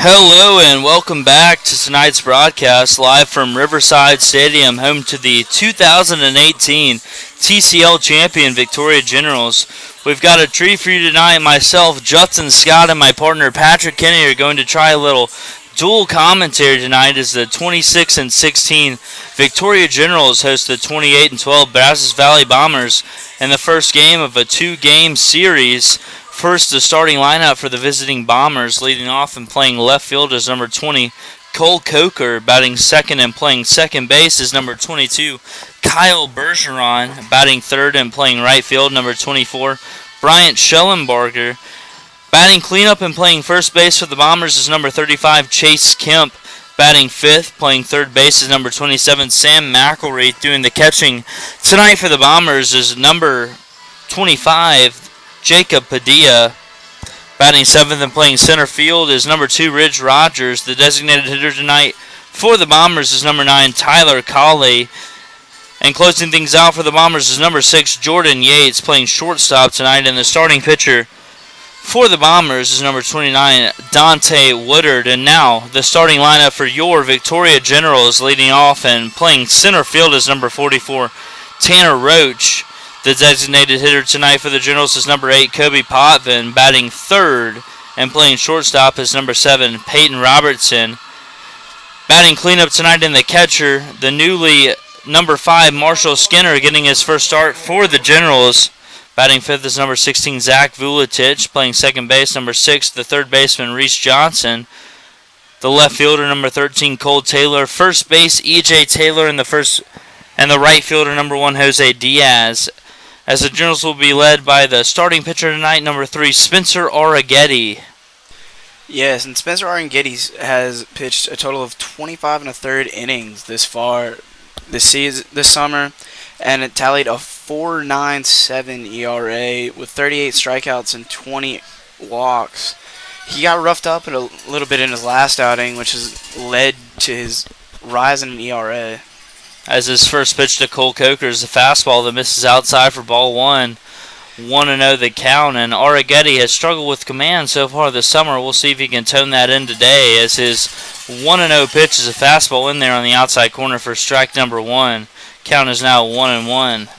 Hello and welcome back to tonight's broadcast live from Riverside Stadium, home to the 2018 TCL champion Victoria Generals. We've got a treat for you tonight. Myself, Justin Scott, and my partner Patrick Kenny are going to try a little dual commentary tonight as the 26-16 Victoria Generals host the 28-12 Brazos Valley Bombers in the first game of a two-game series. First, the starting lineup for the visiting Bombers, leading off and playing left field is number 20, Cole Coker. Batting second and playing second base is number 22, Kyle Bergeron. Batting third and playing right field, number 24, Bryant Schellenbarger. Batting cleanup and playing first base for the Bombers is number 35, Chase Kemp. Batting fifth, playing third base is number 27, Sam McElreath. Doing the catching tonight for the Bombers is number 25, Jacob Padilla. Batting seventh and playing center field is number 2, Ridge Rogers. The designated hitter tonight for the Bombers is number 9, Tyler Colley. And closing things out for the Bombers is number 6, Jordan Yates, playing shortstop tonight. And the starting pitcher for the Bombers is number 29, Dante Woodard. And now the starting lineup for your Victoria Generals, leading off and playing center field is number 44, Tanner Roach. The designated hitter tonight for the Generals is number 8, Kobe Potvin. Batting third and playing shortstop is number 7, Peyton Robertson. Batting cleanup tonight in the catcher, the newly number 5, Marshall Skinner, getting his first start for the Generals. Batting fifth is number 16, Zach Vuletich. Playing second base, number 6, the third baseman, Reese Johnson. The left fielder, number 13, Cole Taylor. First base, E.J. Taylor, and the right fielder, number 1, Jose Diaz. As the Generals will be led by the starting pitcher tonight, number 3, Spencer Arrighetti. Yes, and Spencer Arrighetti has pitched a total of 25 1/3 innings this far this summer, and it tallied a 4.97 ERA with 38 strikeouts and 20 walks. He got roughed up a little bit in his last outing, which has led to his rise in an ERA. As his first pitch to Cole Coker is a fastball that misses outside for ball 1. 1-0 the count, and Arrighetti has struggled with command so far this summer. We'll see if he can tone that in today, as his 1-0 pitch is a fastball in there on the outside corner for strike number 1. Count is now 1-1.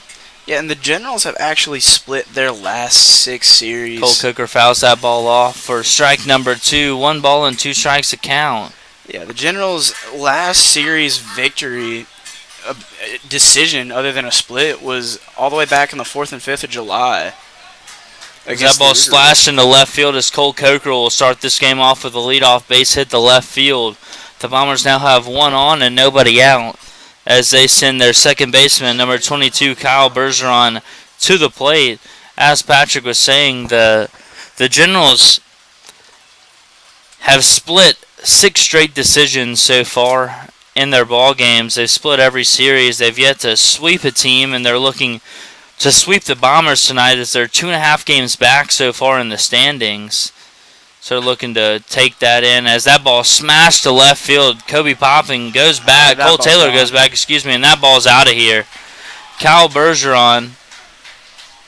Yeah, and the Generals have actually split their last 6 series. Cole Coker fouls that ball off for strike number 2. 1 ball and 2 strikes to count. Yeah, the Generals' last series victory, a decision other than a split, was all the way back in the 4th and 5th of July. That ball slashed into left field as Cole Coker will start this game off with a leadoff base hit to left field. The Bombers now have 1 on and nobody out as they send their second baseman, number 22, Kyle Bergeron, to the plate. As Patrick was saying, the Generals have split 6 straight decisions so far in their ball games. They've split every series. They've yet to sweep a team, and they're looking to sweep the Bombers tonight as they're 2.5 games back so far in the standings. So they're looking to take that in as that ball smashed to left field. Kobe Popping goes back. Cole Taylor goes back, and that ball's out of here. Kyle Bergeron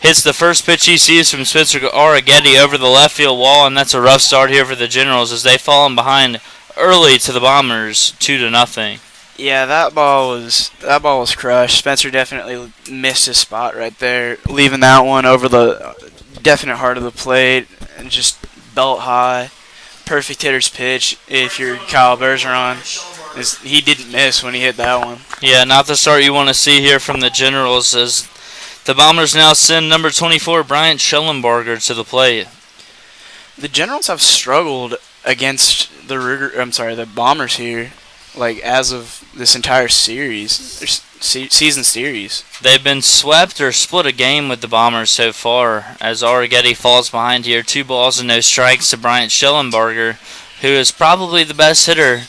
hits the first pitch he sees from Spencer Arrighetti over the left field wall, and that's a rough start here for the Generals as they fall in behind early to the Bombers, 2-0. Yeah, that ball was crushed. Spencer definitely missed his spot right there, leaving that one over the definite heart of the plate and just belt high. Perfect hitter's pitch if you're Kyle Bergeron. He didn't miss when he hit that one. Yeah, not the start you want to see here from the Generals as the Bombers now send number 24, Bryant Schellenbarger, to the plate. The Generals have struggled against the Bombers here, like as of this entire season series. They've been swept or split a game with the Bombers so far as Arrighetti falls behind here. 2 balls and no strikes to Bryant Schellenbarger, who is probably the best hitter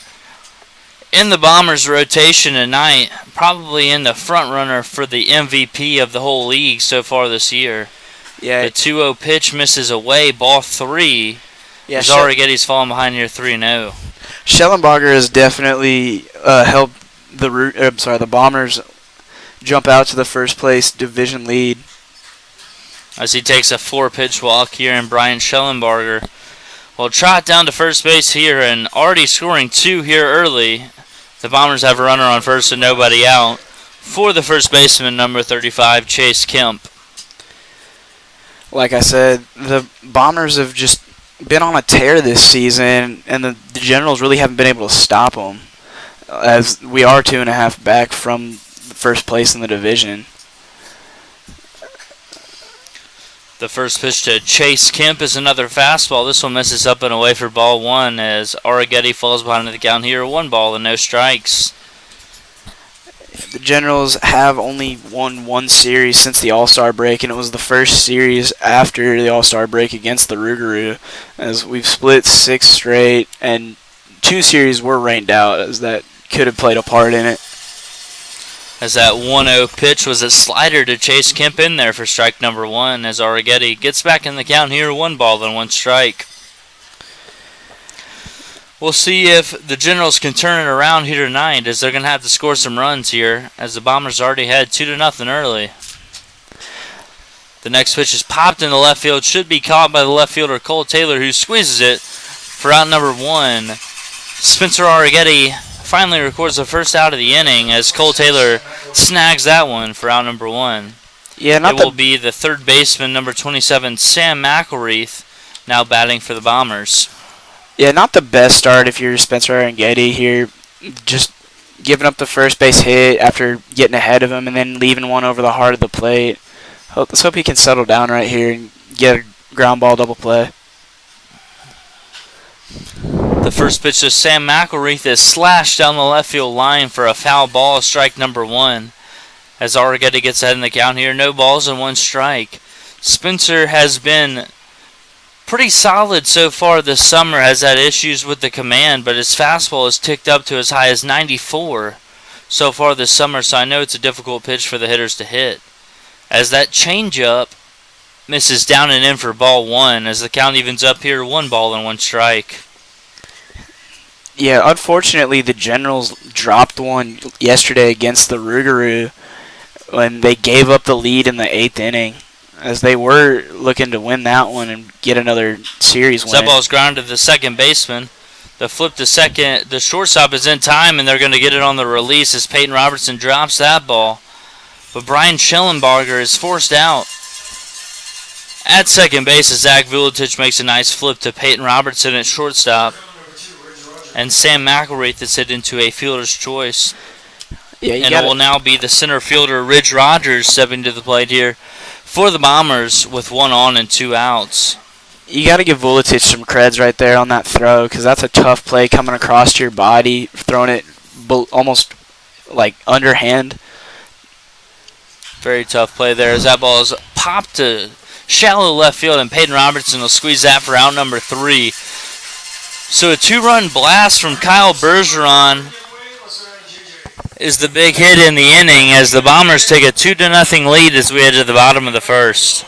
in the Bombers rotation tonight, probably in the front runner for the MVP of the whole league so far this year. Yeah, the 2-0 pitch misses away, ball 3. Yeah, Arrighetti's falling behind here 3-0. Schellenbarger has definitely helped the Bombers jump out to the first place division lead. As he takes a 4-pitch walk here, and Brian Schellenbarger Well, trot down to first base here and already scoring two here early. The Bombers have a runner on first and nobody out for the first baseman, number 35, Chase Kemp. Like I said, the Bombers have just been on a tear this season, and the Generals really haven't been able to stop them, as we are 2.5 back from first place in the division. The first pitch to Chase Kemp is another fastball. This one misses up and away for ball one as Arrighetti falls behind the count here. 1 ball and no strikes. The Generals have only won one series since the All-Star break, and it was the first series after the All-Star break against the Rougarou, as we've split 6 straight, and 2 series were rained out, as that could have played a part in it. As that 1-0 pitch was a slider to Chase Kemp in there for strike number 1 as Arrighetti gets back in the count here. 1 ball and 1 strike. We'll see if the Generals can turn it around here tonight, as they're going to have to score some runs here, as the Bombers already had 2-0 early. The next pitch is popped into left field. Should be caught by the left fielder Cole Taylor, who squeezes it for out number 1. Spencer Arrighetti finally records the first out of the inning as Cole Taylor snags that one for out number 1. Yeah, it will be the third baseman, number 27, Sam McElreath, now batting for the Bombers. Yeah, not the best start if you're Spencer Arrighetti here. Just giving up the first base hit after getting ahead of him and then leaving one over the heart of the plate. Let's hope he can settle down right here and get a ground ball double play. The first pitch to Sam McElreath is slashed down the left field line for a foul ball, strike number 1. As Arrighetti gets ahead in the count here, no balls and 1 strike. Spencer has been pretty solid so far this summer, has had issues with the command, but his fastball has ticked up to as high as 94 so far this summer, so I know it's a difficult pitch for the hitters to hit. As that changeup misses down and in for ball 1, as the count evens up here, 1 ball and 1 strike. Yeah, unfortunately, the Generals dropped one yesterday against the Rougarou when they gave up the lead in the 8th inning, as they were looking to win that one and get another series win. That ball's grounded to the second baseman. The flip to second, the shortstop is in time, and they're going to get it on the release as Peyton Robertson drops that ball. But Brian Schellenbarger is forced out. At second base, Zach Vuletich makes a nice flip to Peyton Robertson at shortstop. And Sam McElreath is hit into a fielder's choice. Yeah, and it will now be the center fielder, Ridge Rogers, stepping to the plate here for the Bombers with 1 on and 2 outs. You got to give Vuletich some creds right there on that throw, because that's a tough play coming across to your body, throwing it almost like underhand. Very tough play there as that ball is popped to shallow left field, and Peyton Robertson will squeeze that for out number 3. So a 2-run blast from Kyle Bergeron is the big hit in the inning as the Bombers take a 2-0 lead as we head to the bottom of the first.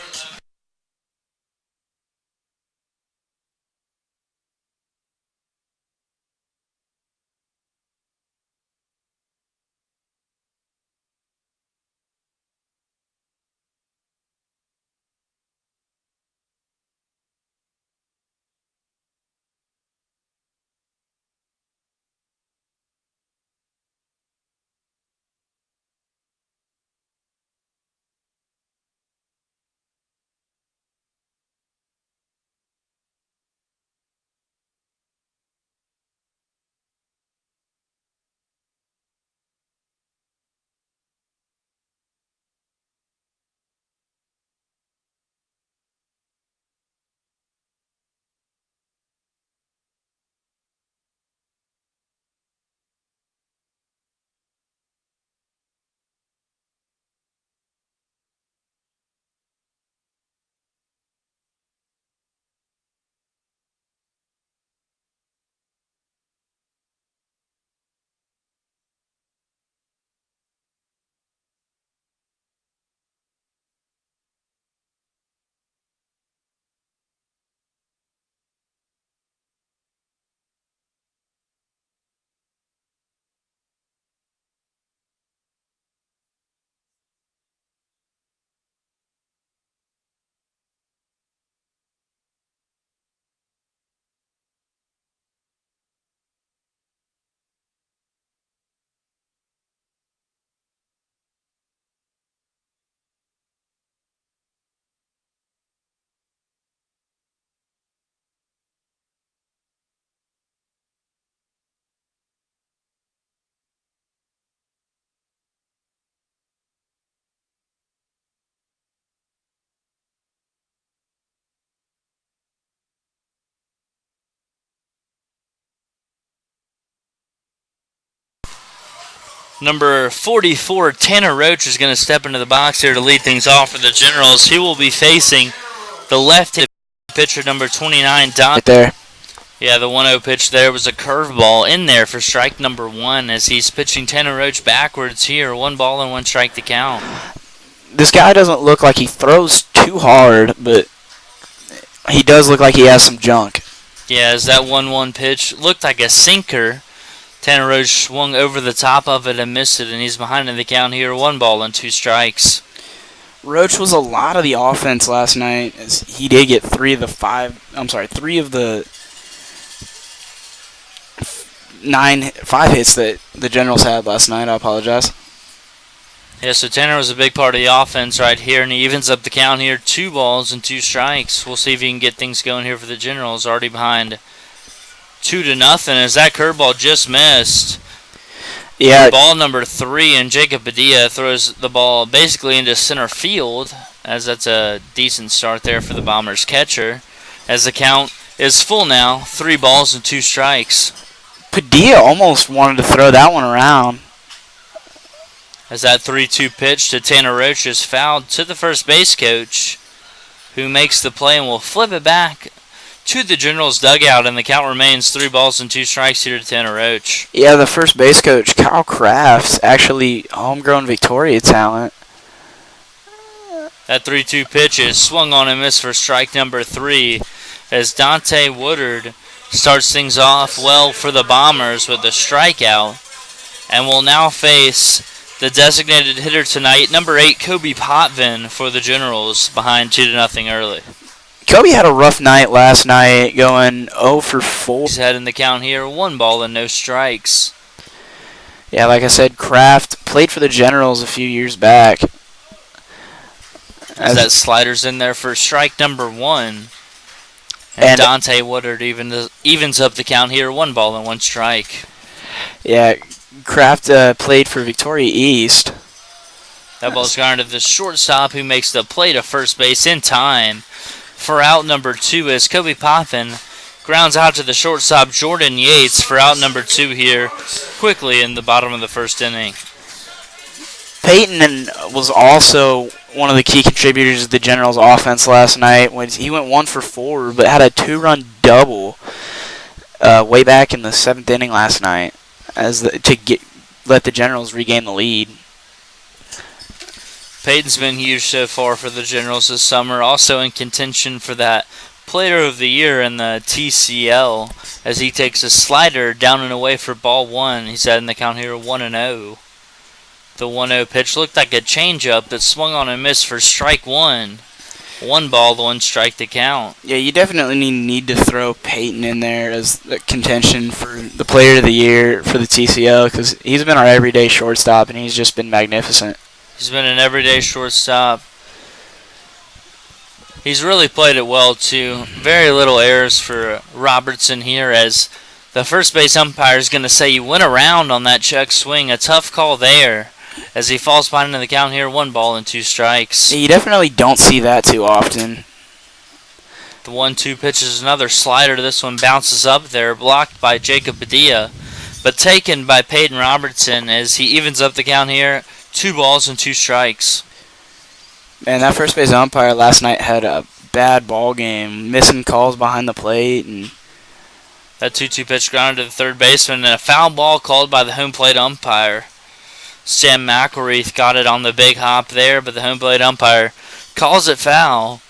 Number 44, Tanner Roach, is going to step into the box here to lead things off for the Generals. He will be facing the left-handed pitcher, number 29, Don. Right there. Yeah, the 1-0 pitch there was a curveball in there for strike number 1 as he's pitching Tanner Roach backwards here. 1 ball and 1 strike to count. This guy doesn't look like he throws too hard, but he does look like he has some junk. Yeah, as that 1-1 pitch looked like a sinker. Tanner Roach swung over the top of it and missed it, and he's behind in the count here. 1 ball and 2 strikes. Roach was a lot of the offense last night, as he did get 3 of the 5 hits that the Generals had last night. I apologize. Yeah, so Tanner was a big part of the offense right here, and he evens up the count here. 2 balls and 2 strikes. We'll see if he can get things going here for the Generals. Already behind 2-0 as that curveball just missed. Yeah. Ball number 3, and Jacob Padilla throws the ball basically into center field, as that's a decent start there for the Bombers catcher. As the count is full now, 3 balls and 2 strikes. Padilla almost wanted to throw that one around. As that 3-2 pitch to Tanner Roach is fouled to the first base coach, who makes the play and will flip it back to the Generals dugout, and the count remains 3 balls and 2 strikes here to Tanner Roach. Yeah, the first base coach, Kyle Kraft's actually homegrown Victoria talent. That 3-2 pitch is swung on and missed for strike number 3 as Dante Woodard starts things off well for the Bombers with a strikeout, and will now face the designated hitter tonight, number 8, Kobe Potvin, for the Generals, behind 2-0 early. Kobe had a rough night last night, going 0 for 4. He's heading the count here, 1 ball and no strikes. Yeah, like I said, Kraft played for the Generals a few years back. As that slider's in there for strike number 1. And Dante Woodard evens up the count here, 1 ball and 1 strike. Yeah, Kraft played for Victoria East. That ball's gone to the shortstop, who makes the play to first base in time for out number 2 as Kobe Potvin grounds out to the shortstop, Jordan Yates, for out number 2 here quickly in the bottom of the first inning. Peyton was also one of the key contributors to the Generals' offense last night when he went 1 for 4, but had a 2-run double way back in the 7th inning last night let the Generals regain the lead. Peyton's been huge so far for the Generals this summer, also in contention for that Player of the Year in the TCL as he takes a slider down and away for ball 1. He's in the count here 1-0. The 1-0 pitch looked like a changeup that swung on and missed for strike 1. 1 ball, 1 strike to count. Yeah, you definitely need to throw Peyton in there as the contention for the Player of the Year for the TCL, because he's been our everyday shortstop and he's just been magnificent. He's been an everyday shortstop. He's really played it well, too. Very little errors for Robertson here, as the first base umpire is going to say he went around on that check swing. A tough call there as he falls behind in the count here. 1 ball and 2 strikes. You definitely don't see that too often. The 1-2 pitch is another slider. This one bounces up there, blocked by Jacob Padilla, but taken by Peyton Robertson as he evens up the count here. 2 balls and 2 strikes. Man, that first base umpire last night had a bad ball game, missing calls behind the plate, and that 2-2 pitch grounded to the third baseman, and a foul ball called by the home plate umpire. Sam McElreath got it on the big hop there, but the home plate umpire calls it foul,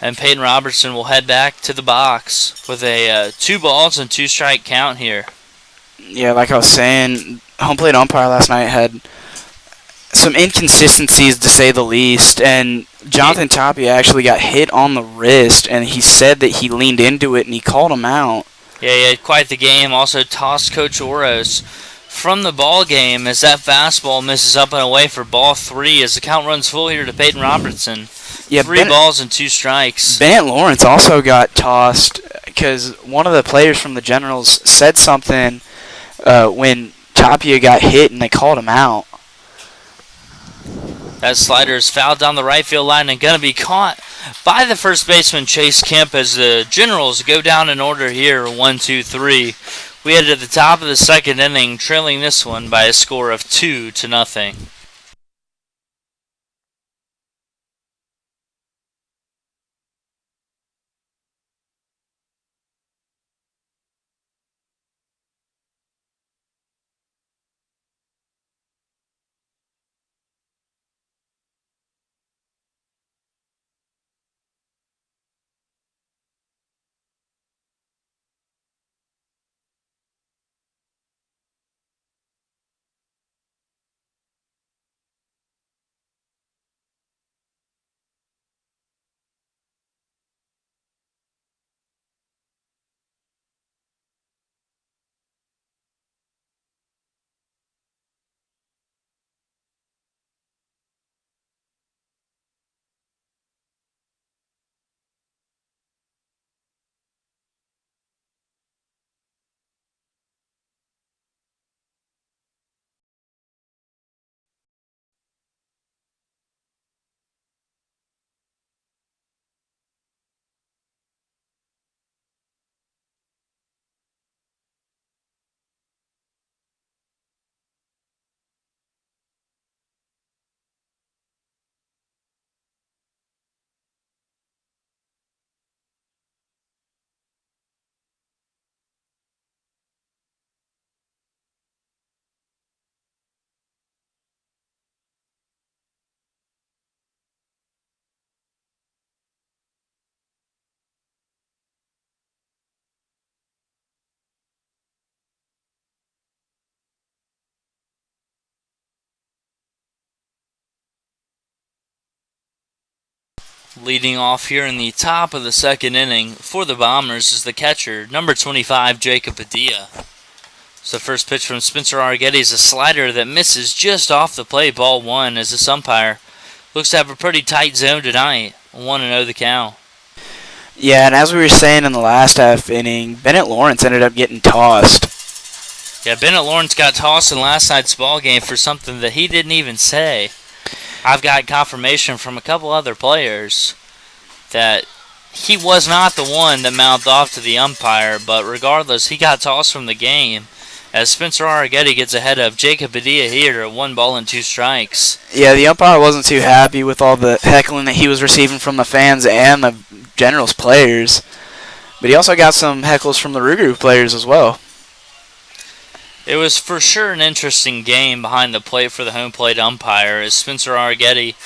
and Peyton Robertson will head back to the box with a 2 balls and 2 strike count here. Yeah, like I was saying, home plate umpire last night had some inconsistencies, to say the least, and Jonathan Tapia actually got hit on the wrist, and he said that he leaned into it and he called him out. Yeah, he had quite the game. Also tossed Coach Oros from the ball game as that fastball misses up and away for ball 3 as the count runs full here to Peyton Robertson. Yeah, 3 balls and 2 strikes. Bennett Lawrence also got tossed because one of the players from the Generals said something when Tapia got hit and they called him out. That slider is fouled down the right field line and going to be caught by the first baseman Chase Kemp as the Generals go down in order here, 1, 2, 3, We head to the top of the second inning, trailing this one by a score of 2-0. Leading off here in the top of the second inning for the Bombers is the catcher, number 25, Jacob Padilla. So the first pitch from Spencer Arrighetti is a slider that misses just off the plate, ball one, as this umpire looks to have a pretty tight zone tonight. 1-0 the count. Yeah, and as we were saying in the last half inning, Bennett Lawrence ended up getting tossed. Yeah, Bennett Lawrence got tossed in last night's ball game for something that he didn't even say. I've got confirmation from a couple other players that he was not the one that mouthed off to the umpire, but regardless, he got tossed from the game as Spencer Arrighetti gets ahead of Jacob Padilla here at 1-2 strikes. Yeah, the umpire wasn't too happy with all the heckling that he was receiving from the fans and the Generals players, but he also got some heckles from the Ruger players as well. It was for sure an interesting game behind the plate for the home plate umpire as Spencer Arrighetti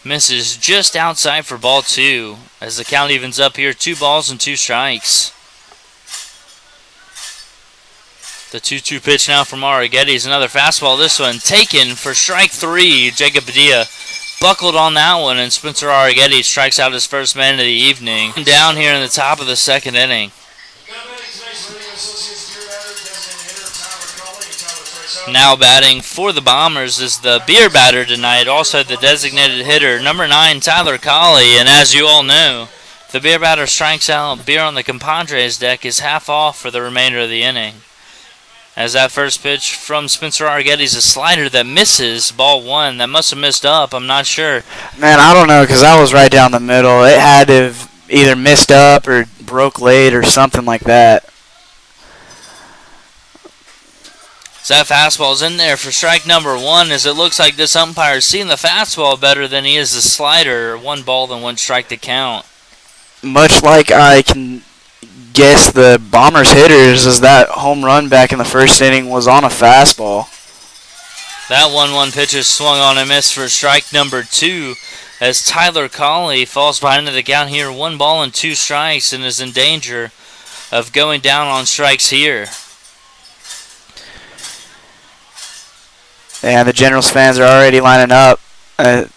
misses just outside for ball two as the count evens up here, 2-2 strikes. The 2-2 pitch now from Arrighetti is another fastball. This one taken for strike three. Jacob Padilla buckled on that one, and Spencer Arrighetti strikes out his first man of the evening. Down here in the top of the second inning. Now batting for the Bombers is the beer batter tonight, also the designated hitter, number 9, Tyler Colley. And as you all know, if the beer batter strikes out, beer on the compadres deck is half off for the remainder of the inning. As that first pitch from Spencer Arrighetti is a slider that misses, ball one. That must have missed up, I'm not sure. Man, I don't know, because I was right down the middle. It had to have either missed up or broke late or something like that. So that fastball's in there for strike number one, as it looks like this umpire's seeing the fastball better than he is the slider. 1-1 strike to count. Much like I can guess the Bombers hitters, as that home run back in the first inning was on a fastball. That 1-1 pitch is swung on and missed for strike number two, as Tyler Colley falls behind the count here, 1-2 strikes, and is in danger of going down on strikes here. And the Generals fans are already lining up at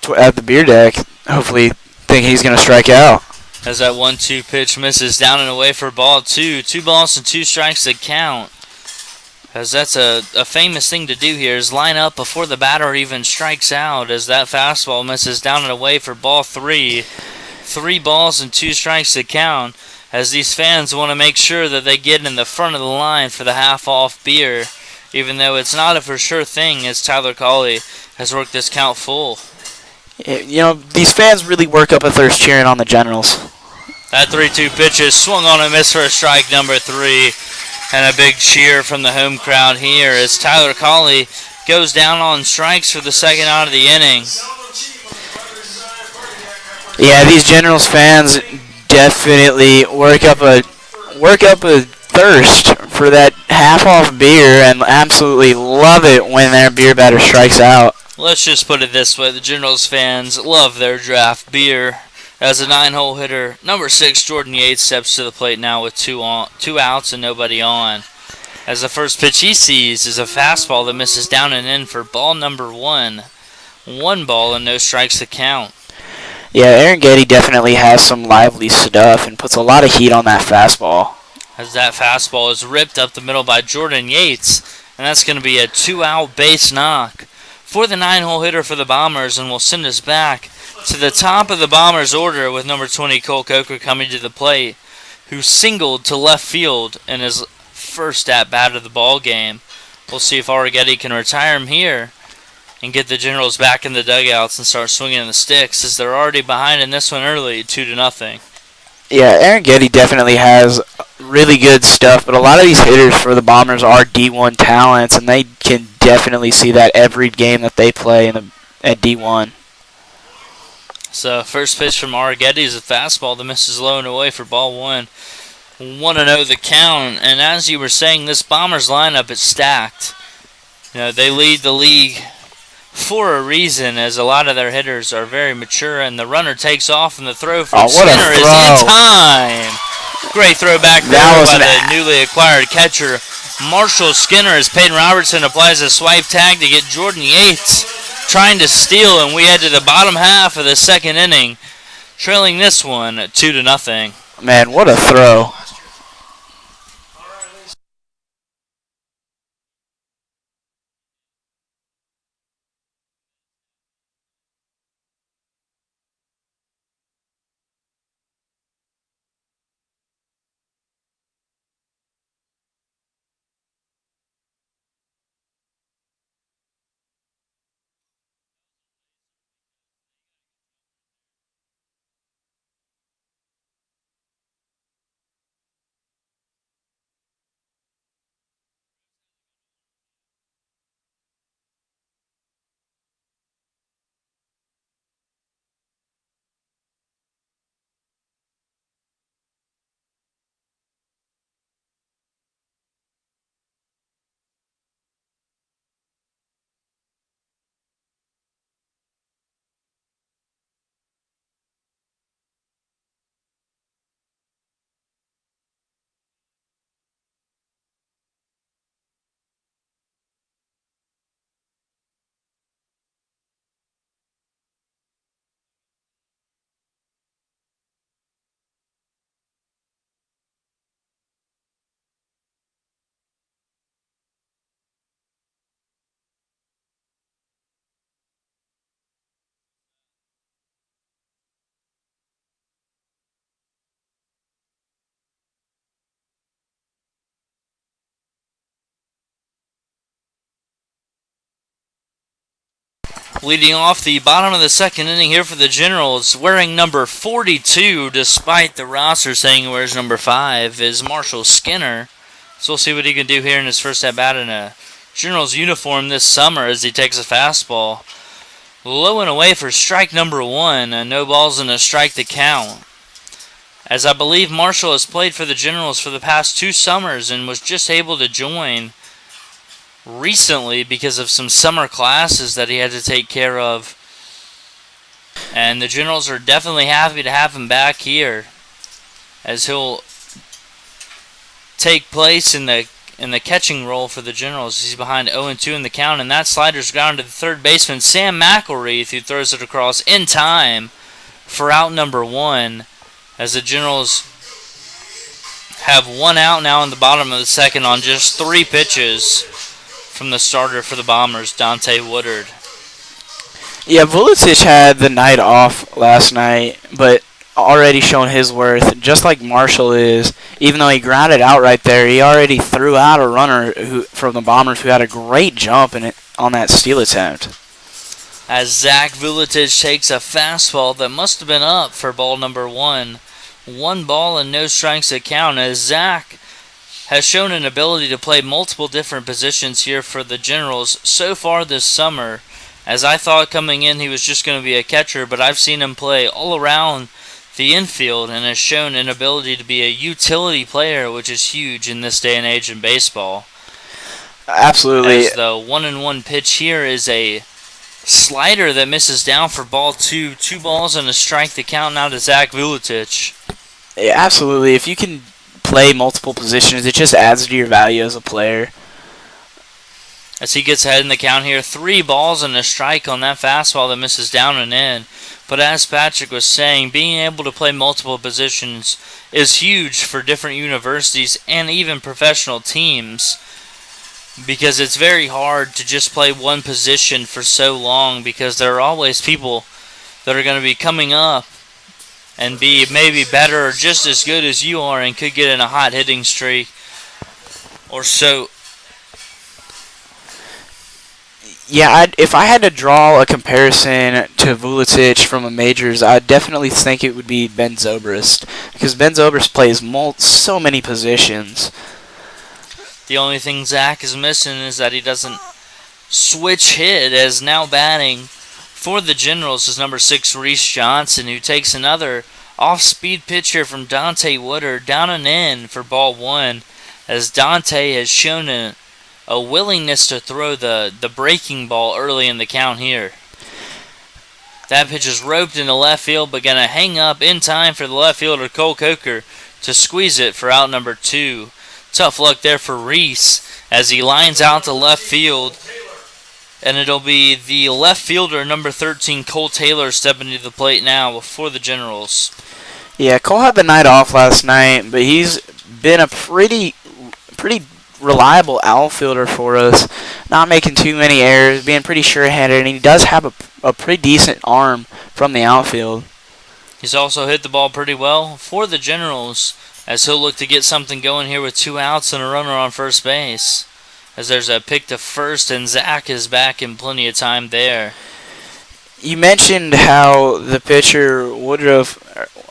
the beer deck, hopefully thinking he's going to strike out. As that 1-2 pitch misses down and away for ball two. 2 strikes to count. As that's a famous thing to do here, is line up before the batter even strikes out, as that fastball misses down and away for ball three. 3 strikes to count, as these fans want to make sure that they get in the front of the line for the half-off beer, even though it's not a for sure thing, as Tyler Colley has worked this count full. You know, these fans really work up a thirst cheering on the Generals. That 3-2 pitch is swung on and missed for strike number three. And a big cheer from the home crowd here as Tyler Colley goes down on strikes for the second out of the inning. Yeah, these Generals fans definitely work up a thirst for that half-off beer and absolutely love it when their beer batter strikes out. Let's just put it this way. The Generals fans love their draft beer. As a 9-hole hitter, number 6, Jordan Yates, steps to the plate now with two outs and nobody on. As the first pitch he sees is a fastball that misses down and in for ball number 1. 1 ball and no strikes to count. Yeah, Aaron Getty definitely has some lively stuff and puts a lot of heat on that fastball. As that fastball is ripped up the middle by Jordan Yates, and that's going to be a 2-out base knock for the 9-hole hitter for the Bombers, and will send us back to the top of the Bombers order with number 20 Cole Coker coming to the plate, who singled to left field in his first at-bat of the ball game. We'll see if Arrighetti can retire him here and get the Generals back in the dugouts and start swinging the sticks, as they're already behind in this one early, 2-0. Yeah, Aaron Getty definitely has really good stuff, but a lot of these hitters for the Bombers are D1 talents, and they can definitely see that every game that they play at D1. So first pitch from Arrighetti is a fastball that misses low and away for ball 1. 1-0 the count, and as you were saying, this Bombers lineup is stacked. You know, they lead the league for a reason, as a lot of their hitters are very mature, and the runner takes off, and the throw from Skinner is in time. Great throw back there by the newly acquired catcher, Marshall Skinner, as Peyton Robertson applies a swipe tag to get Jordan Yates trying to steal, and we head to the bottom half of the second inning, trailing this one 2-0. Man, what a throw. Leading off the bottom of the second inning here for the Generals, wearing number 42, despite the roster saying he wears number 5, is Marshall Skinner. So we'll see what he can do here in his first at-bat in a Generals uniform this summer, as he takes a fastball low and away for strike number 1, and no balls and a strike to count. As I believe Marshall has played for the Generals for the past 2 summers and was just able to join recently because of some summer classes that he had to take care of. And the Generals are definitely happy to have him back here, as he'll take place in the catching role for the Generals. He's behind 0-2 in the count, and that slider's ground to the third baseman, Sam McElreath, who throws it across in time for out number 1, as the Generals have 1 out now in the bottom of the second on just 3 pitches from the starter for the Bombers, Dante Woodard. Yeah, Vuletic had the night off last night, but already shown his worth, just like Marshall is. Even though he grounded out right there, he already threw out a runner from the Bombers who had a great jump on that steal attempt. As Zach Vuletic takes a fastball that must have been up for ball number 1. 1 ball and no strikes to count, as Zach has shown an ability to play multiple different positions here for the Generals so far this summer. As I thought coming in he was just going to be a catcher, but I've seen him play all around the infield and has shown an ability to be a utility player, which is huge in this day and age in baseball. Absolutely. As the 1-1 pitch here is a slider that misses down for ball two. 2 balls and a strike. The count now to Zach Vuletic. Yeah, absolutely. If you can play multiple positions, it just adds to your value as a player. As he gets ahead in the count here, 3 balls and a strike on that fastball that misses down and in. But as Patrick was saying, being able to play multiple positions is huge for different universities and even professional teams, because it's very hard to just play one position for so long, because there are always people that are going to be coming up and be maybe better or just as good as you are and could get in a hot hitting streak or so. Yeah, if I had to draw a comparison to Vuletic from the majors, I'd definitely think it would be Ben Zobrist, because Ben Zobrist plays so many positions. The only thing Zach is missing is that he doesn't switch hit, as now batting for the Generals is number 6, Reese Johnson, who takes another off-speed pitch here from Dante Woodard down and in for ball 1, as Dante has shown a willingness to throw the breaking ball early in the count here. That pitch is roped into left field, but going to hang up in time for the left fielder Cole Coker to squeeze it for out number 2. Tough luck there for Reese as he lines out to left field. And it'll be the left fielder, number 13, Cole Taylor, stepping to the plate now for the Generals. Yeah, Cole had the night off last night, but he's been a pretty reliable outfielder for us. Not making too many errors, being pretty sure-handed, and he does have a pretty decent arm from the outfield. He's also hit the ball pretty well for the Generals, as he'll look to get something going here with 2 outs and a runner on first base. As there's a pick to first, and Zach is back in plenty of time there. You mentioned how the pitcher Woodruff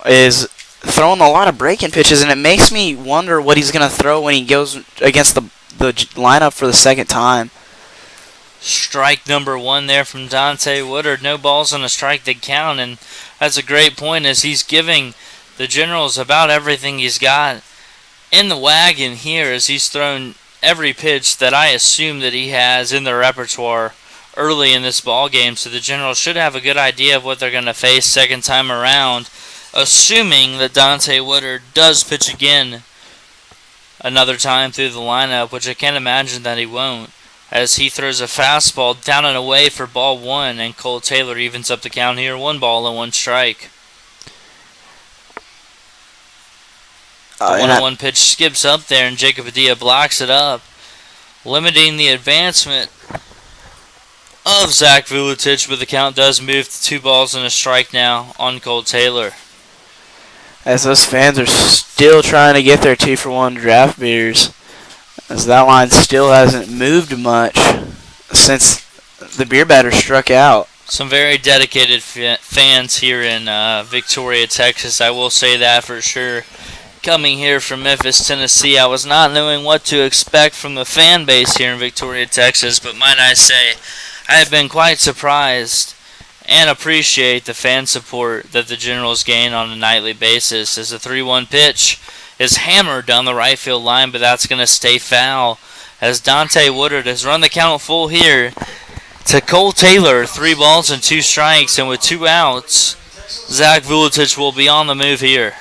is throwing a lot of breaking pitches, and it makes me wonder what he's going to throw when he goes against the lineup for the second time. Strike number 1 there from Dante Woodard. No balls on a strike that count, and that's a great point, as he's giving the Generals about everything he's got in the wagon here, as he's thrown every pitch that I assume that he has in the repertoire early in this ball game. So the Generals should have a good idea of what they're going to face second time around, assuming that Dante Woodard does pitch again another time through the lineup, which I can't imagine that he won't, as he throws a fastball down and away for ball 1, and Cole Taylor evens up the count here, 1 ball and 1 strike. The 1-1 pitch skips up there, and Jacob Padilla blocks it up, limiting the advancement of Zach Vuletic, but the count does move to 2 balls and a strike now on Cole Taylor. As those fans are still trying to get their 2-for-1 draft beers, as that line still hasn't moved much since the beer batter struck out. Some very dedicated fans here in Victoria, Texas, I will say that for sure. Coming here from Memphis, Tennessee, I was not knowing what to expect from the fan base here in Victoria, Texas, but might I say, I have been quite surprised and appreciate the fan support that the Generals gain on a nightly basis, as the 3-1 pitch is hammered down the right field line, but that's going to stay foul, as Dante Woodard has run the count full here to Cole Taylor, 3 balls and 2 strikes, and with 2 outs, Zach Vuletic will be on the move here.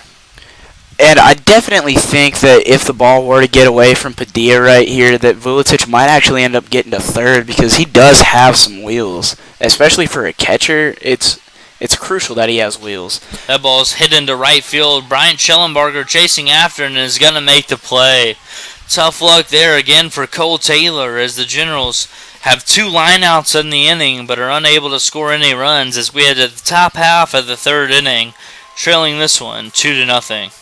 And I definitely think that if the ball were to get away from Padilla right here, that Vuletic might actually end up getting to third, because he does have some wheels. Especially for a catcher, it's crucial that he has wheels. That ball is hit into right field. Brian Schellenbarger chasing after and is going to make the play. Tough luck there again for Cole Taylor, as the Generals have 2 lineouts in the inning but are unable to score any runs, as we head to the top half of the 3rd inning, trailing this one 2-0.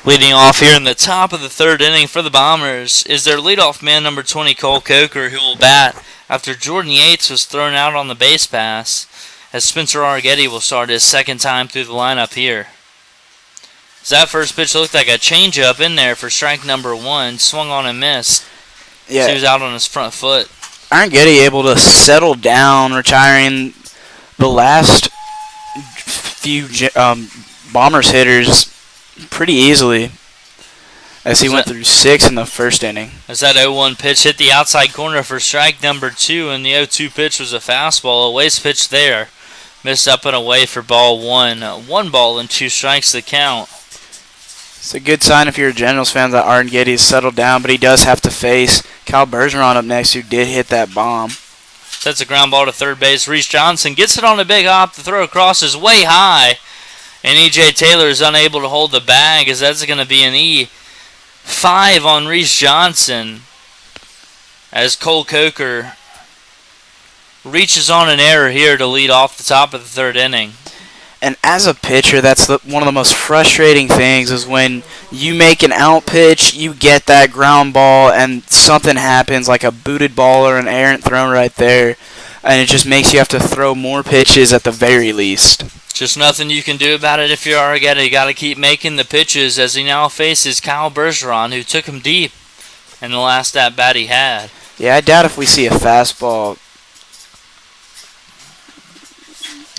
Leading off here in the top of the third inning for the Bombers is their leadoff man, number 20, Cole Coker, who will bat after Jordan Yates was thrown out on the base pass, as Spencer Arrighetti will start his second time through the lineup here. As that first pitch looked like a changeup in there for strike number 1, swung on and missed. Yeah. So he was out on his front foot. Arrighetti able to settle down, retiring the last few Bombers hitters pretty easily, as he went through 6 in the first inning. As that 0-1 pitch hit the outside corner for strike number 2, and the 0-2 pitch was a fastball, a waste pitch there. Missed up and away for ball 1. 1 ball and 2 strikes the count. It's a good sign if you're a Generals fan that Arrighetti has settled down, but he does have to face Kyle Bergeron up next, who did hit that bomb. Sets a ground ball to third base. Reese Johnson gets it on a big hop. The throw across is way high. And E.J. Taylor is unable to hold the bag, as that's going to be an E5 on Reese Johnson, as Cole Coker reaches on an error here to lead off the top of the third inning. And as a pitcher, that's one of the most frustrating things, is when you make an out pitch, you get that ground ball, and something happens, like a booted ball or an errant thrown right there, and it just makes you have to throw more pitches at the very least. Just nothing you can do about it if you're Arrighetti. You got to keep making the pitches, as he now faces Kyle Bergeron, who took him deep in the last at-bat he had. Yeah, I doubt if we see a fastball.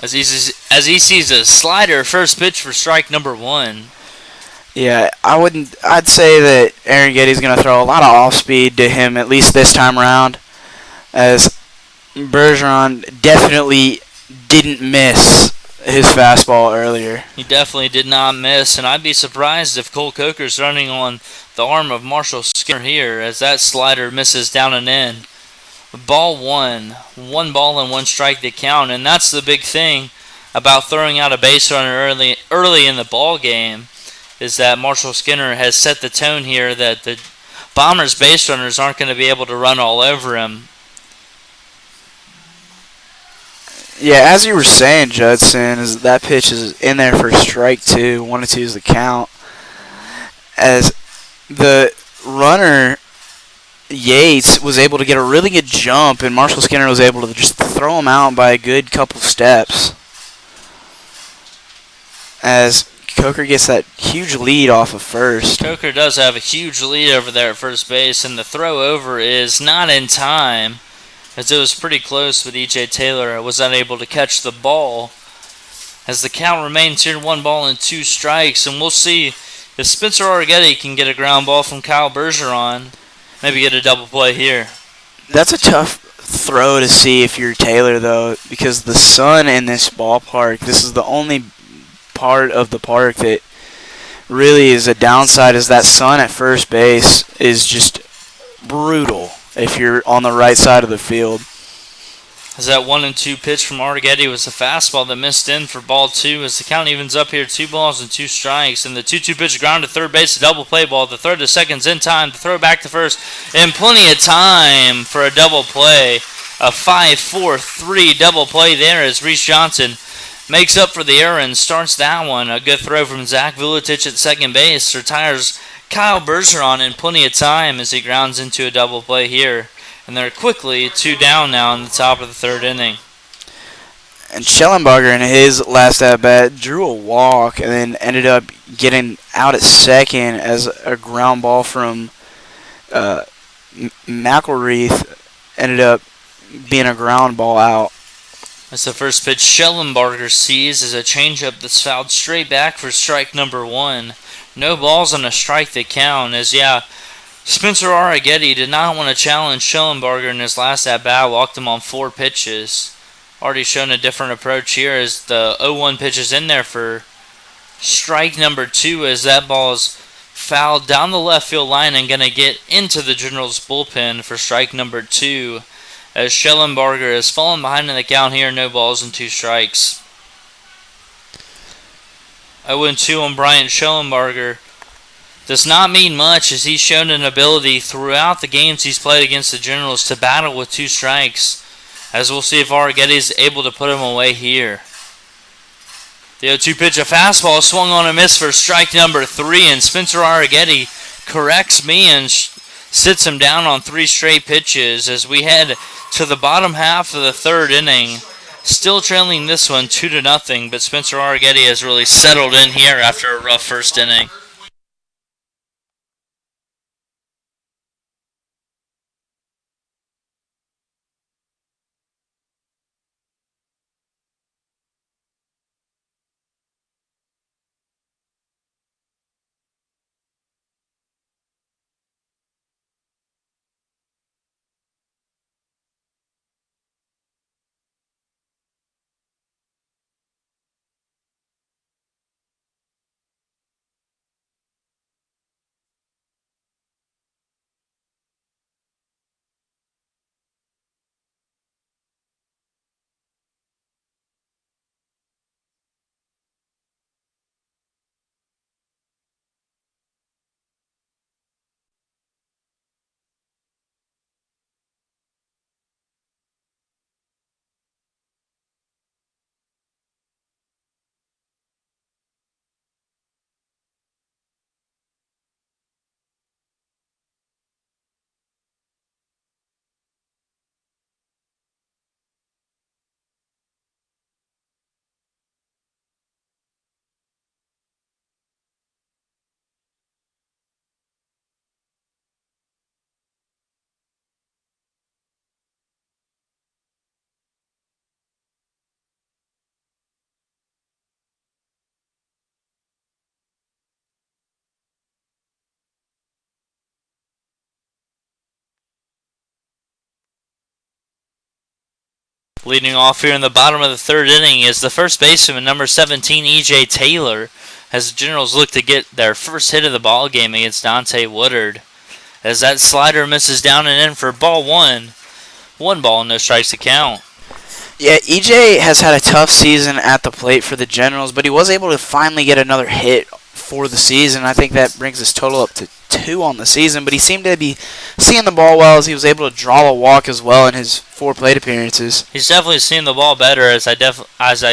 As he sees a slider, first pitch for strike number 1. Yeah, I'd say that Arrighetti's going to throw a lot of off-speed to him, at least this time around, as Bergeron definitely didn't miss his fastball earlier. He definitely did not miss, and I'd be surprised if Cole Coker's running on the arm of Marshall Skinner here, as that slider misses down and in. Ball 1. 1 ball and 1 strike the count, and that's the big thing about throwing out a base runner early in the ball game, is that Marshall Skinner has set the tone here that the Bombers base runners aren't going to be able to run all over him. Yeah, as you were saying, Judson, is that pitch is in there for strike 2. 1-2 is the count. As the runner, Yates, was able to get a really good jump, and Marshall Skinner was able to just throw him out by a good couple steps, as Coker gets that huge lead off of first. Coker does have a huge lead over there at first base, and the throw over is not in time, as it was pretty close, but E.J. Taylor was unable to catch the ball, as the count remains here 1 ball and 2 strikes, and we'll see if Spencer Arrighetti can get a ground ball from Kyle Bergeron, maybe get a double play here. That's a tough throw to see if you're Taylor, though, because the sun in this ballpark, this is the only part of the park that really is a downside, is that sun at first base is just brutal if you're on the right side of the field. As that 1-2 pitch from Arrighetti was a fastball that missed in for ball 2, as the count evens up here 2 balls and 2 strikes, and the 2-2 pitch ground to third base, a double play ball. The third to second's in time, the throw back to first, and plenty of time for a double play. A 5-4-3 double play there, as Reese Johnson makes up for the error and starts that one. A good throw from Zach Vuletich at second base retires Kyle Bergeron in plenty of time, as he grounds into a double play here. And they're quickly 2 down now in the top of the third inning. And Schellenberger in his last at-bat drew a walk and then ended up getting out at second, as a ground ball from McElreath ended up being a ground ball out. That's the first pitch Schellenberger sees, is a changeup that's fouled straight back for strike number 1. No balls on a strike that count, as Spencer Arrighetti did not want to challenge Schellenberger in his last at-bat, walked him on 4 pitches. Already shown a different approach here, as the 0-1 pitch is in there for strike number 2, as that ball is fouled down the left field line and going to get into the Generals bullpen for strike number 2, as Schellenberger has fallen behind in the count here, no balls and 2 strikes. 0-2 on Bryant Schellenberger does not mean much, as he's shown an ability throughout the games he's played against the Generals to battle with 2 strikes, as we'll see if Arrighetti is able to put him away here. The 0-2 pitch, a fastball swung on a miss for strike number 3, and Spencer Arrighetti corrects me and sits him down on 3 straight pitches as we head to the bottom half of the 3rd inning. Still trailing this one 2-0, but Spencer Arrighetti has really settled in here after a rough first inning. Leading off here in the bottom of the 3rd inning is the first baseman, number 17, E.J. Taylor, as the Generals look to get their first hit of the ball game against Dante Woodard. As that slider misses down and in for ball 1. 1 ball, no strikes to count. Yeah, EJ has had a tough season at the plate for the Generals, but he was able to finally get another hit for the season. I think that brings his total up to 2 on the season, but he seemed to be seeing the ball well as he was able to draw a walk as well in his 4 plate appearances. He's definitely seen the ball better as I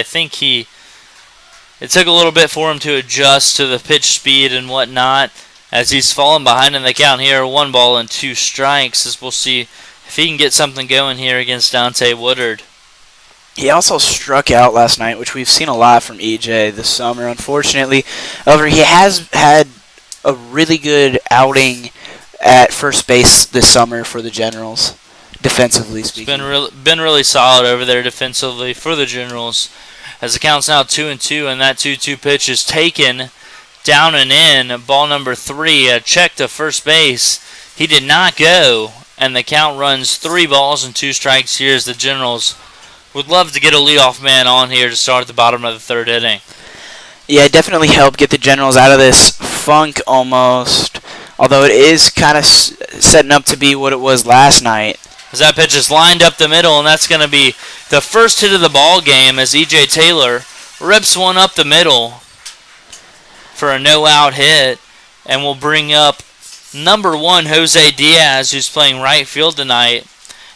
think it took a little bit for him to adjust to the pitch speed and whatnot as he's fallen behind in the count here. 1 ball and 2 strikes as we'll see if he can get something going here against Dante Woodard. He also struck out last night, which we've seen a lot from EJ this summer, unfortunately. However, he has had a really good outing at first base this summer for the Generals, defensively speaking. It's been really solid over there defensively for the Generals. As the count's now 2-2, and that 2-2 pitch is taken down and in. Ball number 3, a check to first base. He did not go, and the count runs 3 balls and 2 strikes here as the Generals would love to get a leadoff man on here to start at the bottom of the 3rd inning. Yeah, it definitely helped get the Generals out of this funk almost, although it is kind of setting up to be what it was last night. As that pitch is lined up the middle, and that's going to be the first hit of the ball game as E.J. Taylor rips one up the middle for a no-out hit, and will bring up number 1, Jose Diaz, who's playing right field tonight,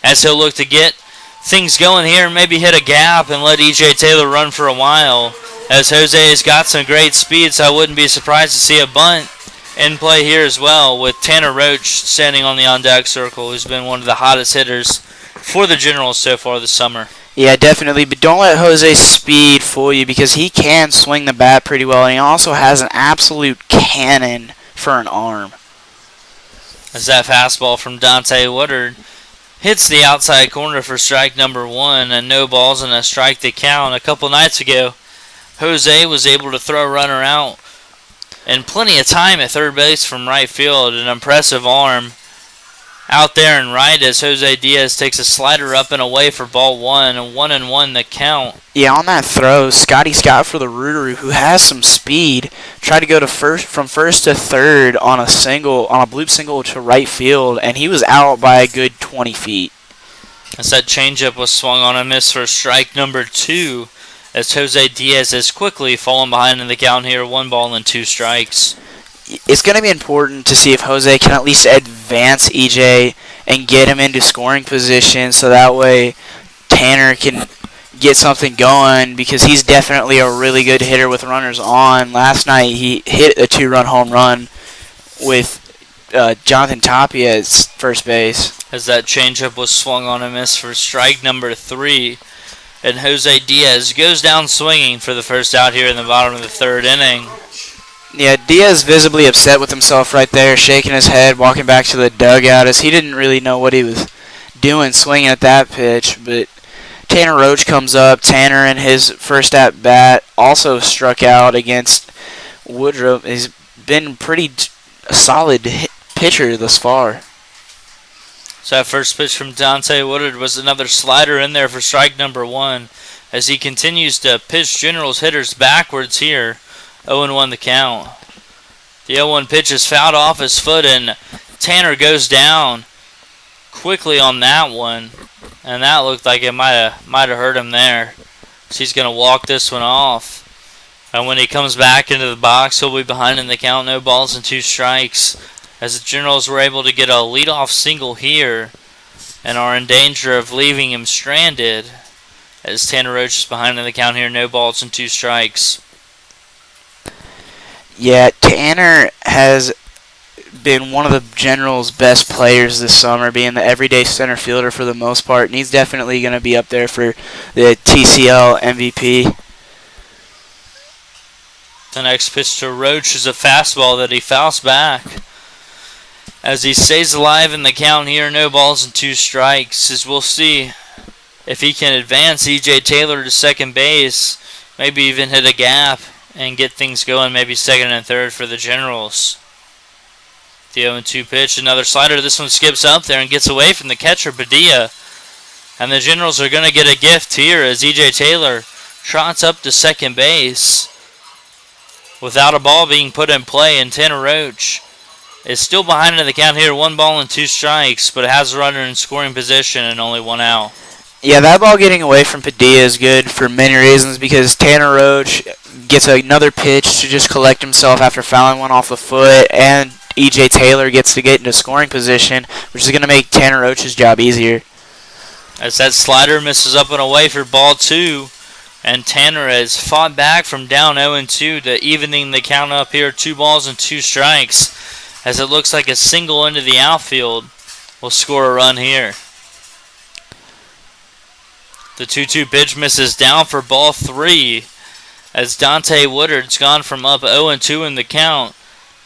as he'll look to get things going here and maybe hit a gap and let E.J. Taylor run for a while, as Jose has got some great speed, so I wouldn't be surprised to see a bunt in play here as well, with Tanner Roach standing on the on-deck circle, who's been one of the hottest hitters for the Generals so far this summer. Yeah, definitely, but don't let Jose's speed fool you because he can swing the bat pretty well, and he also has an absolute cannon for an arm. As that fastball from Dante Woodard hits the outside corner for strike number 1, and no balls and a strike to count. A couple nights ago, Jose was able to throw a runner out in plenty of time at third base from right field. An impressive arm out there in right as Jose Diaz takes a slider up and away for ball 1, and 1-1 the count. Yeah, on that throw, Scotty Scott for the Rooteroo, who has some speed, tried to go to from first to third on a bloop single to right field, and he was out by a good 20 feet. As that changeup was swung on a miss for strike number 2, as Jose Diaz has quickly fallen behind in the count here, 1 ball and 2 strikes. It's going to be important to see if Jose can at least advance EJ and get him into scoring position so that way Tanner can get something going because he's definitely a really good hitter with runners on. Last night he hit a 2-run home run with Jonathan Tapia at first base. As that changeup was swung on and missed for strike number 3. And Jose Diaz goes down swinging for the first out here in the bottom of the 3rd inning. Yeah, Diaz visibly upset with himself right there, shaking his head, walking back to the dugout as he didn't really know what he was doing swinging at that pitch. But Tanner Roach comes up. Tanner in his first at bat also struck out against Woodruff. He's been pretty solid pitcher thus far. So that first pitch from Dante Woodard was another slider in there for strike number 1 as he continues to pitch Generals hitters backwards here. 0-1 the count. The 0-1 pitch is fouled off his foot and Tanner goes down quickly on that one. And that looked like it might have hurt him there. So he's going to walk this one off. And when he comes back into the box, he'll be behind in the count. No balls and 2 strikes. As the Generals were able to get a leadoff single here and are in danger of leaving him stranded as Tanner Roach is behind in the count here. No balls and 2 strikes. Yeah, Tanner has been one of the Generals' best players this summer, being the everyday center fielder for the most part, and he's definitely going to be up there for the TCL MVP. The next pitch to Roach is a fastball that he fouls back. As he stays alive in the count here, no balls and 2 strikes. As we'll see if he can advance E.J. Taylor to second base, maybe even hit a gap and get things going, maybe second and third for the Generals. The 0-2 pitch, another slider. This one skips up there and gets away from the catcher, Padilla. And the Generals are going to get a gift here as E.J. Taylor trots up to second base without a ball being put in play, and Tanner Roach is still behind in the count here. 1 ball and 2 strikes, but it has a runner in scoring position and only 1 out. Yeah, that ball getting away from Padilla is good for many reasons because Tanner Roach gets another pitch to just collect himself after fouling one off the foot, and E.J. Taylor gets to get into scoring position, which is going to make Tanner Roach's job easier. As that slider misses up and away for ball 2, and Tanner has fought back from down 0-2 to evening the count up here. 2 balls and 2 strikes. As it looks like a single into the outfield will score a run here. The 2-2 pitch misses down for ball 3 as Dante Woodard's gone from up 0-2 in the count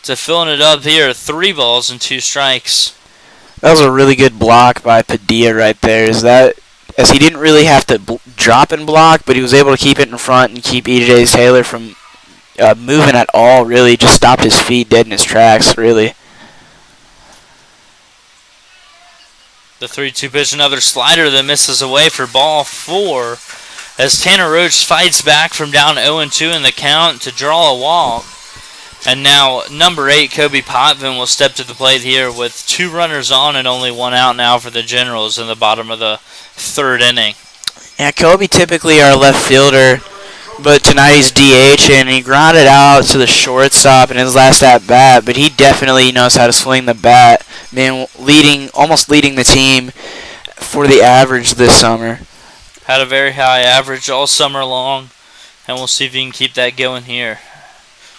to filling it up here. 3 balls and 2 strikes. That was a really good block by Padilla right there. As he didn't really have to drop and block, but he was able to keep it in front and keep E.J. Taylor from moving at all, really. Just stopped his feet dead in his tracks, really. The 3-2 pitch, another slider that misses away for ball 4 as Tanner Roach fights back from down 0-2 in the count to draw a walk. And now number 8, Kobe Potvin, will step to the plate here with 2 runners on and only 1 out now for the Generals in the bottom of the 3rd inning. Yeah, Kobe typically our left fielder, but tonight he's DH, and he grounded out to the shortstop in his last at-bat, but he definitely knows how to swing the bat, almost leading the team for the average this summer. Had a very high average all summer long, and we'll see if he can keep that going here.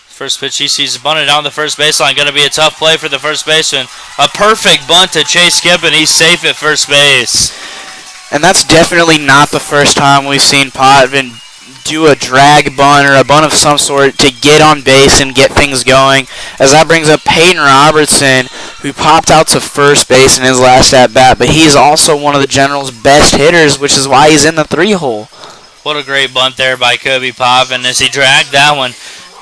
First pitch he sees bunted down the first baseline. Going to be a tough play for the first baseman. A perfect bunt to Chase Kemp, and he's safe at first base. And that's definitely not the first time we've seen Potvin do a drag bunt or a bunt of some sort to get on base and get things going. As that brings up Peyton Robertson, who popped out to first base in his last at-bat, but he's also one of the Generals' best hitters, which is why he's in the 3-hole. What a great bunt there by Kobe Potvin as he dragged that one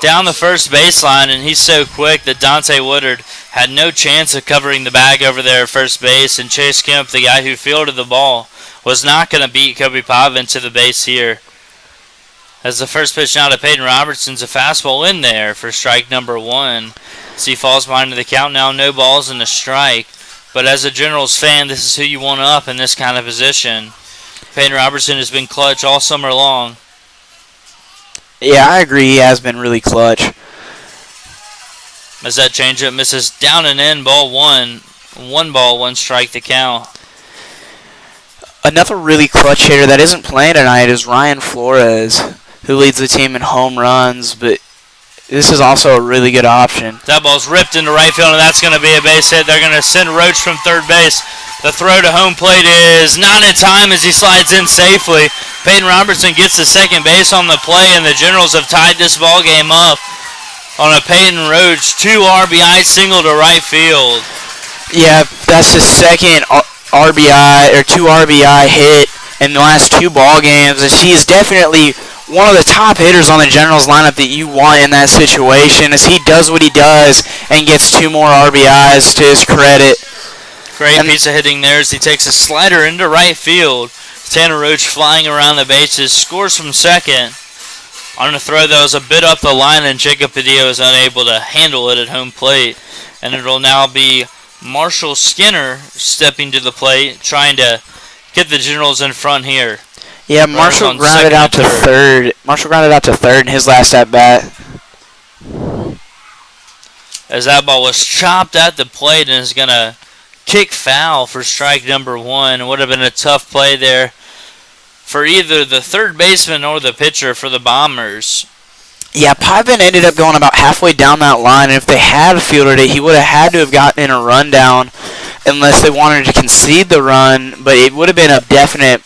down the first baseline, and he's so quick that Dante Woodard had no chance of covering the bag over there at first base, and Chase Kemp, the guy who fielded the ball, was not going to beat Kobe Potvin to the base here. As the first pitch now to Peyton Robertson's a fastball in there for strike number 1. As he falls behind the count now, no balls and a strike. But as a Generals fan, this is who you want up in this kind of position. Peyton Robertson has been clutch all summer long. Yeah, I agree. He has been really clutch. As that changeup misses down and in, ball 1. 1 ball, 1 strike the count. Another really clutch hitter that isn't playing tonight is Ryan Flores, who leads the team in home runs, but this is also a really good option. That ball's ripped into right field, and that's going to be a base hit. They're going to send Roach from third base. The throw to home plate is not in time as he slides in safely. Peyton Robertson gets to second base on the play, and the Generals have tied this ball game up on a Peyton Roach 2 RBI single to right field. Yeah, that's the second RBI or 2 RBI hit in the last 2 ball games, and she is definitely one of the top hitters on the Generals lineup that you want in that situation, as he does what he does and gets 2 more RBIs to his credit. Great piece of hitting there as he takes a slider into right field. Tanner Roach flying around the bases, scores from second. On a throw that was a bit up the line, and Jacob Padilla is unable to handle it at home plate. And it will now be Marshall Skinner stepping to the plate, trying to get the Generals in front here. Yeah, Marshall grounded out to third. Marshall grounded out to third in his last at bat. As that ball was chopped at the plate and is going to kick foul for strike number 1. It would have been a tough play there for either the third baseman or the pitcher for the Bombers. Yeah, Pyven ended up going about halfway down that line, and if they had fielded it, he would have had to have gotten in a rundown unless they wanted to concede the run, but it would have been a definite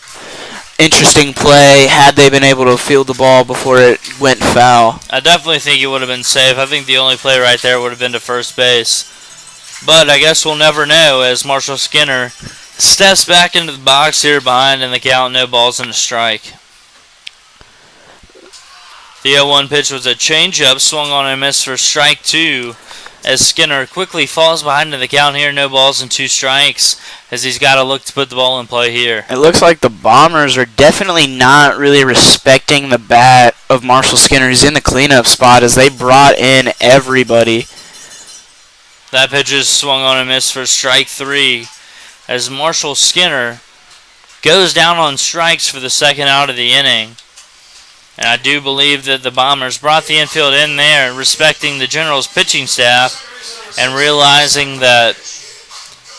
interesting play had they been able to field the ball before it went foul. I definitely think it would have been safe. I think the only play right there would have been to first base. But I guess we'll never know as Marshall Skinner steps back into the box here behind in the count, no balls and a strike. The 0-1 pitch was a changeup, swung on and missed for strike 2 as Skinner quickly falls behind in the count here, no balls and 2 strikes as he's got to look to put the ball in play here. It looks like the Bombers are definitely not really respecting the bat of Marshall Skinner. He's in the cleanup spot as they brought in everybody. That pitch is swung on and missed for strike 3 as Marshall Skinner goes down on strikes for the second out of the inning. And I do believe that the Bombers brought the infield in there, respecting the Generals pitching staff and realizing that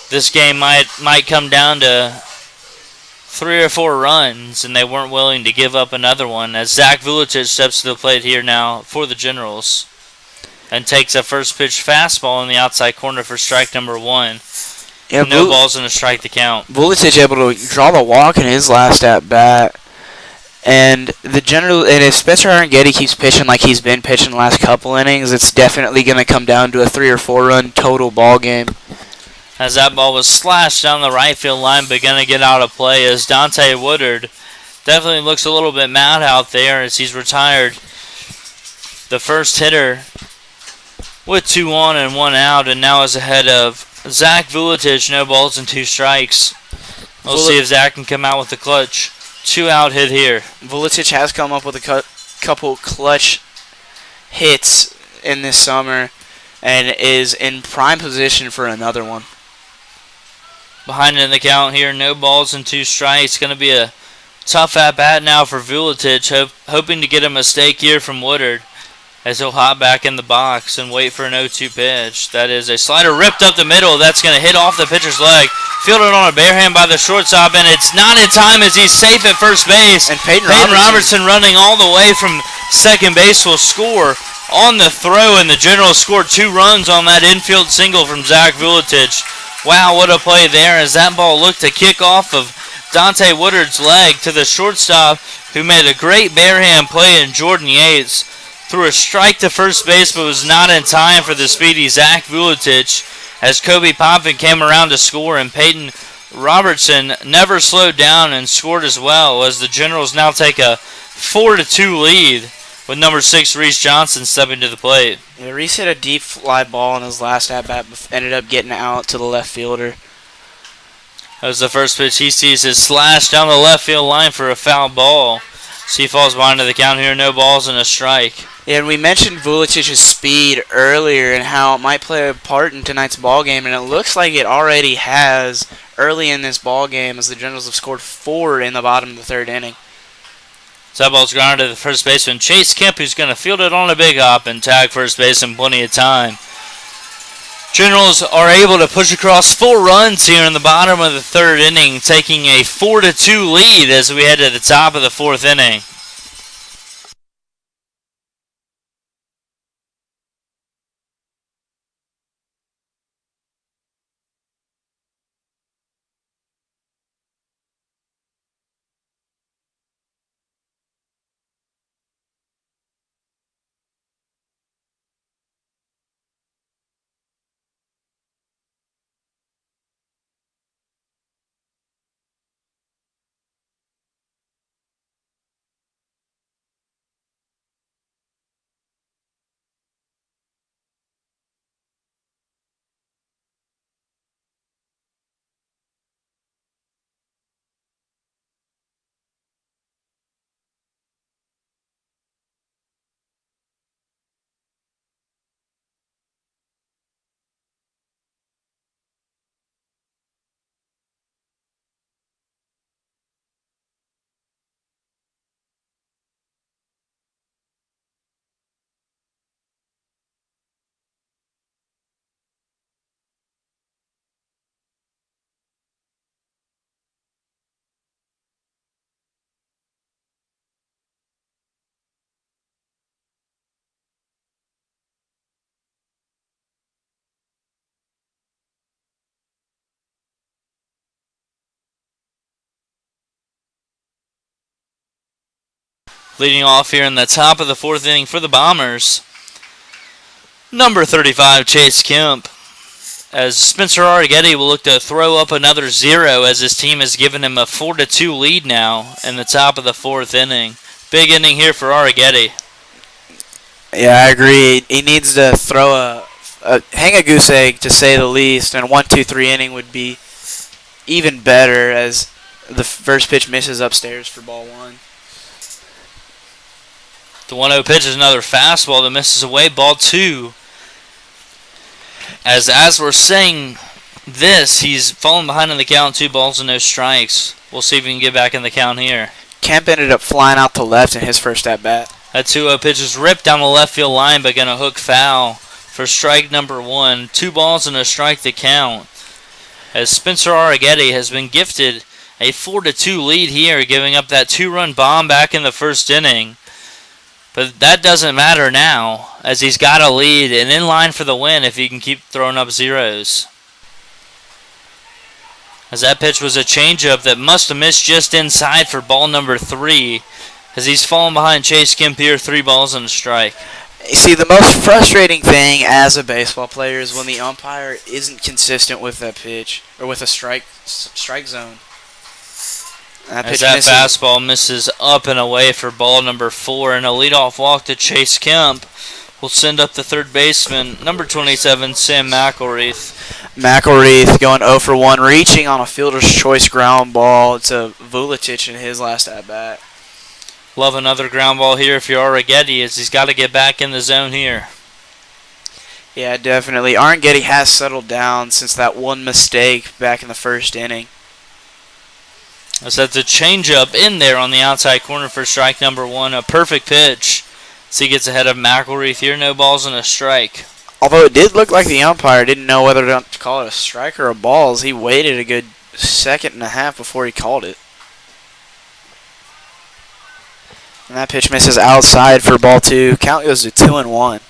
this game might come down to 3 or 4 runs, and they weren't willing to give up another one as Zach Vuletic steps to the plate here now for the Generals and takes a first pitch fastball in the outside corner for strike number 1. Yeah, no balls and a strike to count. Vuletic able to draw the walk in his last at bat. And if Spencer Arangeti keeps pitching like he's been pitching the last couple innings, it's definitely going to come down to a 3 or 4 run total ball game. As that ball was slashed down the right field line, but going to get out of play as Dante Woodard definitely looks a little bit mad out there as he's retired the first hitter with 2 on and 1 out, and now is ahead of Zach Vuletic, no balls and 2 strikes. We'll see if Zach can come out with the clutch 2-out hit here. Vuletic has come up with a couple clutch hits in this summer and is in prime position for another one. Behind in the count here, no balls and 2 strikes. Going to be a tough at-bat now for Vuletic, hoping to get a mistake here from Woodard as he'll hop back in the box and wait for an 0-2 pitch. That is a slider ripped up the middle. That's going to hit off the pitcher's leg. Fielded on a bare hand by the shortstop, and it's not in time as he's safe at first base. And Peyton Robertson running all the way from second base will score on the throw, and the Generals scored 2 runs on that infield single from Zach Vuletic. Wow, what a play there as that ball looked to kick off of Dante Woodard's leg to the shortstop, who made a great bare hand play in Jordan Yates. Threw a strike to first base, but was not in time for the speedy Zach Vuletic as Kobe Poppin came around to score, and Peyton Robertson never slowed down and scored as well as the Generals now take a 4-2 lead with number 6 Reese Johnson stepping to the plate. Yeah, Reese hit a deep fly ball in his last at-bat, ended up getting out to the left fielder. That was the first pitch he sees is slashed down the left field line for a foul ball. So he falls behind to the count here, no balls and a strike. Yeah, and we mentioned Vuletic's speed earlier and how it might play a part in tonight's ball game, and it looks like it already has early in this ball game as the Generals have scored 4 in the bottom of the 3rd inning. So that ball's grounded to the first baseman Chase Kemp, who's going to field it on a big hop and tag first base in plenty of time. Generals are able to push across 4 runs here in the bottom of the third inning, taking a 4-2 lead as we head to the top of the fourth inning. Leading off here in the top of the fourth inning for the Bombers, number 35, Chase Kemp. As Spencer Arrighetti will look to throw up another 0 as his team has given him a 4-2 lead now in the top of the fourth inning. Big inning here for Arrighetti. Yeah, I agree. He needs to throw hang a goose egg, to say the least, and a 1-2-3 inning would be even better as the first pitch misses upstairs for ball one. The 1-0 pitch is another fastball that misses away, ball 2. As we're saying this, he's fallen behind in the count, 2 balls and no strikes. We'll see if he can get back in the count here. Kemp ended up flying out to left in his first at-bat. That 2-0 pitch is ripped down the left field line, but going to hook foul for strike number 1. 2 balls and a strike to count. As Spencer Arrighetti has been gifted a 4-2 lead here, giving up that 2-run bomb back in the first inning. But that doesn't matter now, as he's got a lead and in line for the win if he can keep throwing up zeros. As that pitch was a changeup that must have missed just inside for ball number 3, as he's fallen behind Chase Kemp here, 3 balls and a strike. You see, the most frustrating thing as a baseball player is when the umpire isn't consistent with that pitch, or with a strike zone. As that fastball misses up and away for ball number 4, and a leadoff walk to Chase Kemp will send up the third baseman, number 27, Sam McElreath. McElreath going 0 for 1, reaching on a fielder's choice ground ball to Vuletic in his last at-bat. Love another ground ball here if you're Arrighetti, as he's got to get back in the zone here. Yeah, definitely. Arrighetti has settled down since that one mistake back in the first inning. As that's a changeup in there on the outside corner for strike number 1. A perfect pitch. So he gets ahead of McElreath here. No balls and a strike. Although it did look like the umpire didn't know whether to call it a strike or a ball, as he waited a good second and a half before he called it. And that pitch misses outside for ball 2. Count goes to 2-1.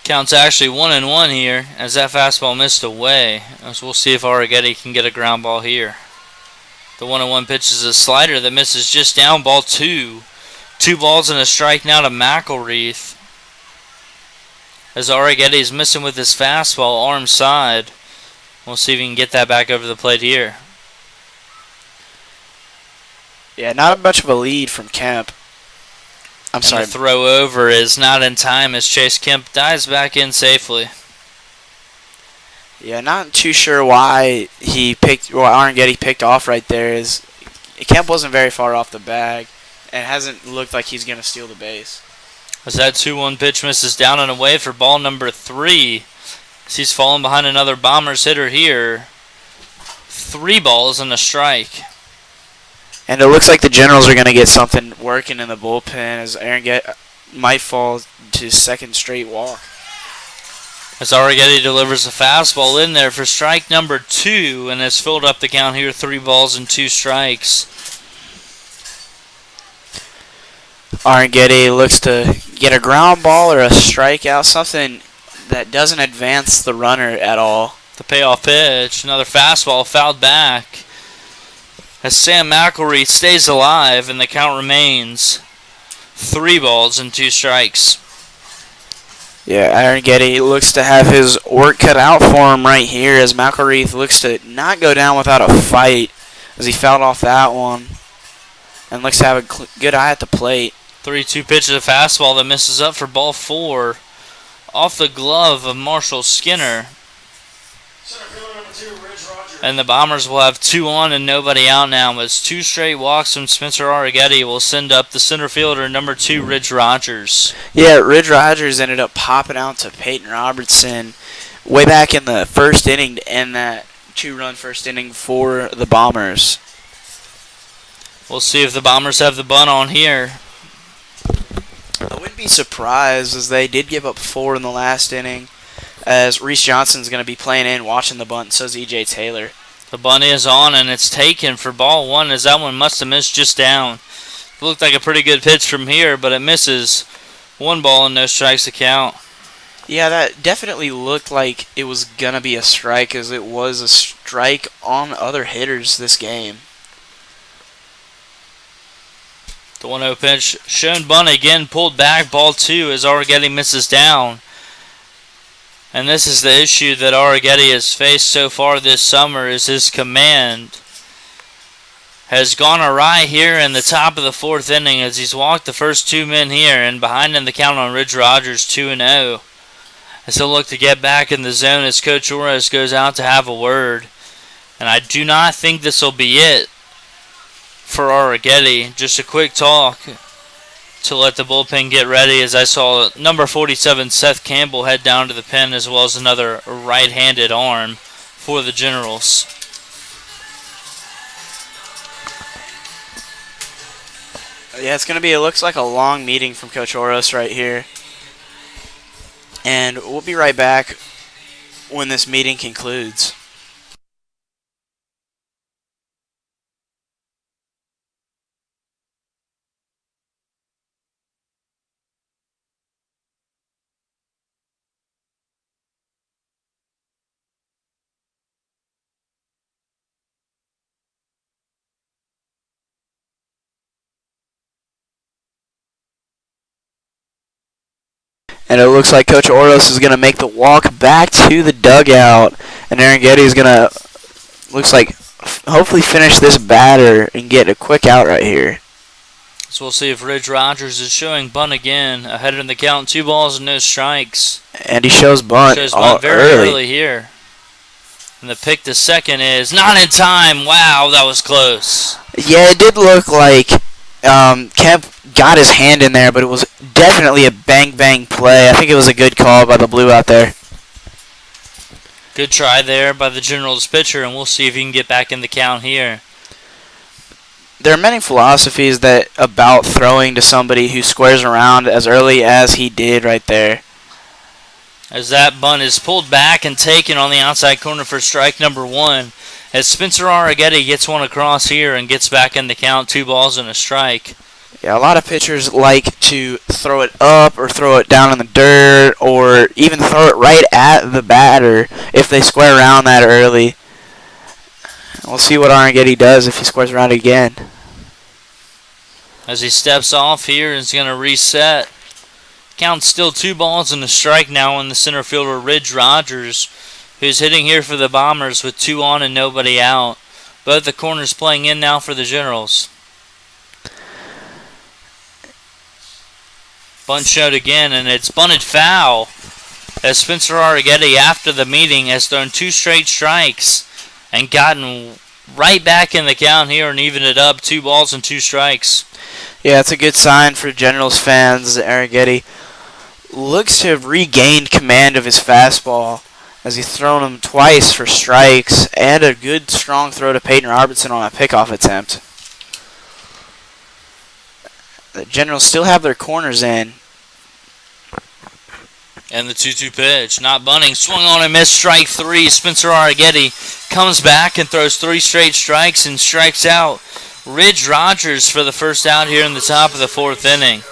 Count's actually 1-1 here as that fastball missed away. As we'll see if Arrighetti can get a ground ball here. The 1-1 pitch is a slider that misses just down, ball 2. 2 balls and a strike now to McElreath. As Arrighetti is missing with his fastball, arm side. We'll see if he can get that back over the plate here. Yeah, not much of a lead from Kemp. The throw over is not in time as Chase Kemp dives back in safely. Yeah, not too sure why Arrighetti picked off right there. Kemp wasn't very far off the bag and hasn't looked like he's going to steal the base. As that 2-1 pitch misses down and away for ball number 3. As he's fallen behind another Bombers hitter here. 3 balls and a strike. And it looks like the Generals are going to get something working in the bullpen as Arrighetti might fall to his second straight walk. As Arrighetti delivers a fastball in there for strike number 2 and has filled up the count here, 3 balls and 2 strikes. Arrighetti looks to get a ground ball or a strikeout, something that doesn't advance the runner at all. The payoff pitch, another fastball fouled back. As Sam McElreath stays alive and the count remains 3 balls and 2 strikes. Yeah, Arrighetti looks to have his work cut out for him right here as McElreath looks to not go down without a fight as he fouled off that one and looks to have a good eye at the plate. 3-2 pitch of the fastball that misses up for ball 4 off the glove of Marshall Skinner. And the Bombers will have 2 on and nobody out now as 2 straight walks from Spencer Arrighetti will send up the center fielder, number 2, Ridge Rogers. Yeah, Ridge Rogers ended up popping out to Peyton Robertson way back in the first inning to end that 2-run first inning for the Bombers. We'll see if the Bombers have the bunt on here. I wouldn't be surprised as they did give up 4 in the last inning, as Reese Johnson's going to be playing in, watching the bunt, and so is E.J. Taylor. The bunt is on, and it's taken for ball 1, as that one must have missed just down. It looked like a pretty good pitch from here, but it misses. 1 ball and no strikes to count. Yeah, that definitely looked like it was going to be a strike, as it was a strike on other hitters this game. The 1-0 pitch shown bunt again, pulled back, ball 2 as Arrighetti misses down. And this is the issue that Arrighetti has faced so far this summer, is his command has gone awry here in the top of the 4th inning as he's walked the first 2 men here, and behind him the count on Ridge Rogers 2-0. As he'll look to get back in the zone as Coach Orris goes out to have a word. And I do not think this will be it for Arrighetti. Just a quick talk to let the bullpen get ready, as I saw number 47 Seth Campbell head down to the pen, as well as another right-handed arm for the Generals. Yeah, it's going to be, it looks like a long meeting from Coach Oros right here. And we'll be right back when this meeting concludes. And it looks like Coach Oros is going to make the walk back to the dugout. And Arrighetti is going to, looks like, hopefully finish this batter and get a quick out right here. So we'll see if Ridge Rogers is showing bunt again. Ahead in the count, 2 balls and no strikes. And he shows bunt, Very early here. And the pick to second is not in time. Wow, that was close. Yeah, it did look like Kemp got his hand in there, but it was definitely a bang-bang play. I think it was a good call by the Blue out there. Good try there by the Generals pitcher, and we'll see if he can get back in the count here. There are many philosophies that about throwing to somebody who squares around as early as he did right there. As that bunt is pulled back and taken on the outside corner for strike number 1. As Spencer Arrighetti gets one across here and gets back in the count, 2 balls and a strike. Yeah, a lot of pitchers like to throw it up or throw it down in the dirt or even throw it right at the batter if they square around that early. We'll see what Arrighetti does if he squares around again. As he steps off here, he's going to reset. Count's still 2 balls and a strike now on the center fielder, Ridge Rogers, who's hitting here for the Bombers with 2 on and nobody out. Both the corners playing in now for the Generals. Bunt showed again, and it's bunted foul. As Spencer Arrighetti, after the meeting, has thrown 2 straight strikes and gotten right back in the count here and evened it up, 2 balls and 2 strikes. Yeah, it's a good sign for Generals fans. Arrighetti looks to have regained command of his fastball as he's thrown him twice for strikes and a good strong throw to Peyton Robertson on a pickoff attempt. The Generals still have their corners in. And the 2-2 pitch, not bunting, swung on and missed, strike three. Spencer Arrighetti comes back and throws three straight strikes and strikes out Ridge Rogers for the first out here in the top of the fourth inning.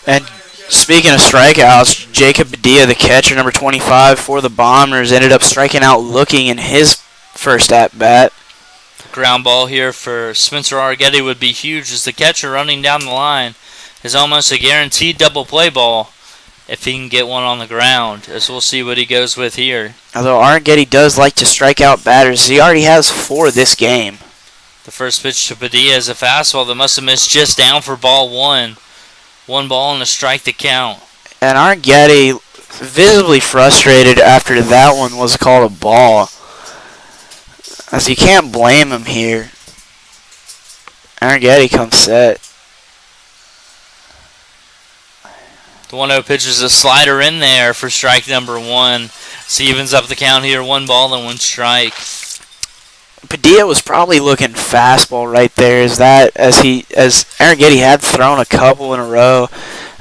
And speaking of strikeouts, Jacob Badia, the catcher, number 25 for the Bombers, ended up striking out looking in his first at-bat. Ground ball here for Spencer Arrighetti would be huge, as the catcher running down the line is almost a guaranteed double play ball if he can get one on the ground, as we'll see what he goes with here. Although Arrighetti does like to strike out batters, he already has 4 this game. The first pitch to Padilla is a fastball that must have missed just down for ball one. 1 ball and a strike to count. And Arrighetti, visibly frustrated after that one was called a ball, as you can't blame him here. Arrighetti comes set. The 1-0 pitch is a slider in there for strike number 1. So evens up the count here, 1 ball and 1 strike. Padilla was probably looking fastball right there, as Arrighetti had thrown a couple in a row,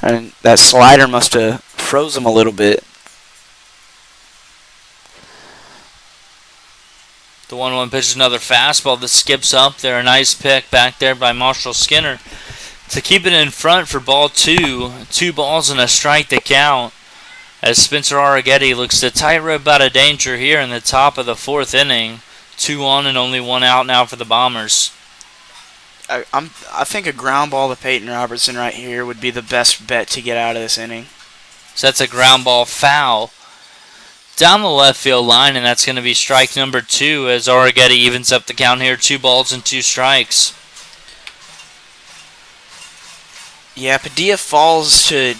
and that slider must have froze him a little bit. The 1-1 pitch is another fastball that skips up there. A nice pick back there by Marshall Skinner to keep it in front for ball 2. 2 balls and a strike to count, as Spencer Arrighetti looks to tightrope out of danger here in the top of the fourth inning. 2 on and only 1 out now for the Bombers. I think a ground ball to Peyton Robertson right here would be the best bet to get out of this inning. So that's a ground ball foul down the left field line, and that's going to be strike number 2, as Arrighetti evens up the count here. 2 balls and 2 strikes. Yeah, Padilla falls to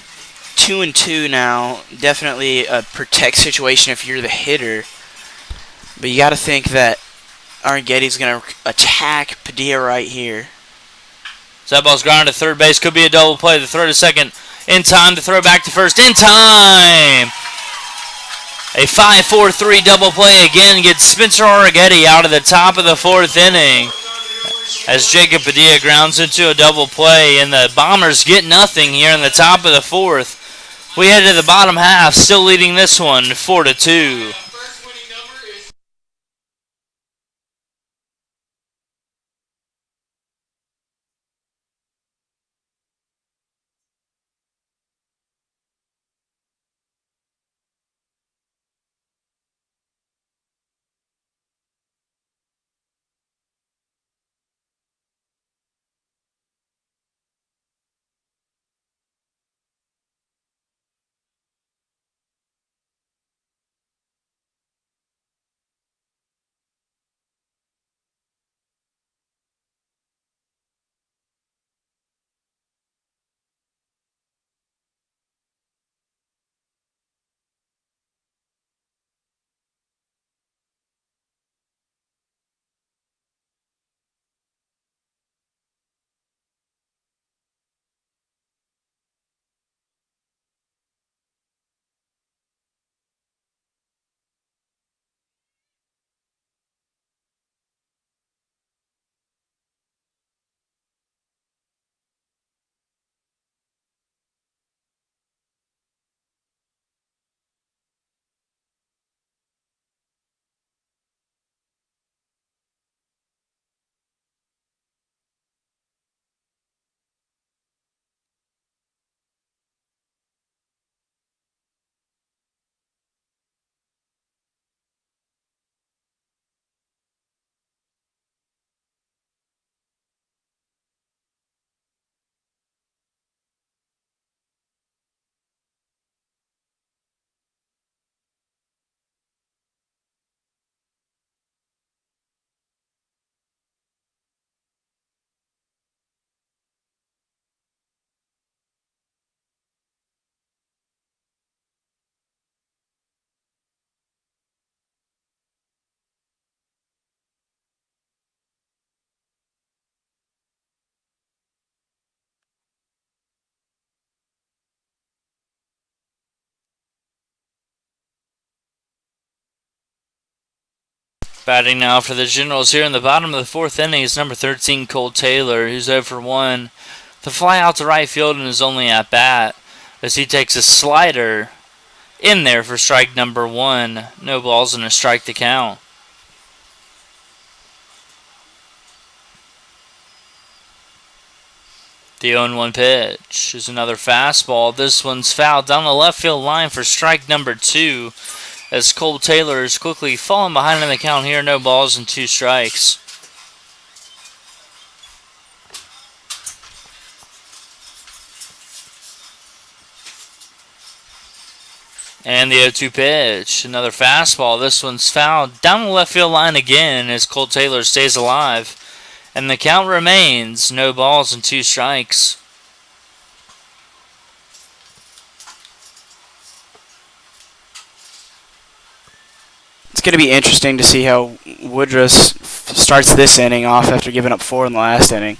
2-2 now. Definitely a protect situation if you're the hitter. But you got to think that Arrighetti's going to attack Padilla right here. So that ball's grounded to third base. Could be a double play. The throw to second in time to throw back to first. In time! A 5-4-3 double play again gets Spencer Arrighetti out of the top of the fourth inning, as Jacob Padilla grounds into a double play, and the Bombers get nothing here in the top of the fourth. We head to the bottom half, still leading this one 4-2. Batting now for the Generals here in the bottom of the fourth inning is number 13, Cole Taylor, who's 0 for 1. The fly out to right field in his only at bat, as he takes a slider in there for strike number 1. No balls and a strike to count. The 0-1 pitch is another fastball. This one's fouled down the left field line for strike number 2, as Cole Taylor is quickly falling behind in the count here. No balls and 2 strikes. And the 0-2 pitch, another fastball. This one's fouled down the left field line again as Cole Taylor stays alive. And the count remains no balls and 2 strikes. It's going to be interesting to see how Woodruff starts this inning off after giving up 4 in the last inning.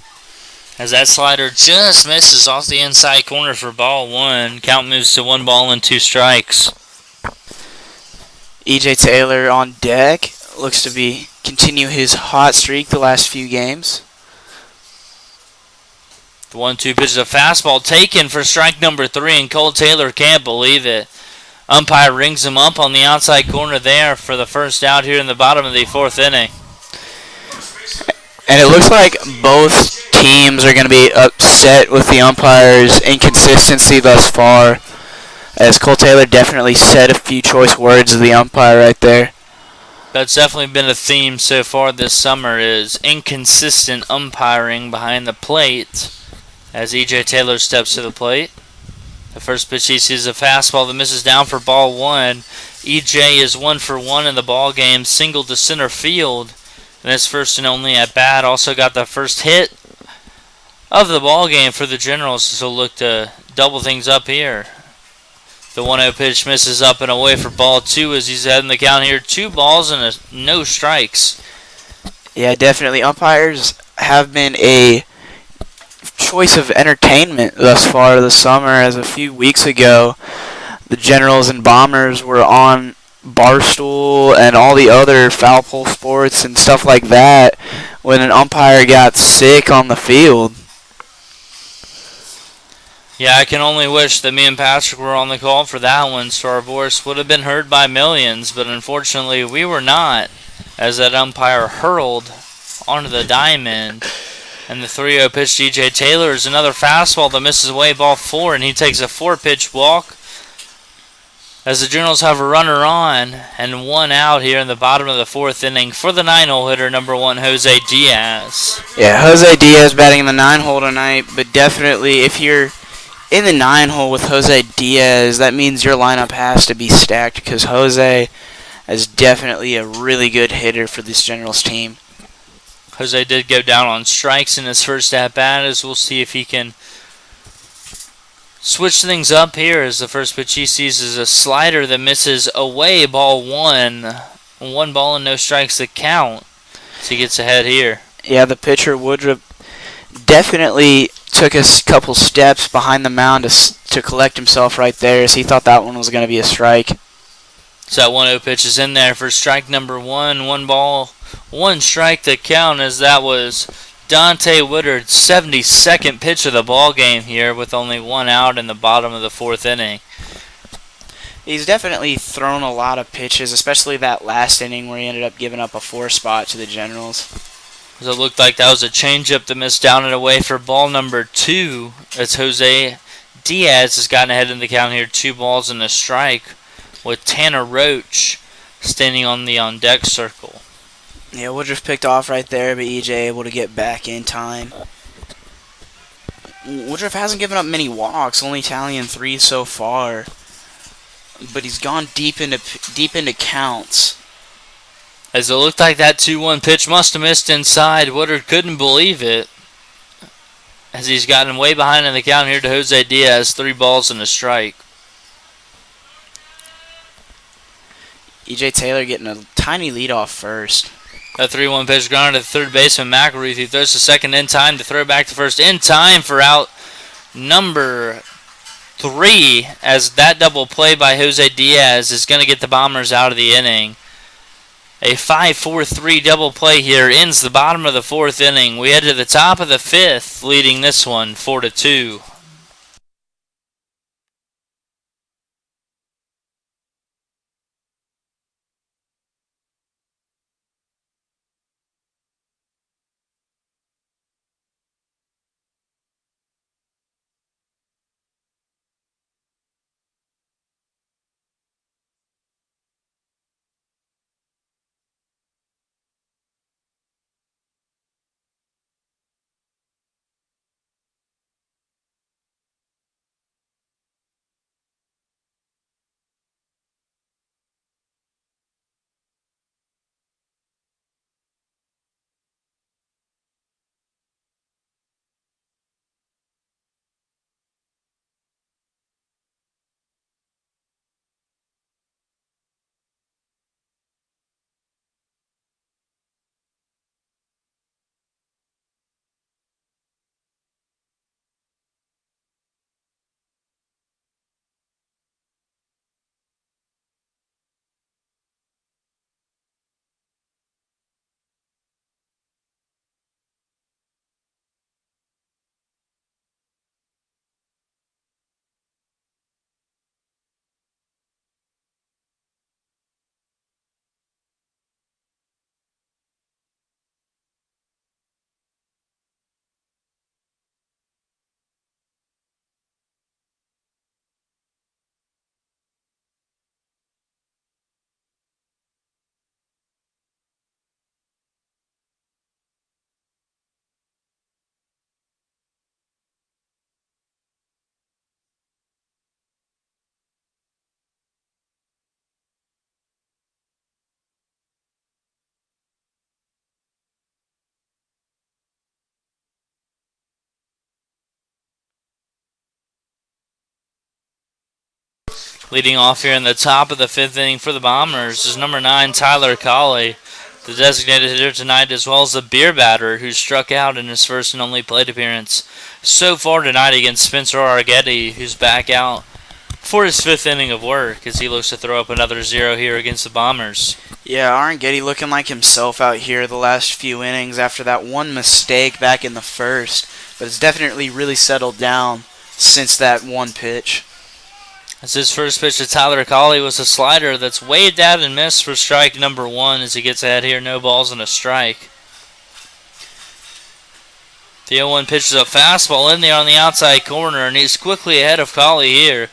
As that slider just misses off the inside corner for ball 1. Count moves to 1 ball and 2 strikes. E.J. Taylor on deck. Looks to be continue his hot streak the last few games. The 1-2 pitch is a fastball taken for strike number 3, and Cole Taylor can't believe it. Umpire rings him up on the outside corner there for the first out here in the bottom of the 4th inning. And it looks like both teams are going to be upset with the umpire's inconsistency thus far, as Cole Taylor definitely said a few choice words of the umpire right there. That's definitely been a theme so far this summer, is inconsistent umpiring behind the plate as E.J. Taylor steps to the plate. The first pitch he sees is a fastball that misses down for ball 1. E.J. is 1 for 1 in the ball game, single to center field. And his first and only at bat. Also got the first hit of the ball game for the Generals, so look to double things up here. The 1-0 pitch misses up and away for ball 2 as he's heading the count here. 2 balls and no strikes. Yeah, definitely. Umpires have been a choice of entertainment thus far this summer, as a few weeks ago the Generals and Bombers were on Barstool and all the other foul pole sports and stuff like that when an umpire got sick on the field. Yeah, I can only wish that me and Patrick were on the call for that one, so our voice would have been heard by millions, but unfortunately we were not, as that umpire hurled onto the diamond. And the 3-0 pitch to E.J. Taylor is another fastball that misses away ball 4, and he takes a 4-pitch walk as the Generals have a runner on and 1 out here in the bottom of the 4th inning for the 9-hole hitter, number 1, Jose Diaz. Yeah, Jose Diaz batting in the 9-hole tonight, but definitely if you're in the 9-hole with Jose Diaz, that means your lineup has to be stacked, because Jose is definitely a really good hitter for this Generals team. Jose did go down on strikes in his first at-bat, as we'll see if he can switch things up here, as the first pitch he sees is a slider that misses away ball 1. 1 ball and no strikes to count, so he gets ahead here. Yeah, the pitcher Woodruff definitely took a couple steps behind the mound to collect himself right there, as he thought that one was going to be a strike. So that 1-0 pitch is in there for strike number 1. 1 ball, 1 strike to count, as that was Dante Woodard's 72nd pitch of the ball game here, with only 1 out in the bottom of the 4th inning. He's definitely thrown a lot of pitches, especially that last inning where he ended up giving up a 4 spot to the Generals. So it looked like that was a changeup that missed down and away for ball number 2, as Jose Diaz has gotten ahead in the count here. 2 balls and a strike, with Tanner Roach standing on the on-deck circle. Yeah, Woodruff picked off right there, but EJ able to get back in time. Woodruff hasn't given up many walks, only tallying 3 so far, but he's gone deep into counts. As it looked like that 2-1 pitch must have missed inside. Woodard couldn't believe it, as he's gotten way behind in the count here to Jose Diaz. 3 balls and a strike. E.J. Taylor getting a tiny lead off first. That 3-1 pitch grounded to third baseman McElreath. He throws to second in time to throw back to first in time for out number 3, as that double play by Jose Diaz is going to get the Bombers out of the inning. A 5-4-3 double play here ends the bottom of the 4th inning. We head to the top of the 5th, leading this one 4-2. Leading off here in the top of the fifth inning for the Bombers is number 9, Tyler Colley, the designated hitter tonight, as well as the beer batter who struck out in his first and only plate appearance so far tonight against Spencer Argetti, who's back out for his fifth inning of work as he looks to throw up another 0 here against the Bombers. Yeah, Argetti looking like himself out here the last few innings after that one mistake back in the first, but it's definitely really settled down since that one pitch. As his first pitch to Tyler Colley was a slider that's way down and missed for strike number 1 as he gets ahead here, no balls and a strike. The 0-1 pitch is a fastball in there on the outside corner, and he's quickly ahead of Colley here.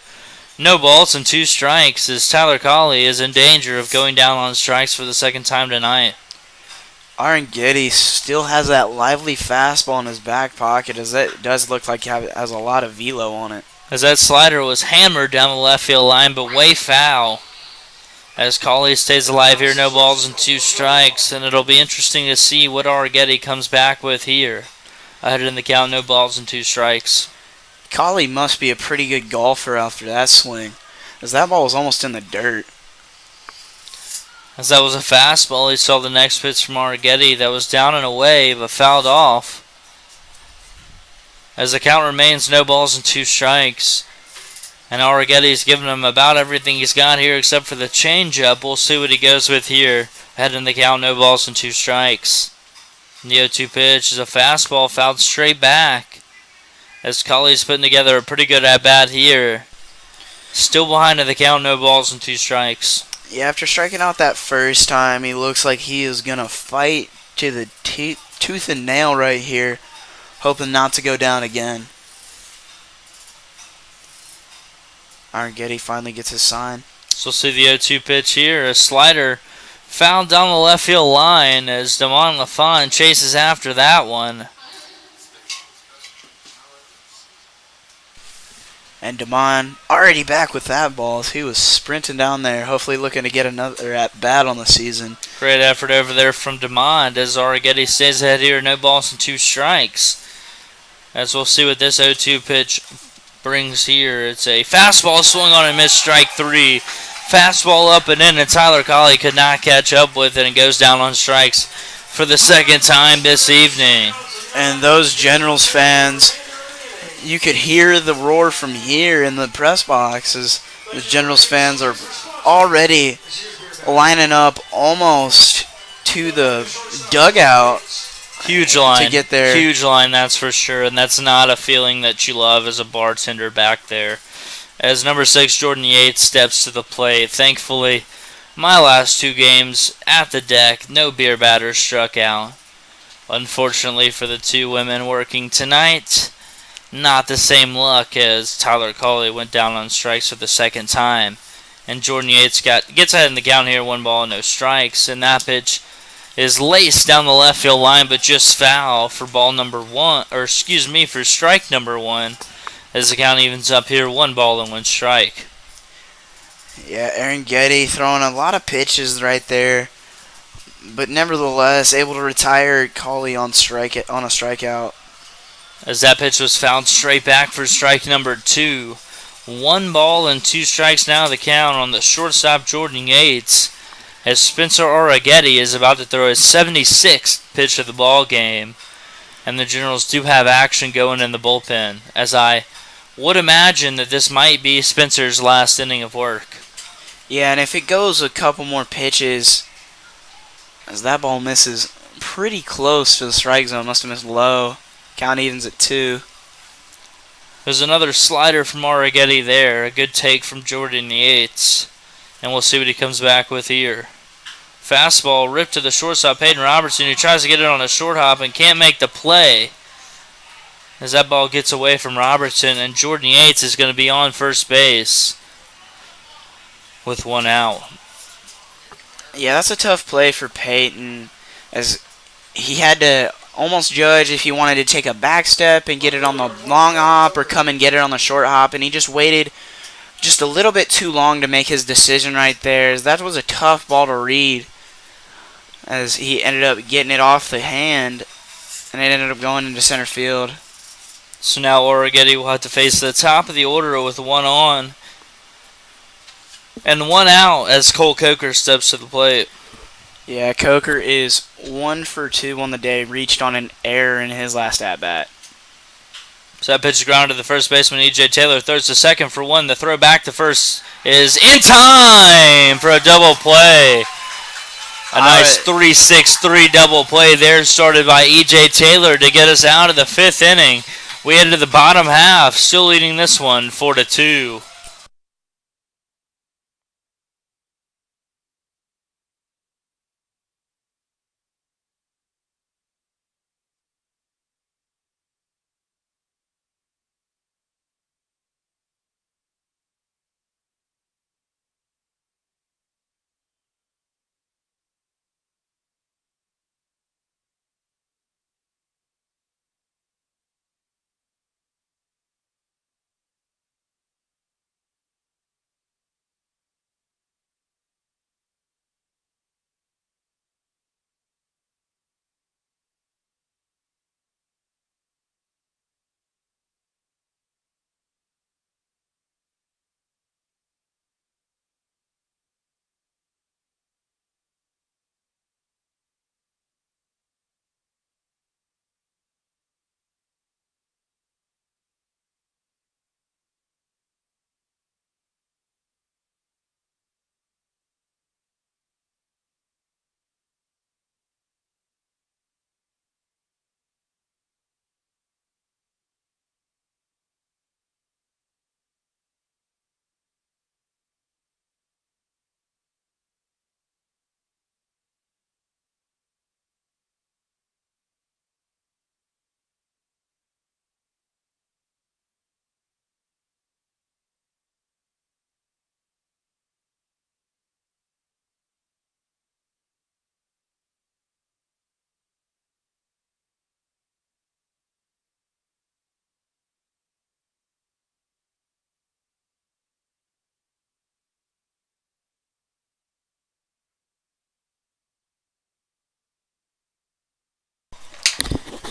No balls and 2 strikes as Tyler Colley is in danger of going down on strikes for the second time tonight. Argetti still has that lively fastball in his back pocket, as it does look like he has a lot of velo on it. As that slider was hammered down the left field line, but way foul. As Colley stays alive here, no balls and 2 strikes, and it'll be interesting to see what Argetti comes back with here. Ahead in the count, no balls and 2 strikes. Colley must be a pretty good golfer after that swing, as that ball was almost in the dirt. As that was a fastball, he saw the next pitch from Argetti that was down and away, but fouled off. As the count remains, no balls and 2 strikes. And Argetti's given him about everything he's got here except for the changeup. We'll see what he goes with here. Ahead in the count, no balls and 2 strikes. And the 0-2 pitch is a fastball fouled straight back. As Colley's putting together a pretty good at-bat here. Still behind in the count, no balls and 2 strikes. Yeah, after striking out that first time, he looks like he is going to fight to the tooth and nail right here, hoping not to go down again. Argetti finally gets his sign. So we'll see the 0-2 pitch here. A slider fouled down the left field line as Damon LaFon chases after that one. And Damon already back with that ball as he was sprinting down there, hopefully looking to get another at-bat on the season. Great effort over there from Damon as Argetti stays ahead here, no balls and 2 strikes. As we'll see what this 0-2 pitch brings here. It's a fastball swung on and missed, strike 3. Fastball up and in, and Tyler Colley could not catch up with it and goes down on strikes for the second time this evening. And those Generals fans, you could hear the roar from here in the press box as the Generals fans are already lining up almost to the dugout. Huge line. To get there. Huge line, that's for sure. And that's not a feeling that you love as a bartender back there. As number 6, Jordan Yates, steps to the plate. Thankfully, my last 2 games at the deck, no beer batters struck out. Unfortunately for the 2 women working tonight, not the same luck as Tyler Colley went down on strikes for the second time. And Jordan Yates gets ahead in the count here, 1 ball, no strikes. And that pitch is laced down the left field line, but just foul for for strike number 1, as the count evens up here, 1 ball and 1 strike. Yeah, Argetti throwing a lot of pitches right there, but nevertheless able to retire Colley on a strikeout. As that pitch was fouled straight back for strike number 2. 1 ball and 2 strikes now the count on the shortstop Jordan Yates, as Spencer Argetti is about to throw his 76th pitch of the ball game. And the Generals do have action going in the bullpen, as I would imagine that this might be Spencer's last inning of work. Yeah, and if it goes a couple more pitches, as that ball misses pretty close to the strike zone, must have missed low. Count evens at 2. There's another slider from Argetti there, a good take from Jordan Yates. And we'll see what he comes back with here. Fastball ripped to the shortstop, Peyton Robertson, who tries to get it on a short hop and can't make the play. As that ball gets away from Robertson, and Jordan Yates is going to be on first base with 1 out. Yeah, that's a tough play for Peyton, as he had to almost judge if he wanted to take a back step and get it on the long hop or come and get it on the short hop, and he just waited just a little bit too long to make his decision right there, as that was a tough ball to read, as he ended up getting it off the hand, and it ended up going into center field. So now Argetti will have to face the top of the order with 1 on. And one out as Cole Coker steps to the plate. Yeah, Coker is 1 for 2 on the day, reached on an error in his last at-bat. So that pitch is grounded to the first baseman, E.J. Taylor. Throws to second for one. The throw back to first is in time for a double play. A nice 3-6-3 double play there started by E.J. Taylor to get us out of the 5th inning. We head to the bottom half, still leading this one 4-2.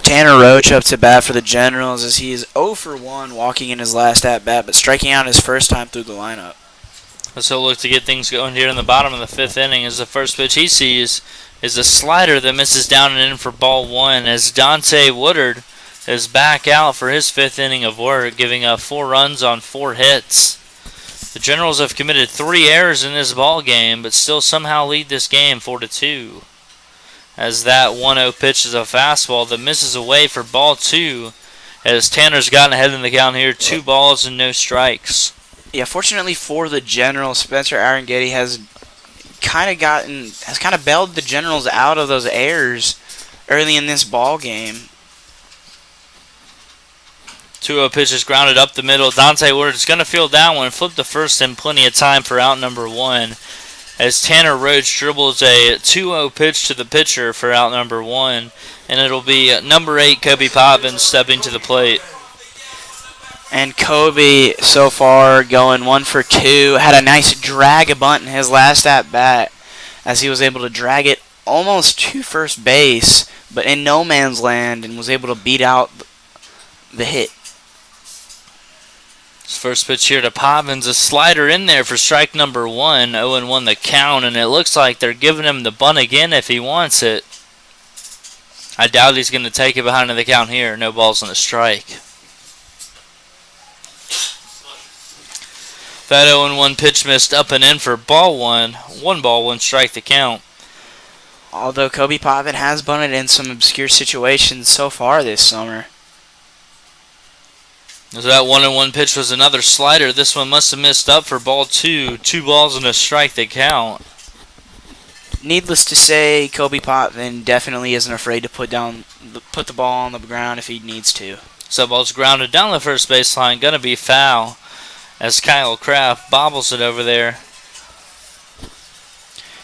Tanner Roach up to bat for the Generals as he is 0 for 1 walking in his last at-bat, but striking out his first time through the lineup. So look to get things going here in the bottom of the 5th inning as the first pitch he sees is a slider that misses down and in for ball 1 as Dante Woodard is back out for his 5th inning of work, giving up 4 runs on 4 hits. The Generals have committed 3 errors in this ball game, but still somehow lead this game 4-2. As that 1-0 pitch is a fastball that misses away for ball 2, as Tanner's gotten ahead in the count here, 2 balls and no strikes. Yeah, fortunately for the Generals, Spencer Arangetti has kind of bailed the Generals out of those errors early in this ball game. 2-0 pitch is grounded up the middle. Dante Woodard is going to field that one, flip the first, and plenty of time for out number 1. As Tanner Roach dribbles a 2-0 pitch to the pitcher for out number 1, and it'll be number 8 Kobe Potvin stepping to the plate. And Kobe so far going 1 for 2, had a nice drag bunt in his last at bat as he was able to drag it almost to first base, but in no man's land, and was able to beat out the hit. His first pitch here to Potvins, a slider in there for strike number 1, 0-1 the count, and it looks like they're giving him the bunt again if he wants it. I doubt he's going to take it behind the count here. No balls on a strike. That 0-1 pitch missed up and in for ball 1. 1 ball, 1 strike the count. Although Kobe Potvin has bunted in some obscure situations so far this summer. So that 1-1 pitch was another slider. This one must have missed up for ball 2. 2 balls and a strike they count. Needless to say, Kobe Potvin definitely isn't afraid to put the ball on the ground if he needs to. So ball's grounded down the first baseline. Gonna be foul as Kyle Kraft bobbles it over there.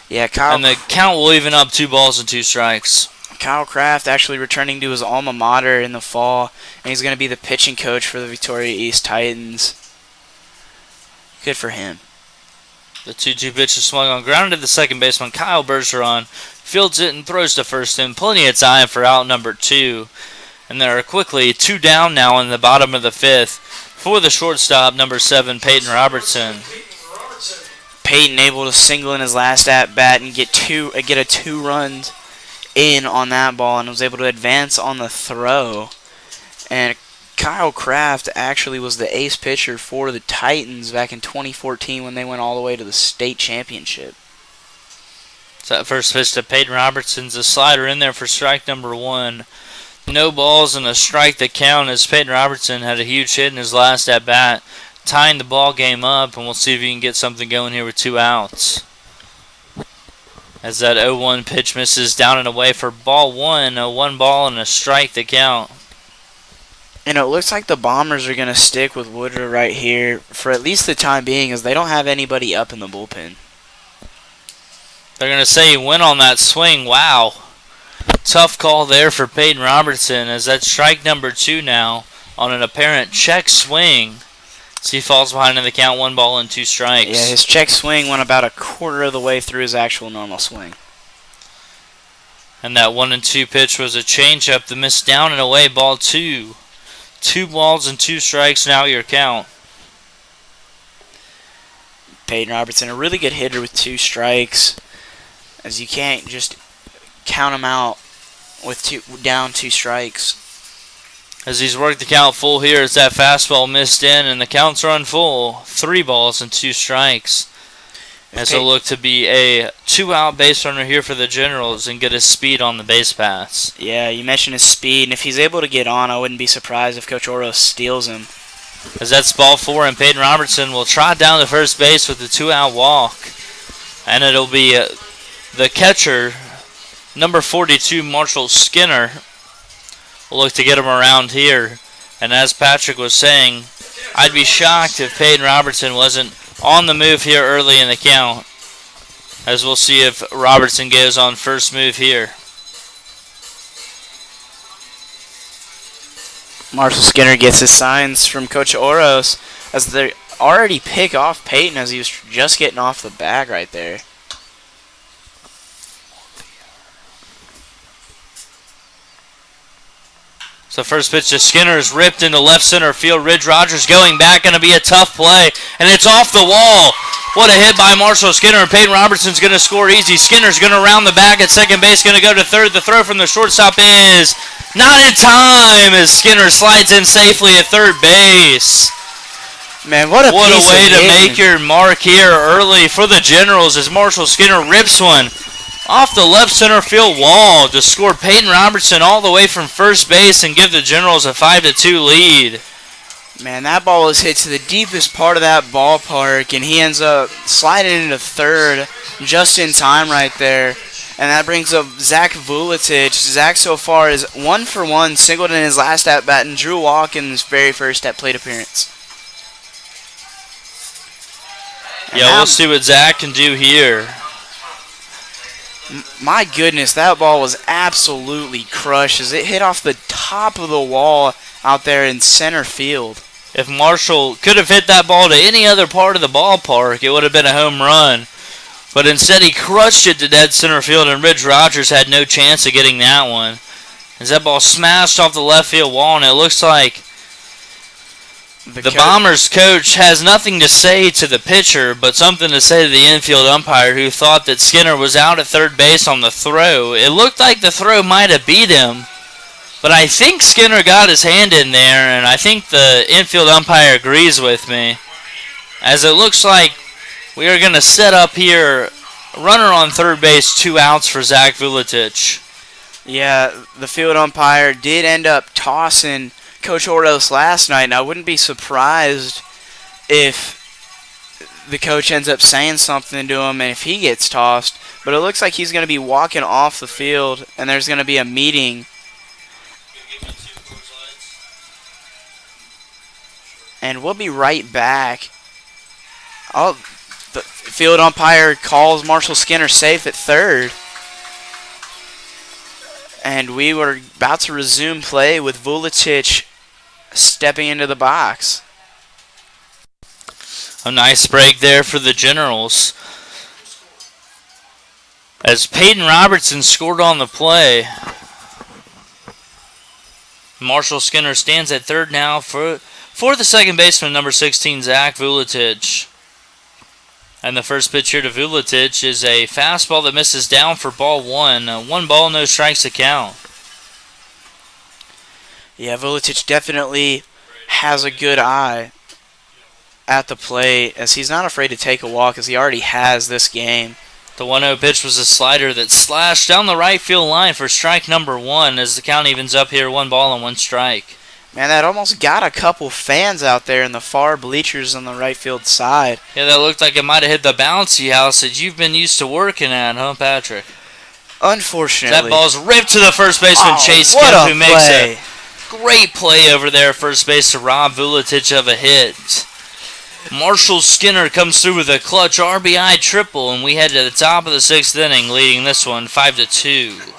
Yeah, and the count will even up 2 balls and 2 strikes. Kyle Kraft actually returning to his alma mater in the fall, and he's going to be the pitching coach for the Victoria East Titans. Good for him. The 2-2 pitch is swung on, grounded to the second baseman, Kyle Bergeron. Fields it and throws to first in. Plenty of time for out number 2. And there are quickly 2 down now in the bottom of the 5th for the shortstop, number 7, Peyton Robertson. Peyton able to single in his last at bat and get a 2 runs in on that ball, and was able to advance on the throw. And Kyle Kraft actually was the ace pitcher for the Titans back in 2014 when they went all the way to the state championship. So that first pitch to Peyton Robertson's a slider in there for strike number 1. No balls and a strike to count as Peyton Robertson had a huge hit in his last at bat, tying the ball game up, and we'll see if he can get something going here with 2 outs. As that 0-1 pitch misses down and away for ball 1, a 1 ball and a strike to count. And it looks like the Bombers are going to stick with Woodrow right here for at least the time being, as they don't have anybody up in the bullpen. They're going to say he went on that swing. Wow. Tough call there for Peyton Robertson, as that's strike number 2 now on an apparent check swing. So he falls behind in the count, 1 ball and 2 strikes. Yeah, his check swing went about a quarter of the way through his actual normal swing. And that 1-2 pitch was a changeup that missed down and away, ball 2. 2 balls and 2 strikes, now your count. Peyton Robertson, a really good hitter with 2 strikes, as you can't just count him out with down 2 strikes. As he's worked the count full here, as that fastball missed in, and the count's run full. 3 balls and 2 strikes. As it'll look to be a 2-out base runner here for the Generals and get his speed on the base pass. Yeah, you mentioned his speed, and if he's able to get on, I wouldn't be surprised if Coach Oro steals him. As that's ball 4, and Peyton Robertson will trot down to first base with the 2-out walk. And it'll be the catcher, number 42, Marshall Skinner, will look to get him around here. And as Patrick was saying, I'd be shocked if Peyton Robertson wasn't on the move here early in the count, as we'll see if Robertson goes on first move here. Marshall Skinner gets his signs from Coach Oros as they already pick off Peyton as he was just getting off the bag right there. So first pitch to Skinner is ripped into left center field. Ridge Rogers going back, going to be a tough play, and it's off the wall. What a hit by Marshall Skinner, and Peyton Robertson's going to score easy. Skinner's going to round the back at second base, going to go to third. The throw from the shortstop is not in time as Skinner slides in safely at third base. Man, what a way to make your mark here early for the Generals as Marshall Skinner rips one off the left center field wall to score Peyton Robertson all the way from first base and give the Generals a 5-2 lead. Man, that ball was hit to the deepest part of that ballpark, and he ends up sliding into third just in time right there. And that brings up Zach Vuletich. Zach so far is 1 for 1, singled in his last at-bat, and Drew Watkins' very first at-plate appearance. And yeah, we'll see what Zach can do here. My goodness, that ball was absolutely crushed as it hit off the top of the wall out there in center field. If Marshall could have hit that ball to any other part of the ballpark, it would have been a home run. But instead he crushed it to dead center field, and Ridge Rogers had no chance of getting that one. As that ball smashed off the left field wall, and it looks like the Bombers coach has nothing to say to the pitcher, but something to say to the infield umpire, who thought that Skinner was out at third base on the throw. It looked like the throw might have beat him, but I think Skinner got his hand in there, and I think the infield umpire agrees with me, as it looks like we are going to set up here runner on third base, 2 outs for Zach Vuletich. Yeah, the field umpire did end up tossing Coach Oros last night, and I wouldn't be surprised if the coach ends up saying something to him and if he gets tossed. But it looks like he's going to be walking off the field, and there's going to be a meeting. And we'll be right back. The field umpire calls Marshall Skinner safe at third. And we were about to resume play with Vuletich stepping into the box. A nice break there for the Generals, as Peyton Robertson scored on the play. Marshall Skinner stands at third now for the second baseman, number 16, Zach Vuletich. And the first pitch here to Vuletic is a fastball that misses down for ball one. 1 ball, no strikes to count. Yeah, Vuletic definitely has a good eye at the plate, as he's not afraid to take a walk, as he already has this game. The 1-0 pitch was a slider that slashed down the right field line for strike number 1 as the count evens up here, 1 ball and 1 strike. Man, that almost got a couple fans out there in the far bleachers on the right field side. Yeah, that looked like it might have hit the bouncy house that you've been used to working at, huh, Patrick? Unfortunately. That ball's ripped to the first baseman, Chase what Kemp, a who makes play. a great play over there at first base to rob Vuletic of a hit. Marshall Skinner comes through with a clutch RBI triple, and we head to the top of the 6th inning, leading this one 5-2.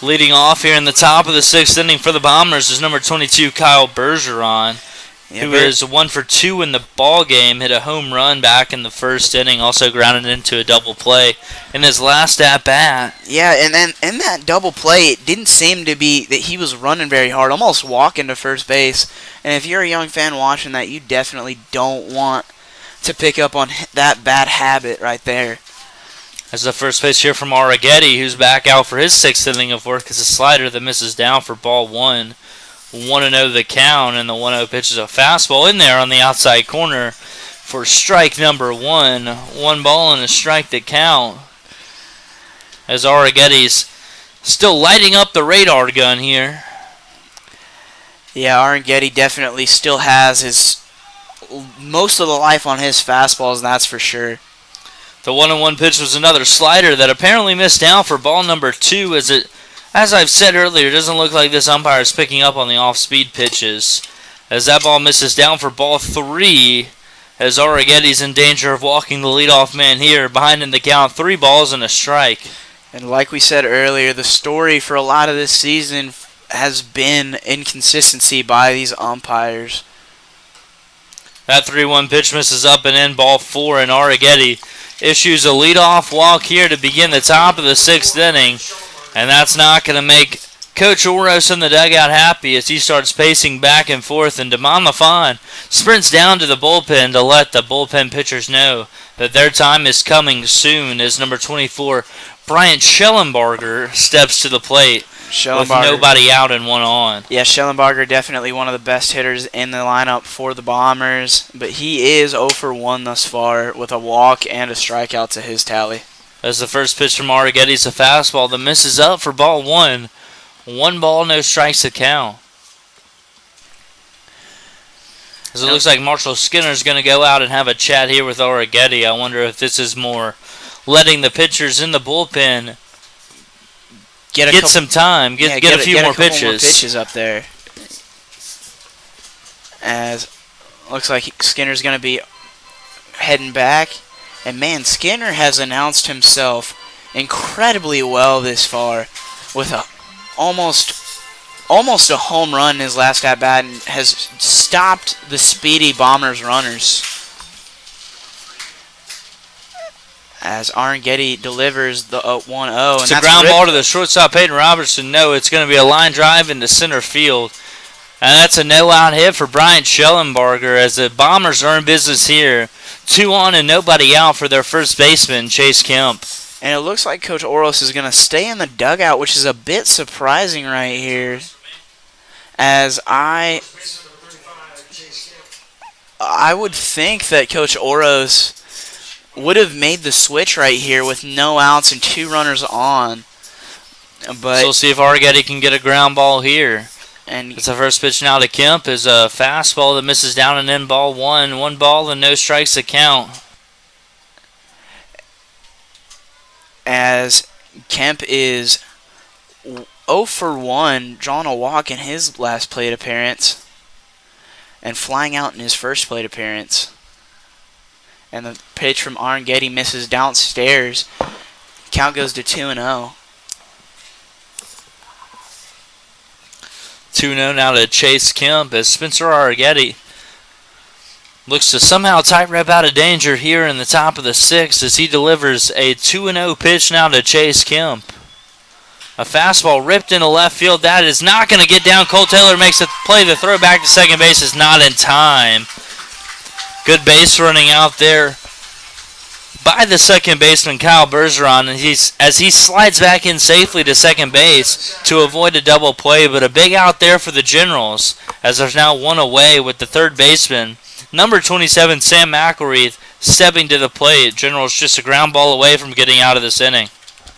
Leading off here in the top of the 6th inning for the Bombers is number 22, Kyle Bergeron, who is 1 for 2 in the ball game. Hit a home run back in the 1st inning, also grounded into a double play in his last at bat. Yeah, and then in that double play, it didn't seem to be that he was running very hard, almost walking to first base. And if you're a young fan watching that, you definitely don't want to pick up on that bad habit right there. As the first pitch here from Arrighetti, who's back out for his 6th inning of work, is a slider that misses down for ball 1. 1-0 the count, and the 1-0 pitch is a fastball in there on the outside corner for strike number 1. 1 ball and a strike to count. As Arrighetti's still lighting up the radar gun here. Yeah, Arrighetti definitely still has his most of the life on his fastballs, and that's for sure. The 1-1 pitch was another slider that apparently missed down for ball number 2. As I've said earlier, it doesn't look like this umpire is picking up on the off-speed pitches. As that ball misses down for ball 3, as Arrighetti's in danger of walking the leadoff man here. Behind in the count, 3 balls and a strike. And like we said earlier, the story for a lot of this season has been inconsistency by these umpires. That 3-1 pitch misses up and in, ball 4, and Arrighetti issues a leadoff walk here to begin the top of the 6th inning, and that's not going to make Coach Oros in the dugout happy as he starts pacing back and forth, and Damon LaFawn sprints down to the bullpen to let the bullpen pitchers know that their time is coming soon as number 24, Bryant Schellenbarger, steps to the plate with nobody out and 1 on. Yeah, Schellenbarger definitely one of the best hitters in the lineup for the Bombers, but he is 0 for 1 thus far with a walk and a strikeout to his tally. As the first pitch from Arrighetti's a fastball that misses up for ball 1. 1 ball, no strikes to count. As it looks like Marshall Skinner's going to go out and have a chat here with Arrighetti. I wonder if this is more letting the pitchers in the bullpen get some time, get a few more pitches. More pitches up there. As looks like Skinner's going to be heading back. And man, Skinner has announced himself incredibly well this far with almost a home run in his last at bat and has stopped the speedy Bombers runners. As Arrighetti delivers the 1-0. It's a ground ball to the shortstop, Peyton Robertson. No, it's going to be a line drive into center field. And that's a no-out hit for Bryant Schellenbarger as the Bombers are in business here. 2 on and nobody out for their first baseman, Chase Kemp. And it looks like Coach Oros is going to stay in the dugout, which is a bit surprising right here. As I would think that Coach Oros would have made the switch right here with no outs and 2 runners on. But so we'll see if Arrighetti can get a ground ball here. And it's the first pitch now to Kemp is a fastball that misses down and in ball 1. 1 ball and no strikes to count. As Kemp is 0 for 1, drawing a walk in his last plate appearance and flying out in his first plate appearance. And the pitch from Arrighetti misses downstairs. Count goes to 2-0. 2-0 now to Chase Kemp as Spencer Arrighetti looks to somehow tightrope out of danger here in the top of the 6th as he delivers a 2-0 pitch now to Chase Kemp. A fastball ripped into left field. That is not going to get down. Cole Taylor makes a play. The throw back to second base is not in time. Good base running out there by the second baseman, Kyle Bergeron, and as he slides back in safely to second base to avoid a double play, but a big out there for the Generals as there's now 1 away with the third baseman, number 27, Sam McElreath, stepping to the plate. Generals just a ground ball away from getting out of this inning.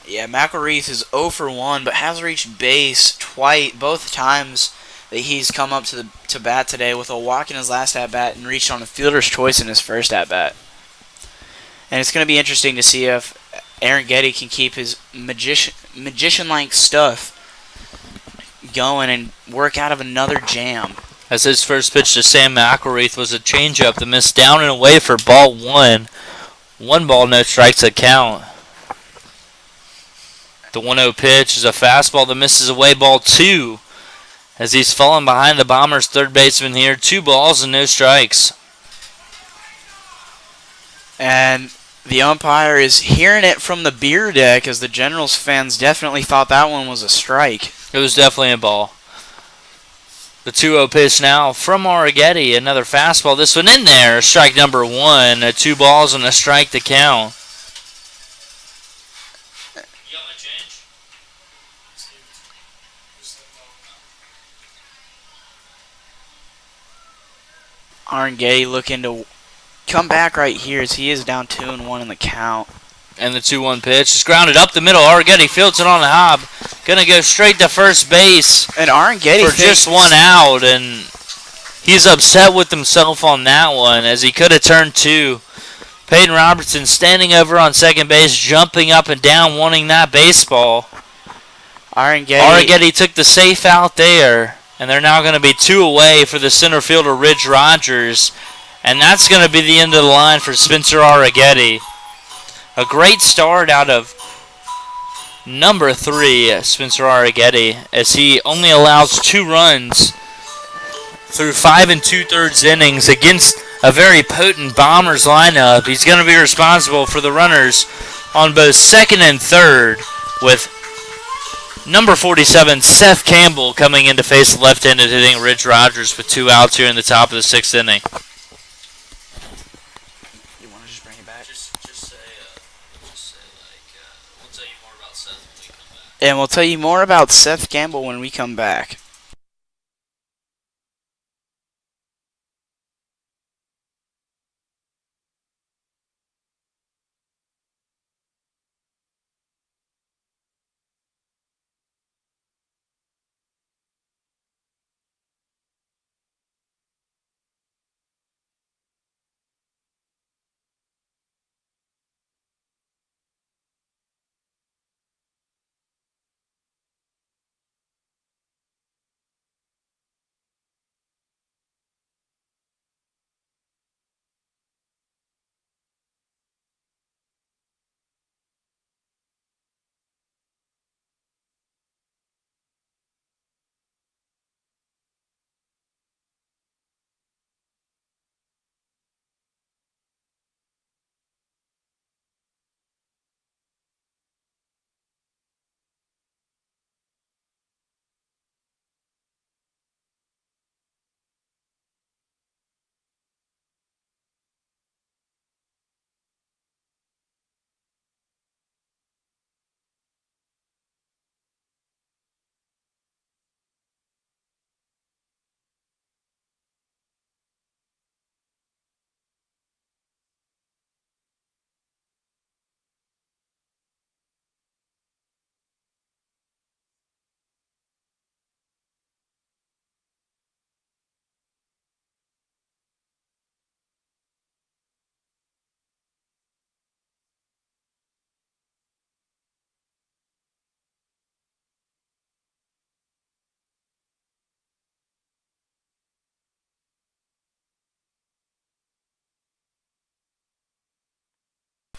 Yeah, McElreath is 0 for 1, but has reached base both times that he's come up to bat today with a walk in his last at-bat and reached on a fielder's choice in his first at-bat. And it's going to be interesting to see if Arrighetti can keep his magician-like stuff going and work out of another jam. As his first pitch to Sam McElreath was a changeup that missed down and away for ball 1. 1 ball, no strikes to count. The 1-0 pitch is a fastball that misses away ball 2 as he's fallen behind the Bombers' third baseman here. 2 balls and no strikes. And the umpire is hearing it from the beer deck as the Generals fans definitely thought that one was a strike. It was definitely a ball. The 2-0 pitch now from Arrighetti. Another fastball. This one in there. Strike number 1. 2 balls and a strike to count. You got my change? Arrighetti looking to come back right here as he is down 2-1 in the count. And the 2-1 pitch is grounded up the middle. Arrighetti fields it on the hop. Gonna go straight to first base. And Arrighetti for just 1 out, and he's upset with himself on that one as he could have turned 2. Peyton Robertson standing over on second base, jumping up and down, wanting that baseball. Arrighetti took the safe out there, and they're now going to be 2 away for the center fielder, Ridge Rogers. And that's going to be the end of the line for Spencer Arrighetti. A great start out of number 3, Spencer Arrighetti, as he only allows 2 runs through 5 2/3 innings against a very potent Bombers lineup. He's going to be responsible for the runners on both second and third, with number 47, Seth Campbell, coming in to face left-handed hitting Ridge Rogers with 2 outs here in the top of the 6th inning. And we'll tell you more about Seth Campbell when we come back.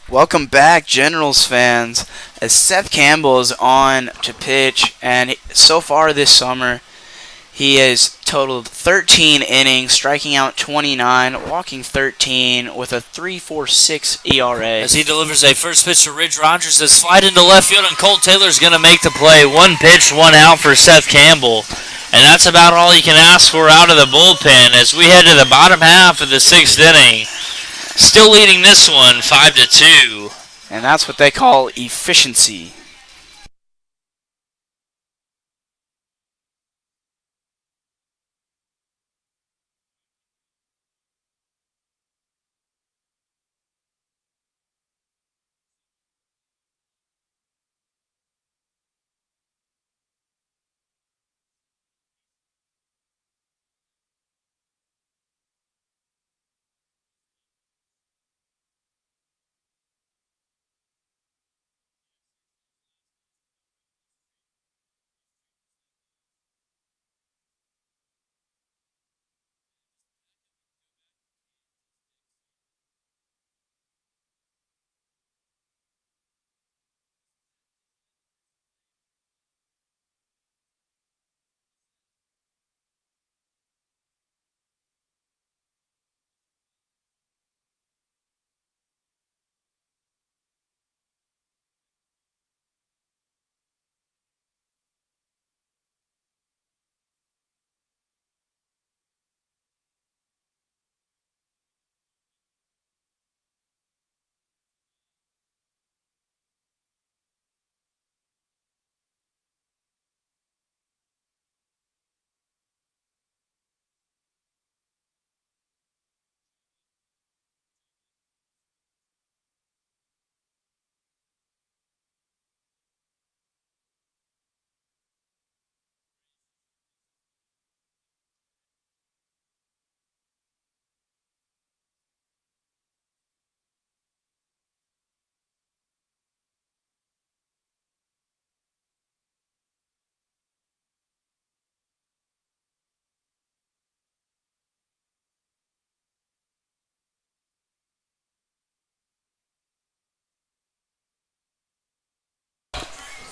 Welcome back, Generals fans, as Seth Campbell is on to pitch, and so far this summer, he has totaled 13 innings, striking out 29, walking 13, with a 3.46 ERA. As he delivers a first pitch to Ridge Rogers, a slide into left field, and Colt Taylor's going to make the play. One pitch, one out for Seth Campbell. And that's about all you can ask for out of the bullpen as we head to the bottom half of the sixth inning. Still leading this one 5-2. And that's what they call efficiency.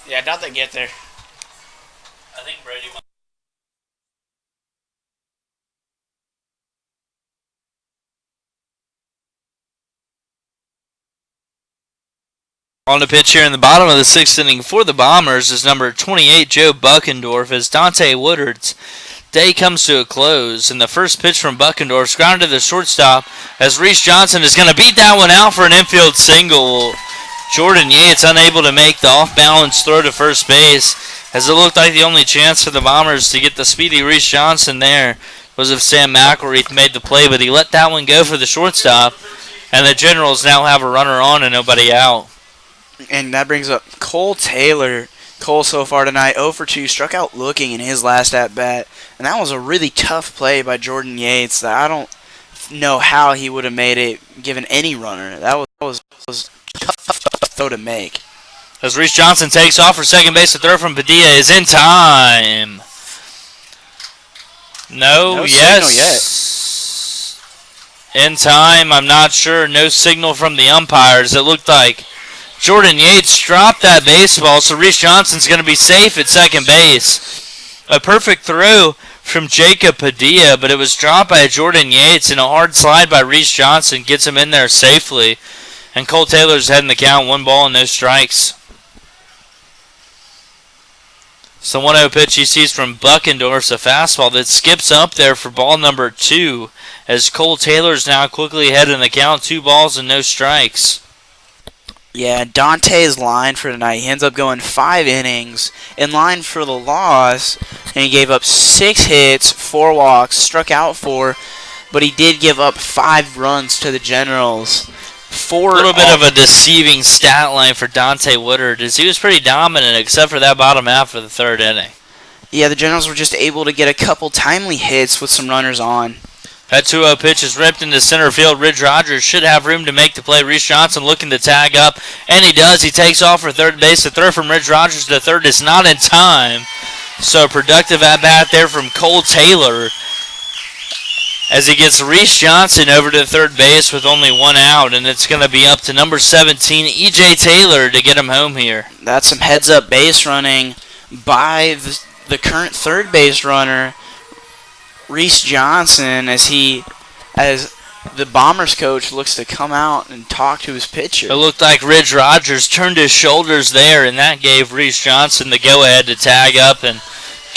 Yeah, I doubt they get there. I think Brady might. On the pitch here in the bottom of the sixth inning for the Bombers is number 28, Joe Buckendorf, as Dante Woodard's day comes to a close. And the first pitch from Buckendorf's grounded to the shortstop as Reese Johnson is going to beat that one out for an infield single. Jordan Yates unable to make the off-balance throw to first base, as it looked like the only chance for the Bombers to get the speedy Reese Johnson there was if Sam McElreath made the play, but he let that one go for the shortstop, and the Generals now have a runner on and nobody out. And that brings up Cole Taylor. Cole so far tonight 0 for 2, struck out looking in his last at-bat, and that was a really tough play by Jordan Yates that I don't know how he would have made it given any runner. That was tough throw to make. As Reese Johnson takes off for second base, the throw from Padilla is in time. No yes. In time, I'm not sure. No signal from the umpires. It looked like Jordan Yates dropped that baseball, so Reese Johnson's going to be safe at second base. A perfect throw from Jacob Padilla, but it was dropped by Jordan Yates, and a hard slide by Reese Johnson gets him in there safely. And Cole Taylor's heading the count, 1 ball and no strikes. So 1-0 pitch he sees from Buckendorf's a fastball that skips up there for ball number 2, as Cole Taylor's now quickly ahead in the count, 2 balls and no strikes. Yeah, Dante's line for tonight, he ends up going 5 innings in line for the loss, and he gave up 6 hits, 4 walks, struck out 4, but he did give up 5 runs to the Generals. A little bit of a deceiving stat line for Dante Woodard, as he was pretty dominant except for that bottom half of the third inning. Yeah, the Generals were just able to get a couple timely hits with some runners on. That 2-0 pitch is ripped into center field. Ridge Rogers should have room to make the play. Reese Johnson looking to tag up, and he does. He takes off for third base. The throw from Ridge Rogers to third is not in time. So a productive at-bat there from Cole Taylor, as he gets Reese Johnson over to third base with only one out, and it's going to be up to number 17, E.J. Taylor, to get him home here. That's some heads-up base running by the current third base runner, Reese Johnson, as the Bombers coach looks to come out and talk to his pitcher. It looked like Ridge Rogers turned his shoulders there, and that gave Reese Johnson the go-ahead to tag up and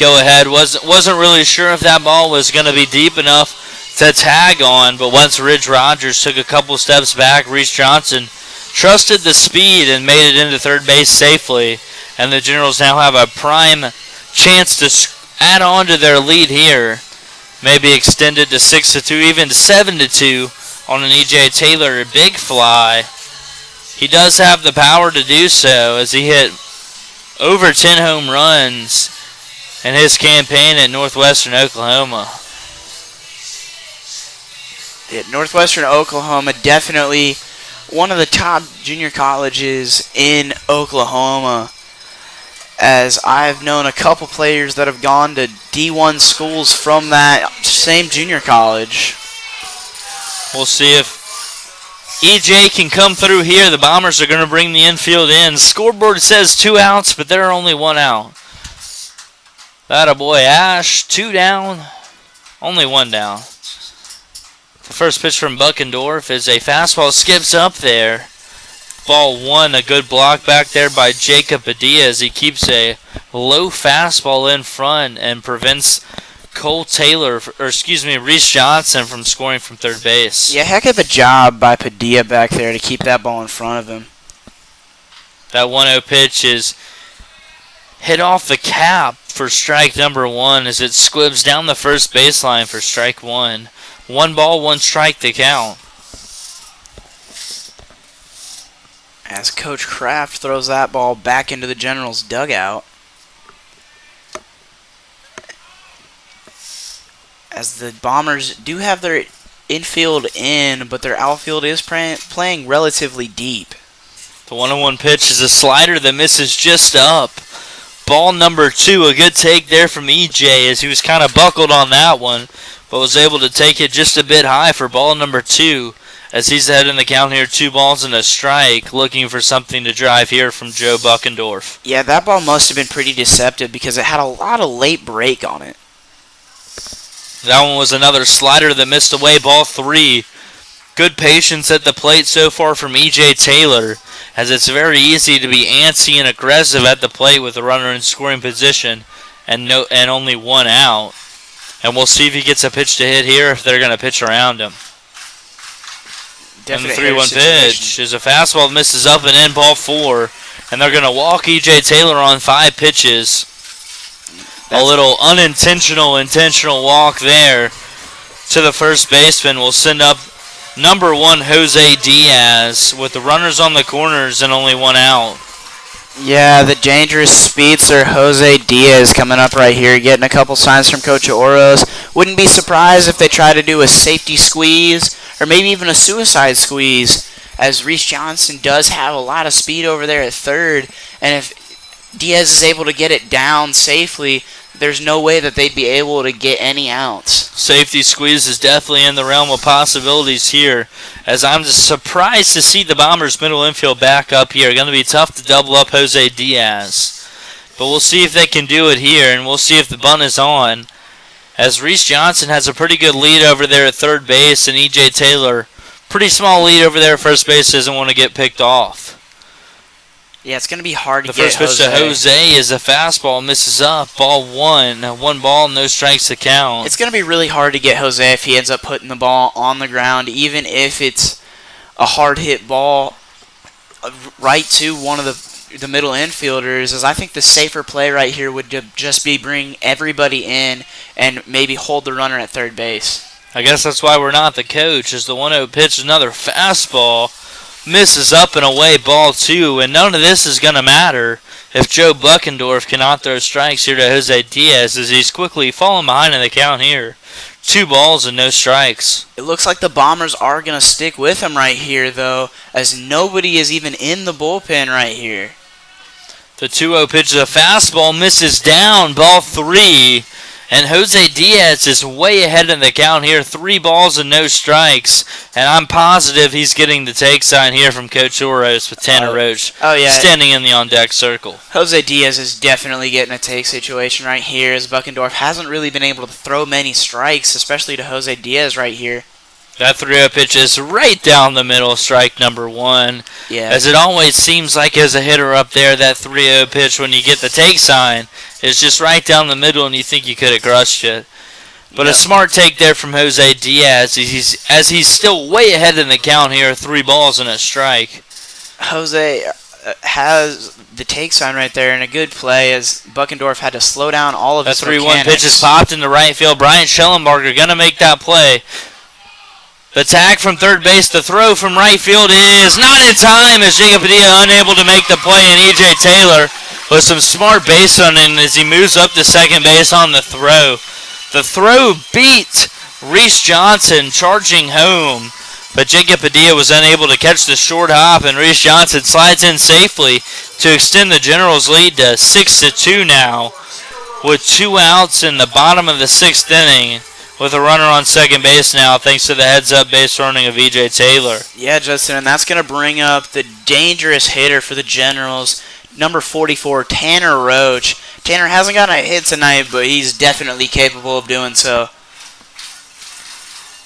go ahead. Wasn't really sure if that ball was going to be deep enough to tag on, but once Ridge Rogers took a couple steps back, Reese Johnson trusted the speed and made it into third base safely, and the Generals now have a prime chance to add on to their lead here. Maybe extended to 6-2, even 7-2 on an E.J. Taylor big fly. He does have the power to do so, as he hit over 10 home runs in his campaign at Northwestern Oklahoma. Northwestern Oklahoma, definitely one of the top junior colleges in Oklahoma, as I've known a couple players that have gone to D1 schools from that same junior college. We'll see if EJ can come through here. The Bombers are going to bring the infield in. Scoreboard says 2 outs, but there are only 1 out. That boy, Ash, 2 down, only 1 down. The first pitch from Buckendorf is a fastball, skips up there. Ball 1, a good block back there by Jacob Padilla as he keeps a low fastball in front and prevents Reese Johnson from scoring from third base. Yeah, heck of a job by Padilla back there to keep that ball in front of him. That 1-0 pitch is hit off the cap for strike number 1 as it squibs down the first baseline for strike 1. 1 ball, 1 strike to count. As Coach Kraft throws that ball back into the Generals' dugout. As the Bombers do have their infield in, but their outfield is playing relatively deep. The 1-1 pitch is a slider that misses just up. Ball number 2, a good take there from EJ as he was kind of buckled on that one, but was able to take it just a bit high for ball number 2. As he's ahead in the count here, 2 balls and a strike, looking for something to drive here from Joe Buckendorf. Yeah, that ball must have been pretty deceptive because it had a lot of late break on it. That one was another slider that missed away, ball 3. Good patience at the plate so far from E.J. Taylor, as it's very easy to be antsy and aggressive at the plate with a runner in scoring position and only 1 out. And we'll see if he gets a pitch to hit here, if they're going to pitch around him. Definite and the 3-1 pitch is a fastball that misses up and in, ball 4. And they're going to walk E.J. Taylor on 5 pitches. A little intentional walk there to the first baseman will send up number 1, Jose Diaz, with the runners on the corners and only 1 out. Yeah, the dangerous speedster Jose Diaz coming up right here, getting a couple signs from Coach Oros. Wouldn't be surprised if they try to do a safety squeeze or maybe even a suicide squeeze, as Reese Johnson does have a lot of speed over there at third, and if Diaz is able to get it down safely, there's no way that they'd be able to get any outs. Safety squeeze is definitely in the realm of possibilities here, as I'm just surprised to see the Bombers' middle infield back up here. Going to be tough to double up Jose Diaz. But we'll see if they can do it here, and we'll see if the bunt is on, as Reese Johnson has a pretty good lead over there at third base, and E.J. Taylor, pretty small lead over there at first base, doesn't want to get picked off. Yeah, it's going to be hard to get The first pitch to Jose is a fastball, misses up. Ball 1. 1 ball, no strikes to count. It's going to be really hard to get Jose if he ends up putting the ball on the ground, even if it's a hard hit ball right to one of the middle infielders. As I think the safer play right here would just be bring everybody in and maybe hold the runner at third base. I guess that's why we're not the coach, as the 1-0 pitch is another fastball. Misses up and away, ball 2, and none of this is going to matter if Joe Buckendorf cannot throw strikes here to Jose Diaz, as he's quickly falling behind in the count here. 2 balls and no strikes. It looks like the Bombers are going to stick with him right here, though, as nobody is even in the bullpen right here. The 2-0 pitch is a fastball, misses down, ball 3, And Jose Diaz is way ahead in the count here. 3 balls and no strikes. And I'm positive he's getting the take sign here from Coach Oros with Tanner Roach yeah. standing in the on-deck circle. Jose Diaz is definitely getting a take situation right here, as Buckendorf hasn't really been able to throw many strikes, especially to Jose Diaz right here. That 3-0 pitch is right down the middle, strike number 1. Yeah. As it always seems like as a hitter up there, that 3-0 pitch, when you get the take sign, is just right down the middle and you think you could have crushed it. But a smart take there from Jose Diaz, as he's still way ahead in the count here, 3 balls and a strike. Jose has the take sign right there, and a good play as Buckendorf had to slow down all of his mechanics. That 3-1 pitch is popped into right field. Brian Schellenbarger going to make that play. The tag from third base, the throw from right field is not in time as Jacob Padilla unable to make the play, and E.J. Taylor with some smart base running as he moves up to second base on the throw. The throw beat Reese Johnson charging home, but Jacob Padilla was unable to catch the short hop, and Reese Johnson slides in safely to extend the Generals' lead to 6-2 now, with 2 outs in the bottom of the 6th inning, with a runner on second base now, thanks to the heads-up base running of E.J. Taylor. Yeah, Justin, and that's going to bring up the dangerous hitter for the Generals, number 44, Tanner Roach. Tanner hasn't gotten a hit tonight, but he's definitely capable of doing so.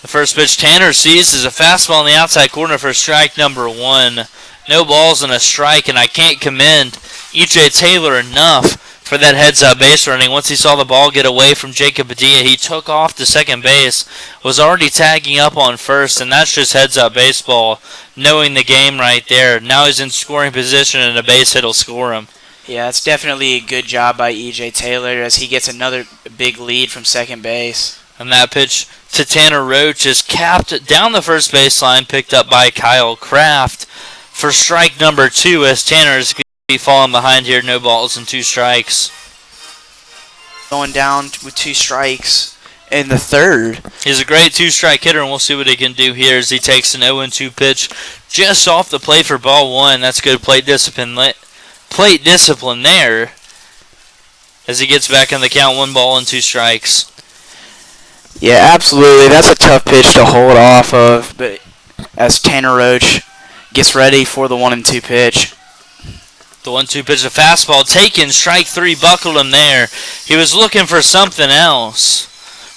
The first pitch Tanner sees is a fastball in the outside corner for strike number 1. No balls and a strike, and I can't commend E.J. Taylor enough for that heads-up base running. Once he saw the ball get away from Jacob Padilla, he took off to second base, was already tagging up on first, and that's just heads-up baseball, knowing the game right there. Now he's in scoring position, and a base hit will score him. Yeah, it's definitely a good job by E.J. Taylor as he gets another big lead from second base. And that pitch to Tanner Roach is capped down the first baseline, picked up by Kyle Kraft for strike number 2, as Tanner is going to be falling behind here. No balls and 2 strikes. Going down with 2 strikes in the third. He's a great 2-strike hitter, and we'll see what he can do here as he takes an 0-2 pitch just off the plate for ball 1. That's good plate discipline there as he gets back in the count. 1 ball and 2 strikes. Yeah, absolutely. That's a tough pitch to hold off of, but as Tanner Roach gets ready for the 1-2 pitch. The 1-2 pitch, a fastball taken, strike 3, buckled him there. He was looking for something else,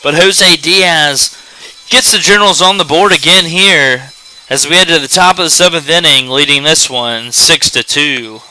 but Jose Diaz gets the Generals on the board again here as we head to the top of the 7th inning, leading this one 6-2.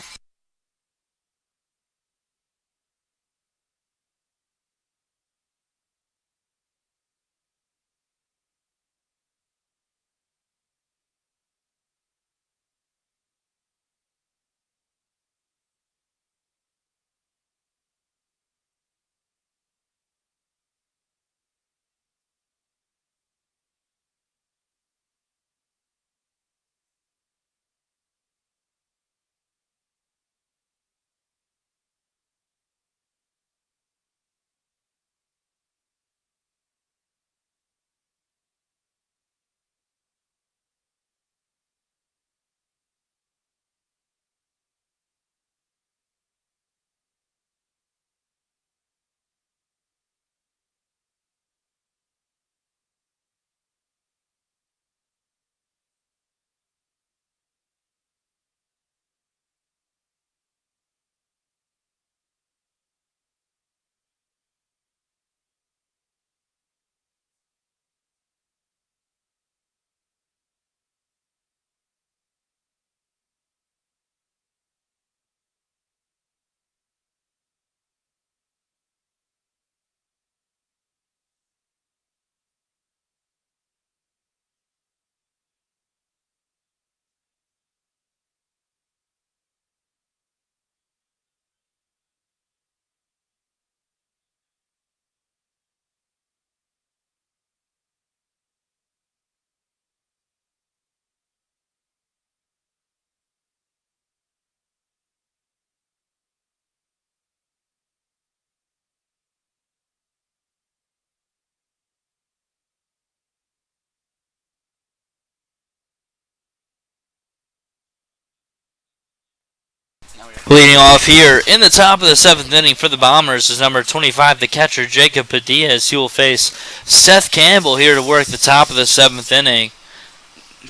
Leading off here in the top of the seventh inning for the Bombers is number 25, the catcher Jacob Padilla, as he will face Seth Campbell here to work the top of the seventh inning.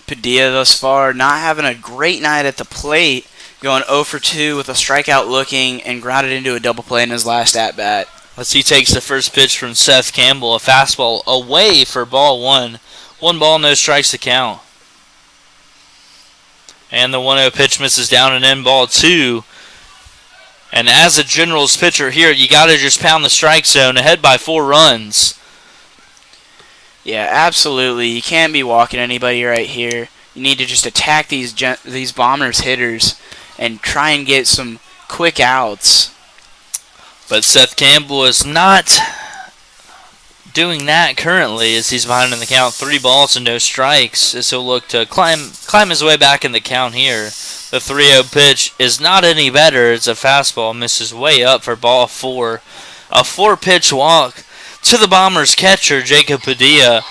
Padilla thus far not having a great night at the plate, going 0 for 2 with a strikeout looking and grounded into a double play in his last at bat. As he takes the first pitch from Seth Campbell, a fastball away for ball one. 1 ball, no strikes to count. And the 1-0 pitch misses down and in, ball two. And as a Generals pitcher here, you got to just pound the strike zone, ahead by 4 runs. Yeah, absolutely. You can't be walking anybody right here. You need to just attack these Bombers hitters and try and get some quick outs. But Seth Campbell is not doing that currently, as he's behind in the count. 3 balls and no strikes, as he'll look to climb his way back in the count here. The 3-0 pitch is not any better. It's a fastball, misses way up for ball 4. A 4-pitch walk to the Bombers catcher, Jacob Padilla,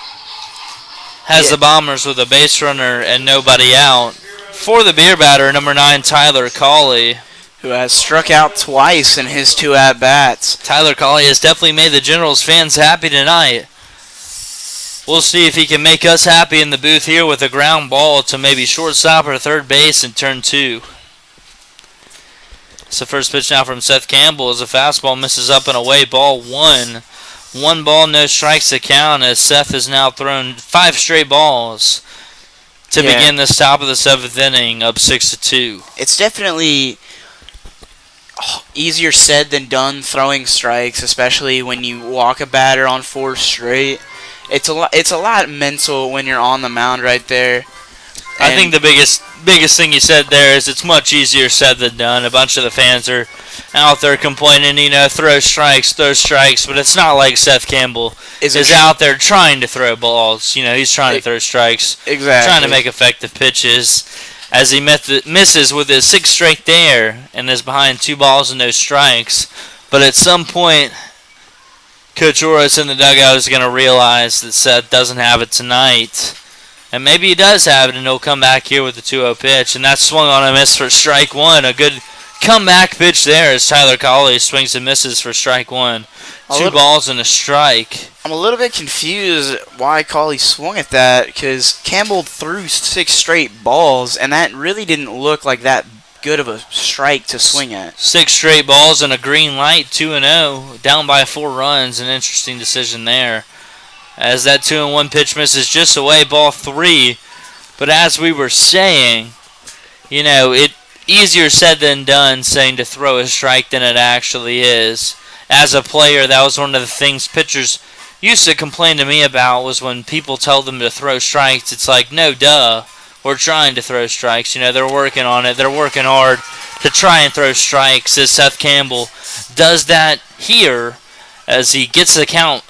has the Bombers with a base runner and nobody out. For the beer batter, number 9, Tyler Cawley, who has struck out twice in his 2 at-bats. Tyler Cawley has definitely made the Generals fans happy tonight. We'll see if he can make us happy in the booth here with a ground ball to maybe shortstop or third base in turn 2. It's the first pitch now from Seth Campbell as a fastball misses up and away, ball 1. 1 ball, no strikes to count, as Seth has now thrown 5 straight balls to begin this top of the 7th inning, up 6-2. It's definitely easier said than done throwing strikes, especially when you walk a batter on 4 straight. It's a lot mental when you're on the mound right there. I think the biggest thing you said there is it's much easier said than done. A bunch of the fans are out there complaining, throw strikes, but it's not like Seth Campbell is out there trying to throw balls. He's trying to throw strikes, exactly, trying to make effective pitches. As he misses with his 6th straight there and is behind 2 balls and no strikes. But at some point, Coach Oros in the dugout is going to realize that Seth doesn't have it tonight. And maybe he does have it, and he'll come back here with the 2-0 pitch. And that's swung on a miss for strike 1. A good comeback pitch there as Tyler Cawley swings and misses for strike 1. 2 balls and a strike. I'm a little bit confused why Cawley swung at that, because Campbell threw 6 straight balls, and that really didn't look like that good of a strike to swing at. 6 straight balls and a green light, 2-0, down by 4 runs. An interesting decision there. As that 2-1 pitch misses just away, ball 3. But as we were saying, it easier said than done saying to throw a strike than it actually is. As a player, that was one of the things pitchers used to complain to me about, was when people tell them to throw strikes. It's like, no, duh. We're trying to throw strikes. They're working on it. They're working hard to try and throw strikes, as Seth Campbell does that here as he gets the count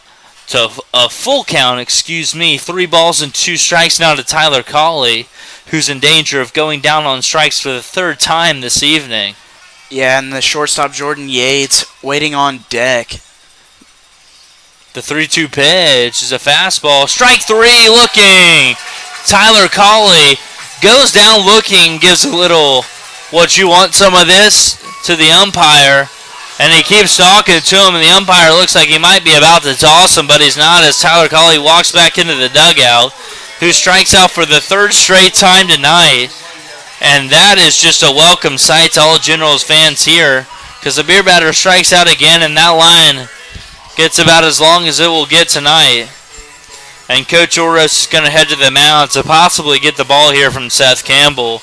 to a full count, 3 balls and 2 strikes now to Tyler Cawley, who's in danger of going down on strikes for the 3rd time this evening. Yeah, and the shortstop Jordan Yates waiting on deck. The 3-2 pitch is a fastball. Strike 3 looking. Tyler Cawley goes down looking, gives a little, what you want some of this, to the umpire. And he keeps talking to him, and the umpire looks like he might be about to toss him, but he's not, as Tyler Cawley walks back into the dugout, who strikes out for the 3rd straight time tonight. And that is just a welcome sight to all Generals fans here, because the beer batter strikes out again, and that line gets about as long as it will get tonight. And Coach Oros is going to head to the mound to possibly get the ball here from Seth Campbell,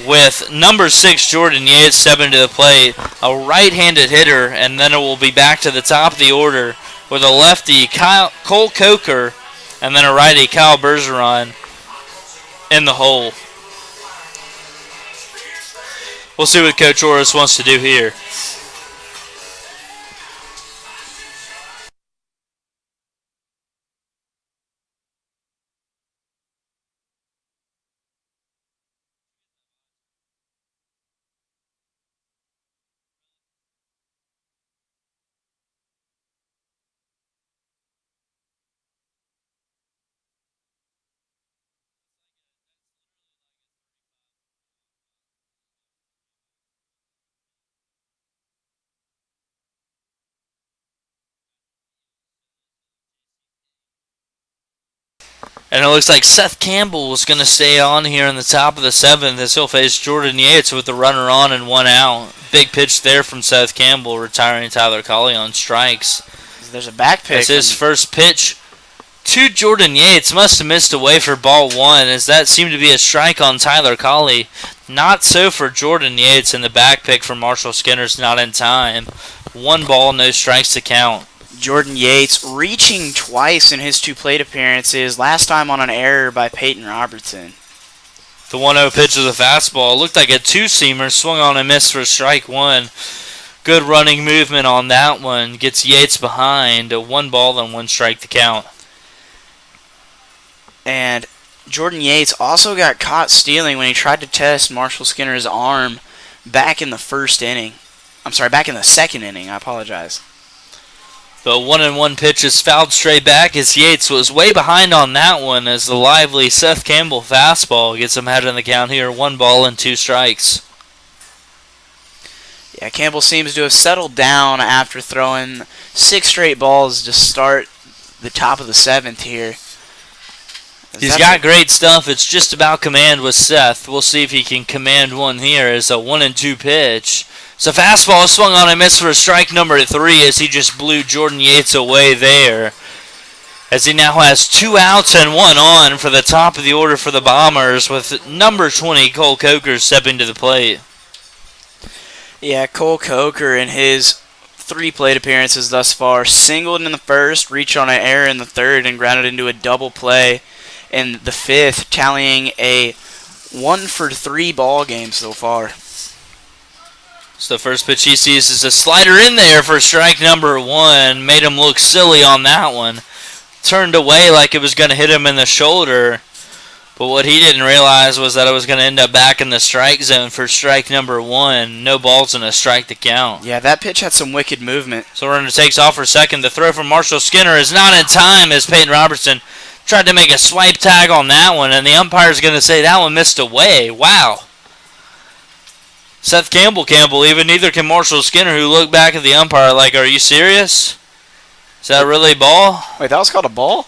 with number 6 Jordan Yates stepping to the plate, a right-handed hitter, and then it will be back to the top of the order with a lefty, Cole Coker, and then a righty, Kyle Bergeron, in the hole. We'll see what Coach Oros wants to do here. And it looks like Seth Campbell was going to stay on here in the top of the 7th as he'll face Jordan Yates with the runner on and 1 out. Big pitch there from Seth Campbell, retiring Tyler Colley on strikes. There's a back pitch. As his first pitch to Jordan Yates must have missed away for ball 1, as that seemed to be a strike on Tyler Colley. Not so for Jordan Yates, and the back pick for Marshall Skinner's not in time. 1 ball, no strikes to count. Jordan Yates reaching twice in his 2 plate appearances, last time on an error by Peyton Robertson. The 1-0 pitch of the fastball looked like a 2-seamer, swung on and missed for strike 1. Good running movement on that one, gets Yates behind. A 1 ball and 1 strike to count. And Jordan Yates also got caught stealing when he tried to test Marshall Skinner's arm back in the back in the 2nd inning. I apologize. The 1-1 pitch is fouled straight back as Yates was way behind on that one, as the lively Seth Campbell fastball gets him ahead in the count here. 1 ball and 2 strikes. Yeah, Campbell seems to have settled down after throwing 6 straight balls to start the top of the 7th here. He's got great stuff. It's just about command with Seth. We'll see if he can command one here as a 1-2 pitch. So fastball swung on and missed for strike number 3 as he just blew Jordan Yates away there. As he now has 2 outs and 1 on for the top of the order for the Bombers, with number 20 Cole Coker stepping to the plate. Yeah, Cole Coker in his 3 plate appearances thus far singled in the 1st, reached on an error in the 3rd, and grounded into a double play in the 5th, tallying a 1-for-3 ball game so far. So the first pitch he sees is a slider in there for strike number 1. Made him look silly on that one. Turned away like it was going to hit him in the shoulder. But what he didn't realize was that it was going to end up back in the strike zone for strike number 1. No balls and a strike to count. Yeah, that pitch had some wicked movement. So runner takes off for second. The throw from Marshall Skinner is not in time as Peyton Robertson tried to make a swipe tag on that one. And the umpire's going to say that one missed away. Wow. Seth Campbell can't believe it. Neither can Marshall Skinner, who looked back at the umpire like, are you serious? Is that really ball? Wait, that was called a ball?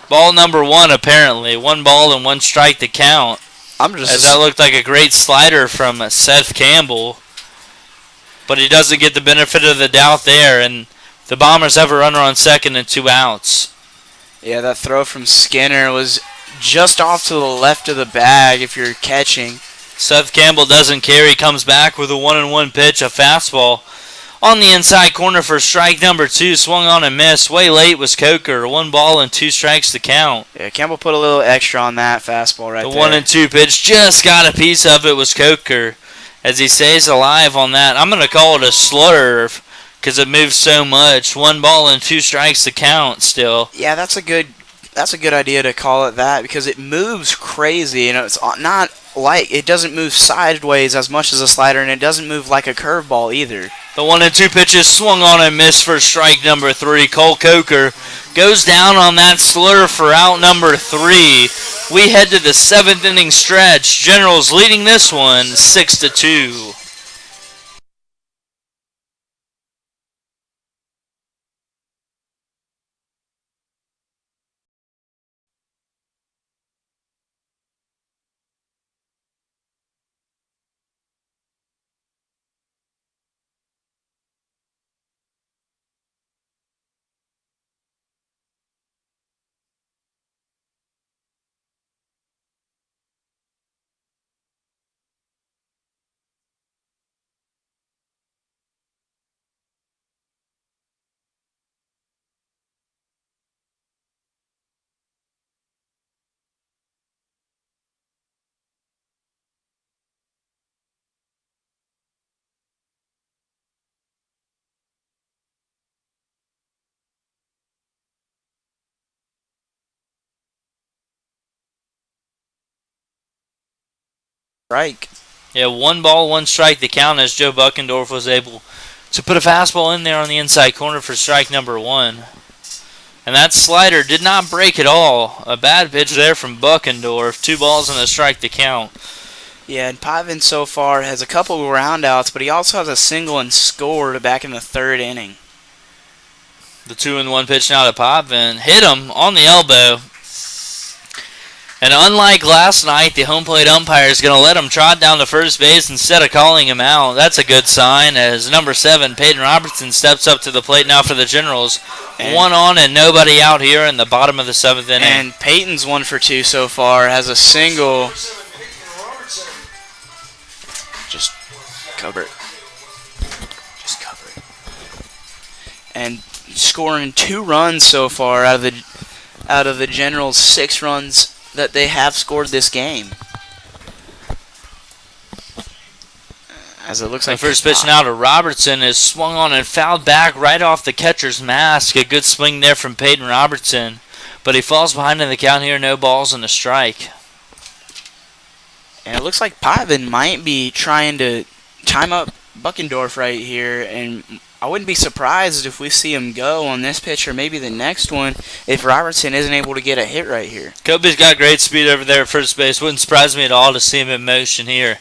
Ball number 1, apparently. 1 ball and 1 strike to count. As that looked like a great slider from Seth Campbell. But he doesn't get the benefit of the doubt there. And the Bombers have a runner on second and 2 outs. Yeah, that throw from Skinner was just off to the left of the bag if you're catching. Seth Campbell doesn't care. He comes back with a 1-1 pitch, a fastball. On the inside corner for strike number 2, swung on and missed. Way late was Coker. 1 ball and 2 strikes to count. Yeah, Campbell put a little extra on that fastball right there. The 1-2 pitch just got a piece of it was Coker. As he stays alive on that, I'm going to call it a slurve because it moves so much. 1 ball and 2 strikes to count still. Yeah, that's a good idea to call it that because it moves crazy. You know, it's not like it doesn't move sideways as much as a slider, and it doesn't move like a curveball either. The 1-2 pitches swung on and missed for strike number 3. Cole Coker goes down on that slur for out number 3. We head to the 7th inning stretch. Generals leading this one 6-2. Strike. Yeah, 1 ball, 1 strike to count as Joe Buckendorf was able to put a fastball in there on the inside corner for strike number 1. And that slider did not break at all. A bad pitch there from Buckendorf. 2 balls and a strike to count. Yeah, and Pavin so far has a couple of groundouts, but he also has a single and scored back in the 3rd inning. The 2-1 pitch now to Pavin. Hit him on the elbow. And unlike last night, the home plate umpire is going to let him trot down to first base instead of calling him out. That's a good sign as number 7, Peyton Robertson, steps up to the plate now for the Generals. And 1 on and nobody out here in the bottom of the 7th inning. And Peyton's 1 for 2 so far, has a single. Just cover it. Just cover it. And scoring 2 runs so far out of the Generals' 6 runs that they have scored this game. As it looks like the first pitch now to Robertson is swung on and fouled back right off the catcher's mask. A good swing there from Peyton Robertson, but he falls behind in the count here. No balls and a strike. And it looks like Pavin might be trying to time up Buckendorf right here, and I wouldn't be surprised if we see him go on this pitch or maybe the next one if Robertson isn't able to get a hit right here. Kobe's got great speed over there at first base. Wouldn't surprise me at all to see him in motion here.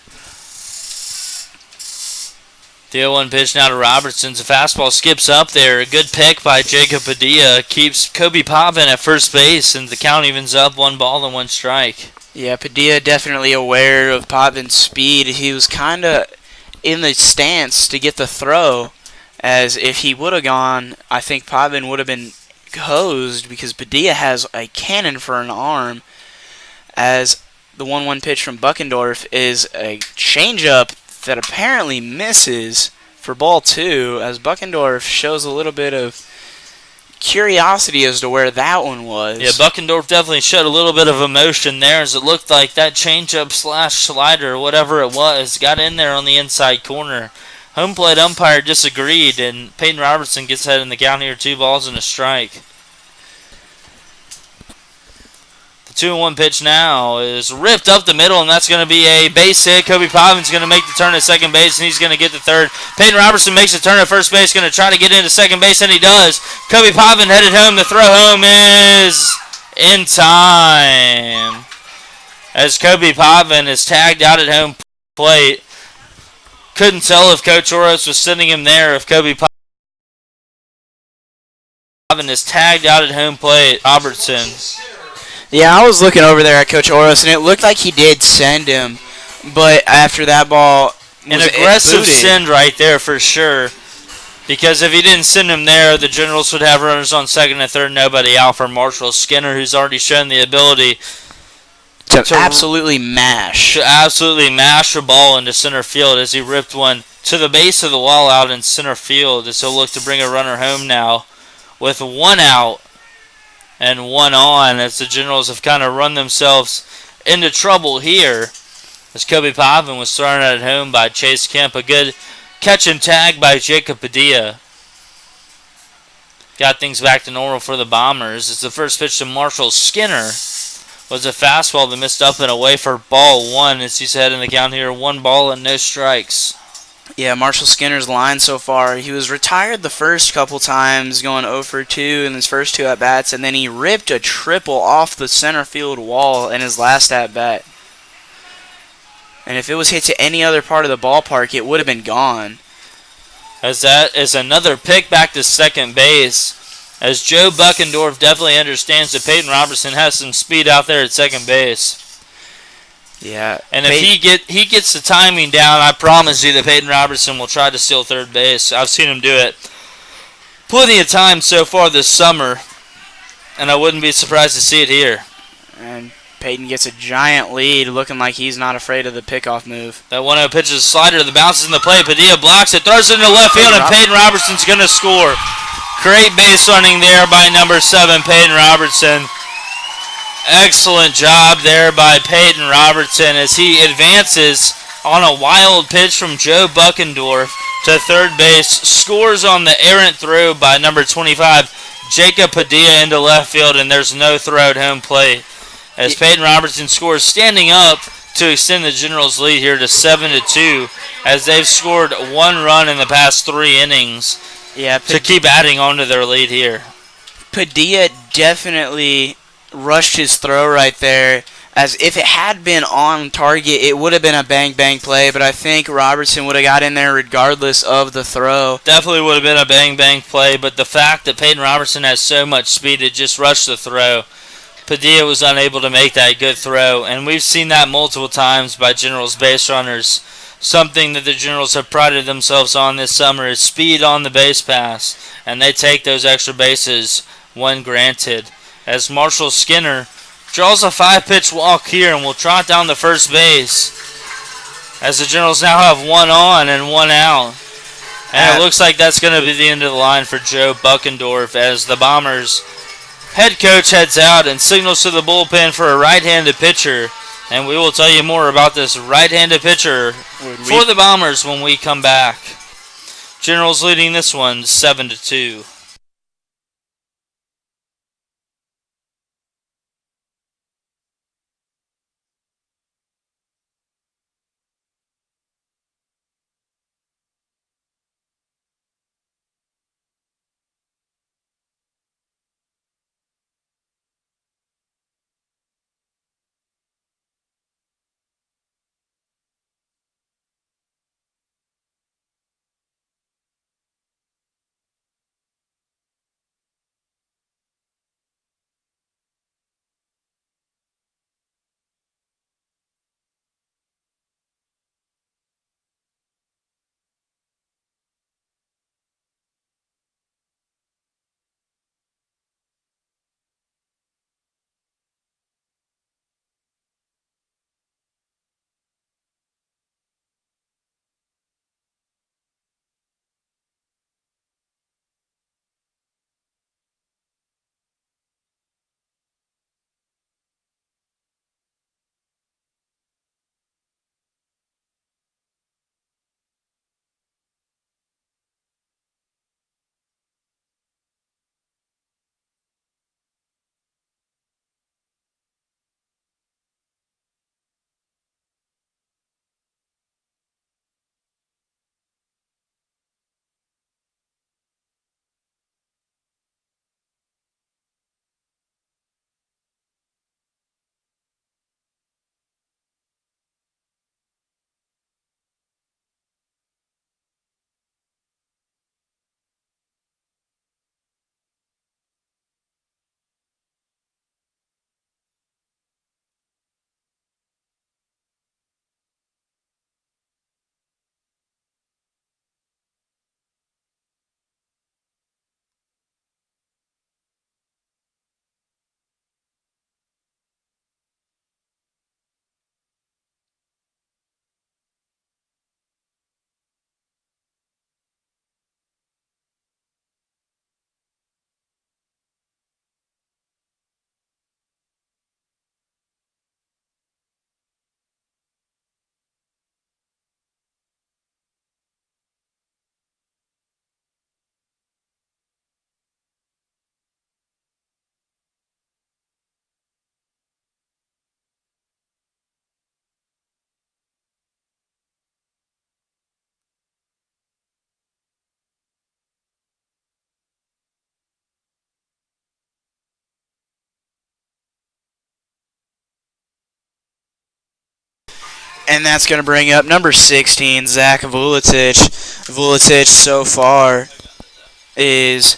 The 0-1 pitch now to Robertson's. A fastball skips up there. A good pick by Jacob Padilla keeps Kobe Pavin at first base, and the count evens up 1 ball and 1 strike. Yeah, Padilla definitely aware of Pavin's speed. He was kind of in the stance to get the throw, as if he would have gone, I think Pavin would have been hosed because Padilla has a cannon for an arm, as the 1-1 pitch from Buckendorf is a changeup that apparently misses for ball 2, as Buckendorf shows a little bit of curiosity as to where that one was. Yeah, Buckendorf definitely showed a little bit of emotion there, as it looked like that changeup / slider, or whatever it was, got in there on the inside corner. Home plate umpire disagreed, and Peyton Robertson gets ahead in the count here, 2 balls and a strike. The 2-1 pitch now is ripped up the middle, and that's going to be a base hit. Kobe Pavin's going to make the turn at second base, and he's going to get the third. Peyton Robertson makes a turn at first base, going to try to get into second base, and he does. Kobe Pavin headed home. The throw home is in time, as Kobe Pavin is tagged out at home plate. Couldn't tell if Coach Oros was sending him there. If Kobe Pavin is tagged out at home plate, Robertson. Yeah, I was looking over there at Coach Oros, and it looked like he did send him, but after that ball, an aggressive send right there for sure. Because if he didn't send him there, the Generals would have runners on second and third, nobody out for Marshall Skinner, who's already shown the ability to absolutely mash a ball into center field, as he ripped one to the base of the wall out in center field, as he'll look to bring a runner home now with 1 out and 1 on, as the Generals have kind of run themselves into trouble here, as Kobe Pavin was thrown at home by Chase Kemp. A good catch and tag by Jacob Padilla got things back to normal for the Bombers. It's the first pitch to Marshall Skinner. Was a fastball that missed up and away for ball 1, as he's ahead in the count here, 1 ball and no strikes. Yeah, Marshall Skinner's line so far, he was retired the first couple times, going 0 for 2 in his first 2 at-bats, and then he ripped a triple off the center field wall in his last at-bat. And if it was hit to any other part of the ballpark, it would have been gone. As that is another pick back to second base, as Joe Buckendorf definitely understands that Peyton Robertson has some speed out there at second base. Yeah. And if he gets the timing down, I promise you that Peyton Robertson will try to steal third base. I've seen him do it plenty of times so far this summer, and I wouldn't be surprised to see it here. And Peyton gets a giant lead, looking like he's not afraid of the pickoff move. That 1-0 pitch is a slider that bounces in the play. Padilla blocks it, throws it into left field, and Peyton Robertson's going to score. Great base running there by number 7, Peyton Robertson. Excellent job there by Peyton Robertson as he advances on a wild pitch from Joe Buckendorf to third base. Scores on the errant throw by number 25, Jacob Padilla, into left field, and there's no throw at home plate, as Peyton Robertson scores, standing up to extend the Generals' lead here to 7-2, as they've scored 1 run in the past 3 innings. Yeah, to keep adding on to their lead here. Padilla definitely rushed his throw right there, as if it had been on target, it would have been a bang-bang play, but I think Robertson would have got in there regardless of the throw. Definitely would have been a bang-bang play, but the fact that Peyton Robertson has so much speed, it just rushed the throw. Padilla was unable to make that good throw, and we've seen that multiple times by Generals base runners. Something that the Generals have prided themselves on this summer is speed on the base pass, and they take those extra bases when granted. As Marshall Skinner draws a 5-pitch walk here and will trot down to first base, as the Generals now have one on and one out. And it looks like that's going to be the end of the line for Joe Buckendorf as the Bombers head coach heads out and signals to the bullpen for a right-handed pitcher. And we will tell you more about this right-handed pitcher for the Bombers when we come back. Generals leading this one 7-2. And that's going to bring up number 16, Zach Vuletic. Vuletic so far is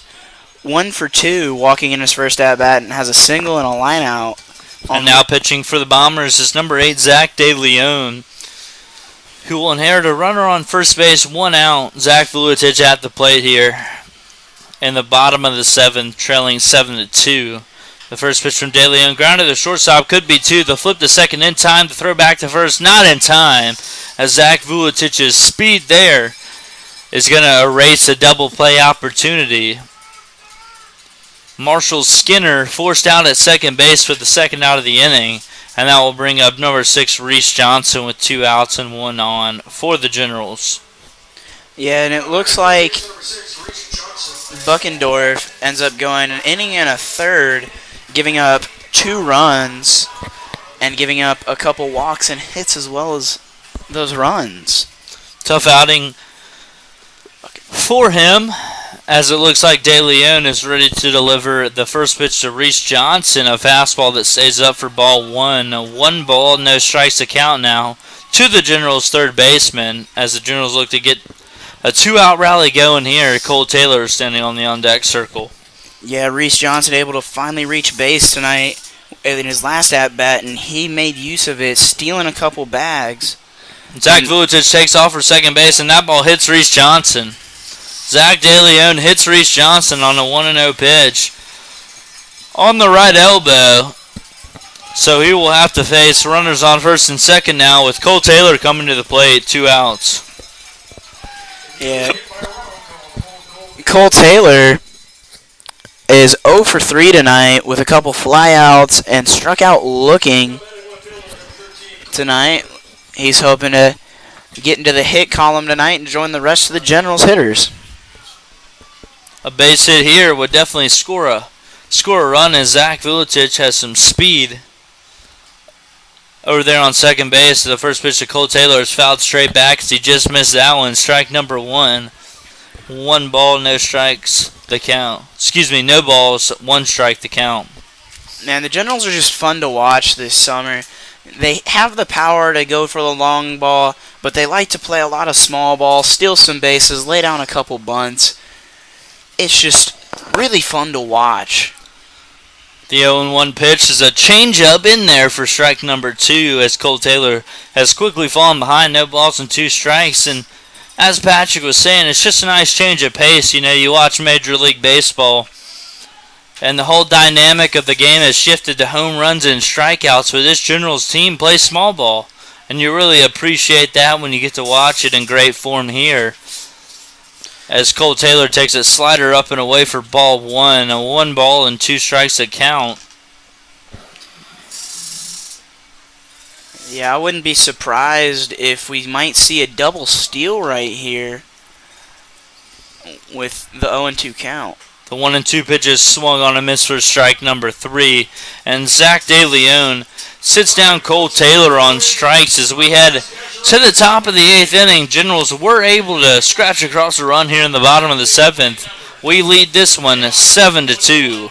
1 for 2 walking in his first at-bat and has a single and a line out. And now pitching for the Bombers is number 8, Zach De Leon, who will inherit a runner on first base, 1 out. Zach Vuletic at the plate here in the bottom of the 7th, trailing 7-2. The first pitch from De Leon, grounded to the shortstop, could be 2. The flip to second in time, the throw back to first, not in time, as Zach Vuletic's speed there is going to erase a double play opportunity. Marshall Skinner forced out at second base for the second out of the inning, and that will bring up number 6, Reese Johnson, with 2 outs and 1 on for the Generals. Yeah, and it looks like Buckendorf ends up going an inning and a third, giving up 2 runs and giving up a couple walks and hits as well as those runs. Tough outing for him, as it looks like De Leon is ready to deliver the first pitch to Reese Johnson, a fastball that stays up for ball 1. 1 ball, no strikes to count now to the Generals' third baseman, as the Generals look to get a 2-out rally going here. Cole Taylor is standing on the on-deck circle. Yeah, Reese Johnson able to finally reach base tonight in his last at bat, and he made use of it, stealing a couple bags. Zach Vuletic takes off for second base, and that ball hits Reese Johnson. Zach DeLeon hits Reese Johnson on a 1-0 pitch on the right elbow. So he will have to face runners on first and second now with Cole Taylor coming to the plate, 2 outs. Yeah. Cole Taylor is 0 for 3 tonight with a couple flyouts and struck out looking tonight. He's hoping to get into the hit column tonight and join the rest of the Generals hitters. A base hit here would definitely score a run, as Zach Vuletic has some speed over there on second base. The first pitch to Cole Taylor is fouled straight back as he just missed that one. Strike number 1. 1 ball, no strikes, the count. Excuse me, no balls, 1 strike, the count. Man, the Generals are just fun to watch this summer. They have the power to go for the long ball, but they like to play a lot of small ball, steal some bases, lay down a couple bunts. It's just really fun to watch. The 0-1 pitch is a changeup in there for strike number 2, as Cole Taylor has quickly fallen behind, no balls and 2 strikes. And as Patrick was saying, it's just a nice change of pace. You know, you watch Major League Baseball, and the whole dynamic of the game has shifted to home runs and strikeouts, but this Generals team plays small ball, and you really appreciate that when you get to watch it in great form here. As Cole Taylor takes a slider up and away for ball 1, a 1 ball and 2 strikes at count. Yeah, I wouldn't be surprised if we might see a double steal right here with the 0-2 count. The 1-2 pitches swung on a miss for strike number 3, and Zach DeLeon sits down Cole Taylor on strikes as we head to the top of the 8th inning. Generals were able to scratch across a run here in the bottom of the 7th. We lead this one 7-2.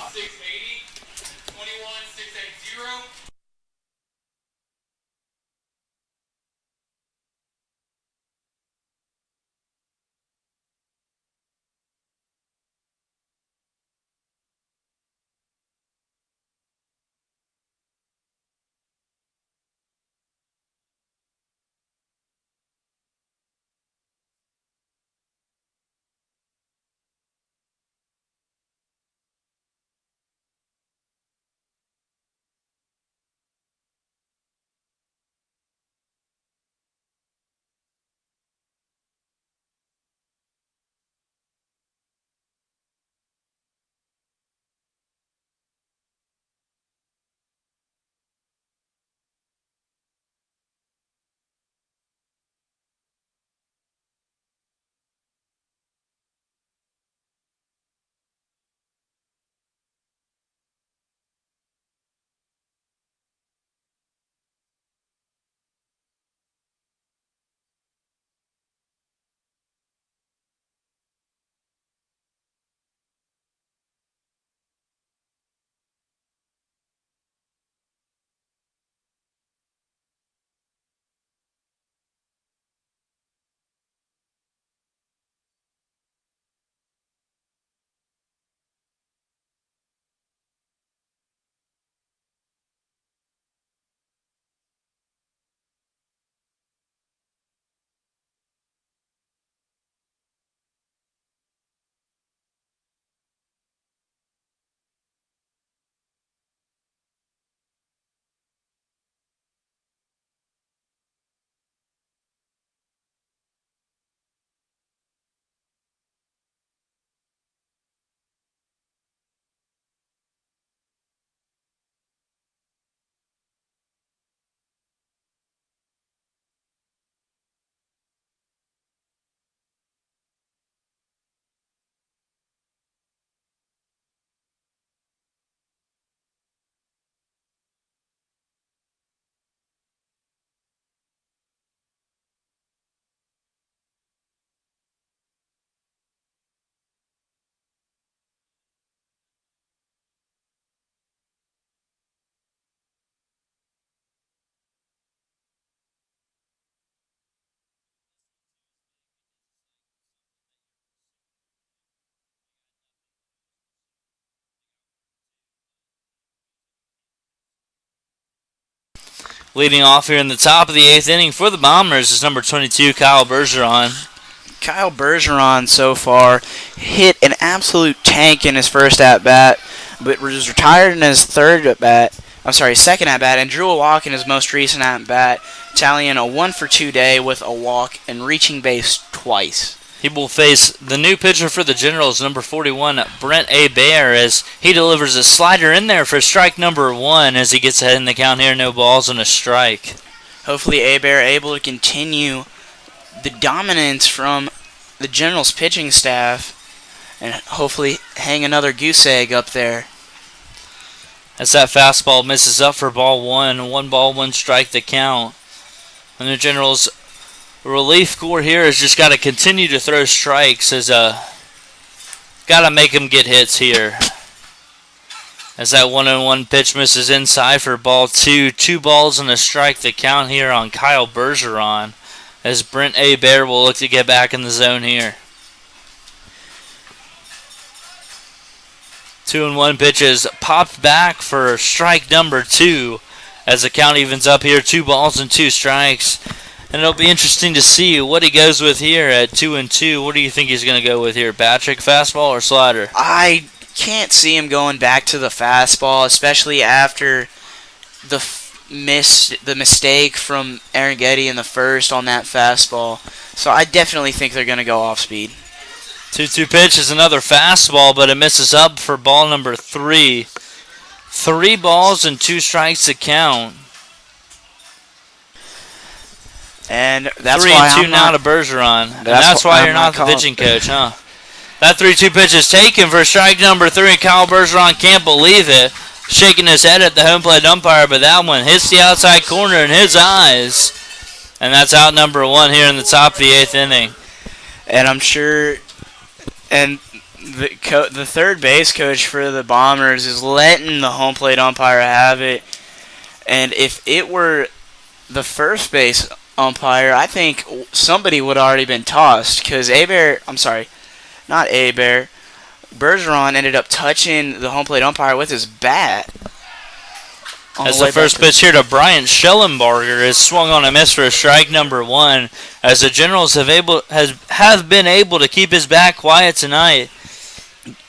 Leading off here in the top of the 8th inning for the Bombers is number 22, Kyle Bergeron. Kyle Bergeron so far hit an absolute tank in his first at-bat, but was retired in his second at-bat, and drew a walk in his most recent at-bat, tallying a 1-for-2 day with a walk and reaching base twice. He will face the new pitcher for the Generals, number 41, Brent A. Bear, as he delivers a slider in there for strike number 1 as he gets ahead in the count here, no balls and a strike. Hopefully A. Bear able to continue the dominance from the Generals pitching staff and hopefully hang another goose egg up there. As that fastball misses up for ball 1, 1 ball, 1 strike the count. And the Generals relief corps here has just got to continue to throw strikes as got to make them get hits here. As that 1-1 pitch misses inside for ball 2, 2 balls and a strike the count here on Kyle Bergeron, as Brent A. Bear will look to get back in the zone here. 2-1 pitches popped back for strike number 2 as the count evens up here, 2 balls and 2 strikes. And it'll be interesting to see what he goes with here at 2-2. What do you think he's going to go with here? Patrick, fastball or slider? I can't see him going back to the fastball, especially after the mistake from Aaron Getty in the first on that fastball. So I definitely think they're going to go off speed. 2-2 pitch is another fastball, but it misses up for ball number 3. 3 balls and 2 strikes to count. And that's 3-2 now to Bergeron. And that's why you're not the pitching coach, huh? That 3-2 pitch is taken for strike number 3. Kyle Bergeron can't believe it. Shaking his head at the home plate umpire, but that one hits the outside corner in his eyes. And that's out number 1 here in the top of the 8th inning. And I'm sure, and the third base coach for the Bombers is letting the home plate umpire have it. And if it were the first base umpire, I think somebody would have already been tossed, because Bergeron ended up touching the home plate umpire with his bat. As the first pitch here to Bryant Schellenbarger is swung on a miss for strike number 1, as the Generals have been able to keep his bat quiet tonight.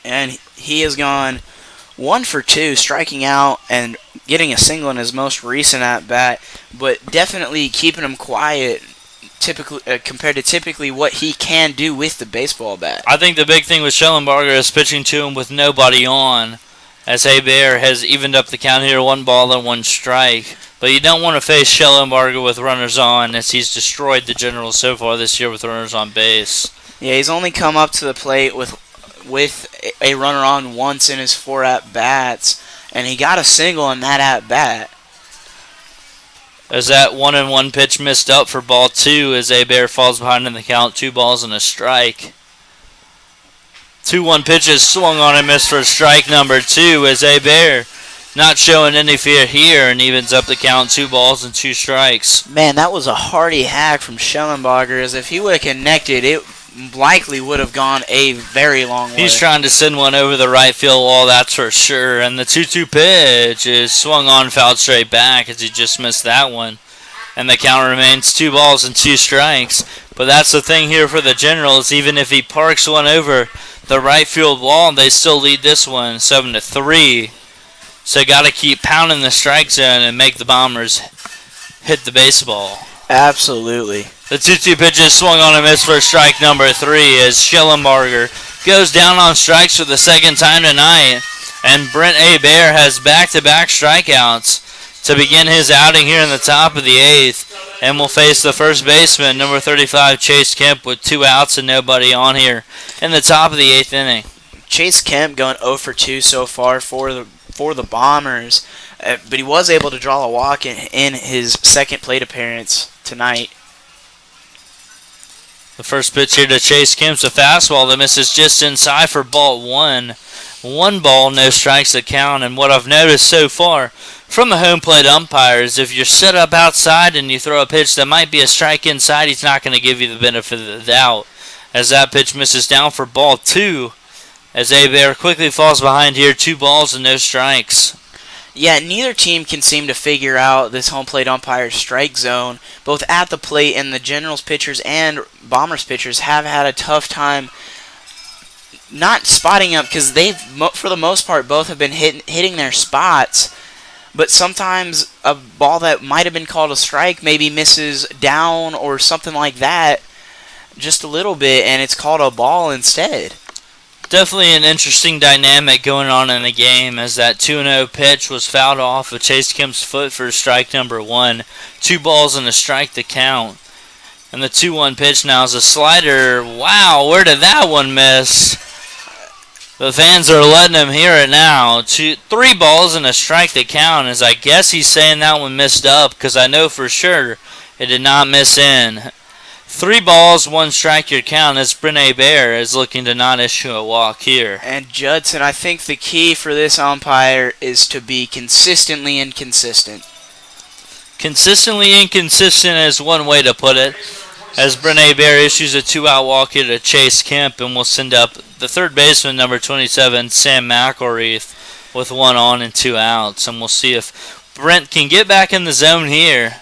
And he has gone 1 for 2, striking out and getting a single in his most recent at-bat, but definitely keeping him quiet compared to typically what he can do with the baseball bat. I think the big thing with Schellenbarger is pitching to him with nobody on, as Bear has evened up the count here, 1 ball and 1 strike. But you don't want to face Schellenbarger with runners on, as he's destroyed the Generals so far this year with runners on base. Yeah, he's only come up to the plate with a runner on once in his 4 at-bats, and he got a single in that at-bat. As that 1-1 pitch missed up for ball 2, as Bear falls behind in the count, 2 balls and a strike. 2-1 pitch is swung on and missed for strike number 2, as Bear not showing any fear here and evens up the count, 2 balls and 2 strikes. Man, that was a hearty hack from Schellenbarger, as if he would have connected, it likely would have gone a very long way. He's trying to send one over the right field wall, that's for sure. And the 2-2 pitch is swung on, fouled straight back, as he just missed that one. And the count remains 2 balls and 2 strikes. But that's the thing here for the Generals. Even if he parks one over the right field wall, they still lead this one 7-3. So got to keep pounding the strike zone and make the Bombers hit the baseball. Absolutely. The 2-2 pitch is swung on and missed for strike number 3 as Schellenbarger goes down on strikes for the second time tonight. And Brent A. Bear has back-to-back strikeouts to begin his outing here in the top of the 8th. And will face the first baseman, number 35, Chase Kemp, with 2 outs and nobody on here in the top of the 8th inning. Chase Kemp going 0 for 2 so far for the Bombers. But he was able to draw a walk in his second plate appearance tonight. The first pitch here to Chase Kemp's a fastball that misses just inside for ball 1. 1 ball, no strikes to count. And what I've noticed so far from the home plate umpires, if you're set up outside and you throw a pitch that might be a strike inside, he's not going to give you the benefit of the doubt. As that pitch misses down for ball 2, as Bear quickly falls behind here, 2 balls and no strikes. Yeah, neither team can seem to figure out this home plate umpire's strike zone. Both at the plate and the Generals pitchers and Bombers pitchers have had a tough time not spotting up because they've, for the most part, both have been hitting their spots. But sometimes a ball that might have been called a strike maybe misses down or something like that just a little bit, and it's called a ball instead. Definitely an interesting dynamic going on in the game as that 2-0 pitch was fouled off of Chase Kemp's foot for strike number 1. 2 balls and a strike to count. And the 2-1 pitch now is a slider. Wow, where did that one miss? The fans are letting him hear it now. 3 balls and a strike to count, as I guess he's saying that one missed up, because I know for sure it did not miss in. 3 balls, 1 strike your count, as Brene Bear is looking to not issue a walk here. And Judson, I think the key for this umpire is to be consistently inconsistent. Consistently inconsistent is one way to put it, as Brene Bear issues a 2-out walk here to Chase Kemp, and will send up the third baseman, number 27, Sam McElreath, with 1 on and 2 outs. And we'll see if Brent can get back in the zone here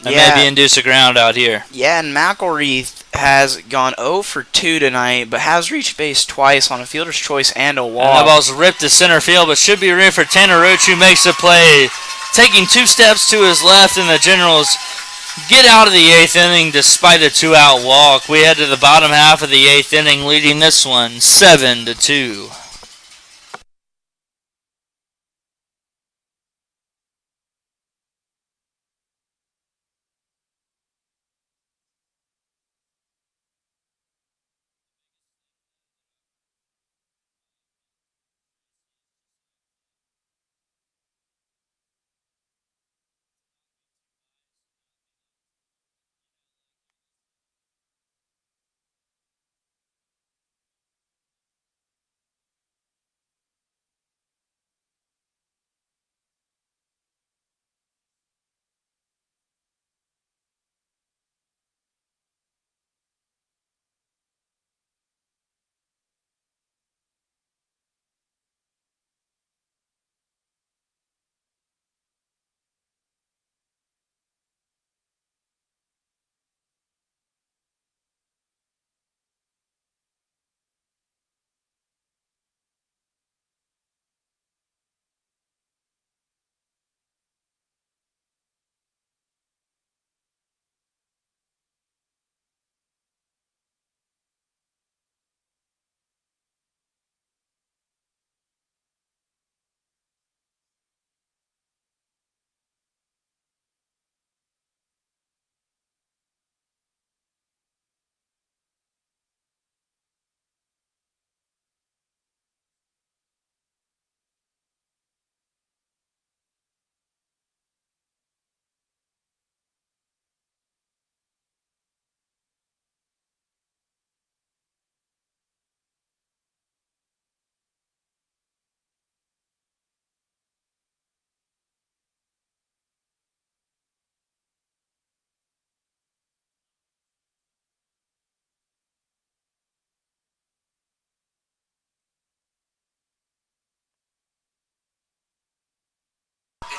and maybe induce a ground out here. Yeah, and McElreath has gone 0 for 2 tonight, but has reached base twice on a fielder's choice and a walk. And that ball's ripped to center field, but should be in for Tanner Roach, who makes the play, taking 2 steps to his left, and the Generals get out of the 8th inning despite a 2-out walk. We head to the bottom half of the 8th inning, leading this one 7-2.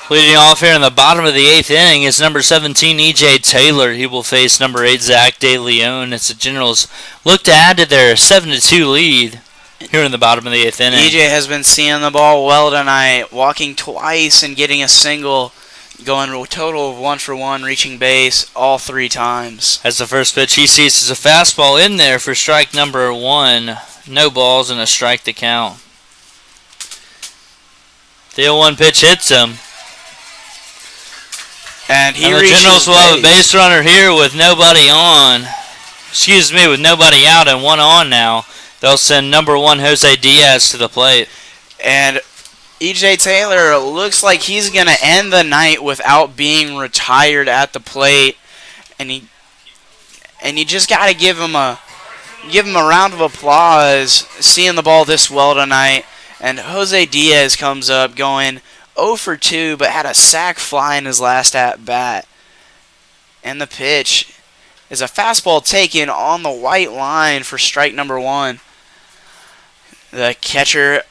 Leading off here in the bottom of the 8th inning is number 17, E.J. Taylor. He will face number 8, Zach De Leon, as the Generals look to add to their 7-2 lead here in the bottom of the 8th inning. E.J. has been seeing the ball well tonight, walking twice and getting a single, going to a total of 1 for 1, reaching base all 3 times. As the first pitch he sees is a fastball in there for strike number 1. No balls and a strike to count. The 0-1 pitch hits him. And the Generals will have a base runner here with nobody on. With nobody out and 1 on now. They'll send number 1 Jose Diaz to the plate. And E.J. Taylor looks like he's going to end the night without being retired at the plate. And you just got to give him a round of applause seeing the ball this well tonight. And Jose Diaz comes up going 0 for 2, but had a sac fly in his last at-bat. And the pitch is a fastball taken on the white line for strike number 1. The catcher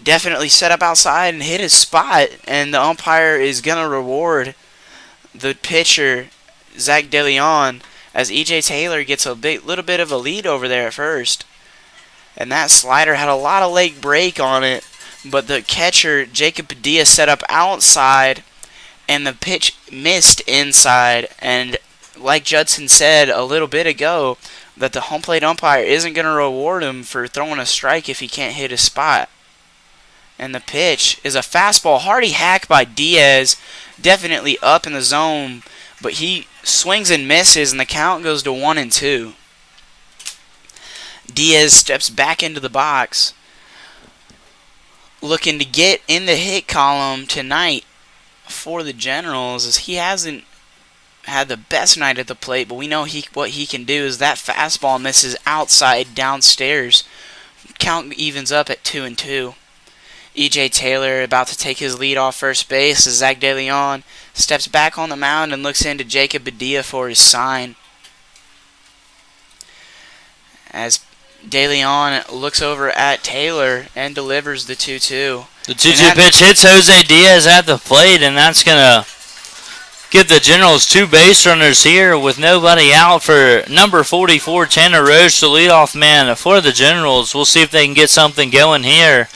definitely set up outside and hit his spot, and the umpire is going to reward the pitcher, Zach DeLeon, as E.J. Taylor gets a little bit of a lead over there at first. And that slider had a lot of leg break on it, but the catcher, Jacob Padilla, set up outside, and the pitch missed inside. And like Judson said a little bit ago, that the home plate umpire isn't going to reward him for throwing a strike if he can't hit his spot. And the pitch is a fastball, hearty hack by Diaz, definitely up in the zone, but he swings and misses, and the count goes to 1-2. Diaz steps back into the box, looking to get in the hit column tonight for the Generals, as he hasn't had the best night at the plate, but we know what he can do is that fastball misses outside downstairs. Count evens up at 2-2. E.J. Taylor about to take his lead off first base as Zach DeLeon steps back on the mound and looks into Jacob Padilla for his sign. As DeLeon looks over at Taylor and delivers the 2-2. The 2-2 pitch hits Jose Diaz at the plate, and that's going to give the Generals 2 base runners here with nobody out for number 44, Tanner Roche, the leadoff man for the Generals. We'll see if they can get something going here.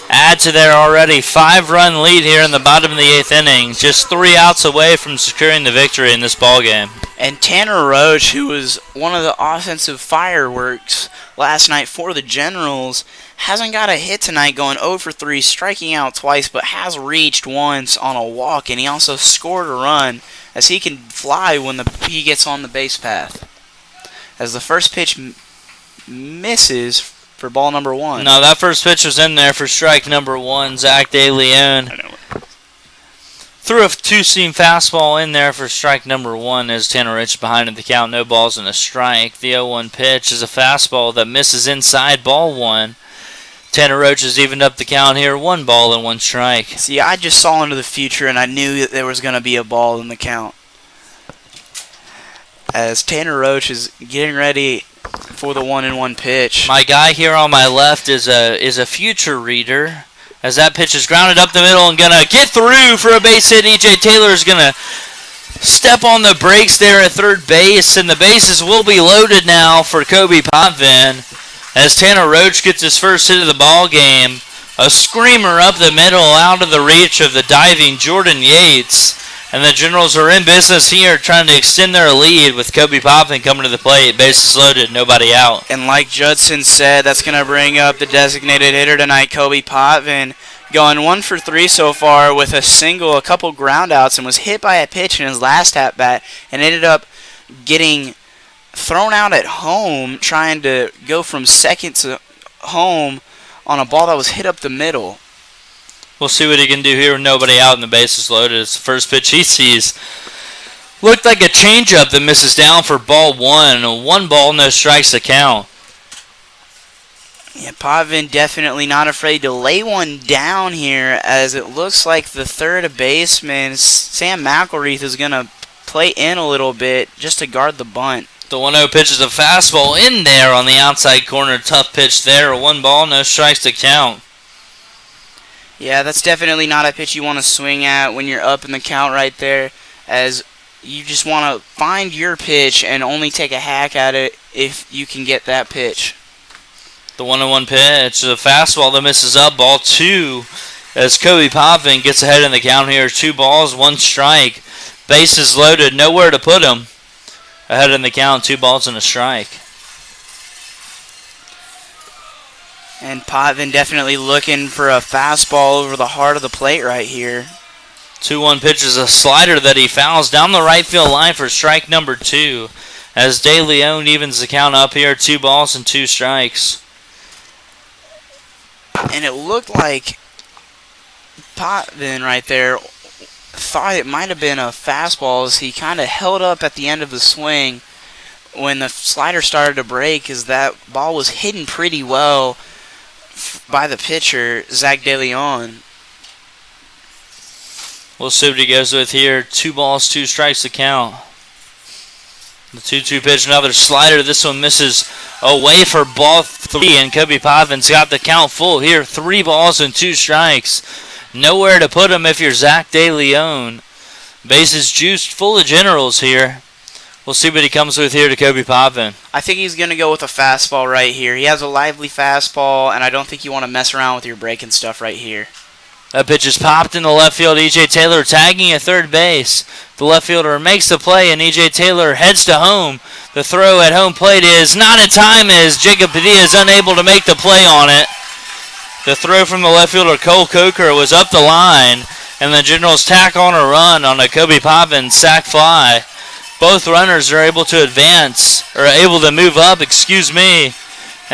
Add to their already 5-run lead here in the bottom of the 8th inning. Just 3 outs away from securing the victory in this ballgame. And Tanner Roche, who was one of the offensive fireworks last night for the Generals, hasn't got a hit tonight, going 0 for 3, striking out twice, but has reached once on a walk, and he also scored a run, as he can fly when he gets on the base path. As the first pitch misses for ball number 1. No, that first pitch was in there for strike number 1, Zach DeLeon. Threw a 2-seam fastball in there for strike number 1 as Tanner Roche behind at the count. No balls and a strike. The 0-1 pitch is a fastball that misses inside ball 1. Tanner Roche has evened up the count here. 1 ball and 1 strike. See, I just saw into the future, and I knew that there was going to be a ball in the count. As Tanner Roche is getting ready for the 1-1 pitch. My guy here on my left is a future reader. As that pitch is grounded up the middle and gonna get through for a base hit. E.J. Taylor is gonna step on the brakes there at third base, and the bases will be loaded now for Kobe Potvin as Tanner Roche gets his first hit of the ball game. A screamer up the middle, out of the reach of the diving Jordan Yates. And the Generals are in business here, trying to extend their lead with Kobe Potvin coming to the plate. Bases loaded, nobody out. And like Judson said, that's going to bring up the designated hitter tonight, Kobe Potvin, going 1 for 3 so far with a single, a couple groundouts, and was hit by a pitch in his last at-bat and ended up getting thrown out at home, trying to go from second to home on a ball that was hit up the middle. We'll see what he can do here with nobody out and the bases loaded. It's the first pitch he sees. Looked like a changeup that misses down for ball 1. 1 ball, no strikes to count. Yeah, Potvin definitely not afraid to lay one down here, as it looks like the third baseman, Sam McElreath, is going to play in a little bit just to guard the bunt. The 1-0 pitch is a fastball in there on the outside corner. Tough pitch there. 1 ball, no strikes to count. Yeah, that's definitely not a pitch you want to swing at when you're up in the count right there, as you just want to find your pitch and only take a hack at it if you can get that pitch. The 1-1 pitch is a fastball that misses up, ball 2, as Kobe Potvin gets ahead in the count here. 2 balls, 1 strike. Bases loaded, nowhere to put him. Ahead in the count, 2 balls and a strike. And Potvin definitely looking for a fastball over the heart of the plate right here. 2-1 pitch is a slider that he fouls down the right field line for strike number 2. As De Leon evens the count up here, 2 balls and 2 strikes. And it looked like Potvin right there thought it might have been a fastball, as he kind of held up at the end of the swing when the slider started to break, as that ball was hidden pretty well by the pitcher, Zach DeLeon. We'll see what he goes with here. 2 balls, 2 strikes to count. The 2-2 pitch, another slider. This one misses away for ball 3, and Kobe Potvins got the count full here. 3 balls and 2 strikes. Nowhere to put him if you're Zach De Leon. Bases juiced full of generals here. We'll see what he comes with here to Kobe Potvin. I think he's going to go with a fastball right here. He has a lively fastball, and I don't think you want to mess around with your breaking stuff right here. That pitch is popped in the left field. E.J. Taylor tagging at third base. The left fielder makes the play, and E.J. Taylor heads to home. The throw at home plate is not in time as Jacob Padilla is unable to make the play on it. The throw from the left fielder, Cole Coker, was up the line, and the Generals tack on a run on a Kobe Potvins sac fly. Both runners are able to advance, or able to move up, and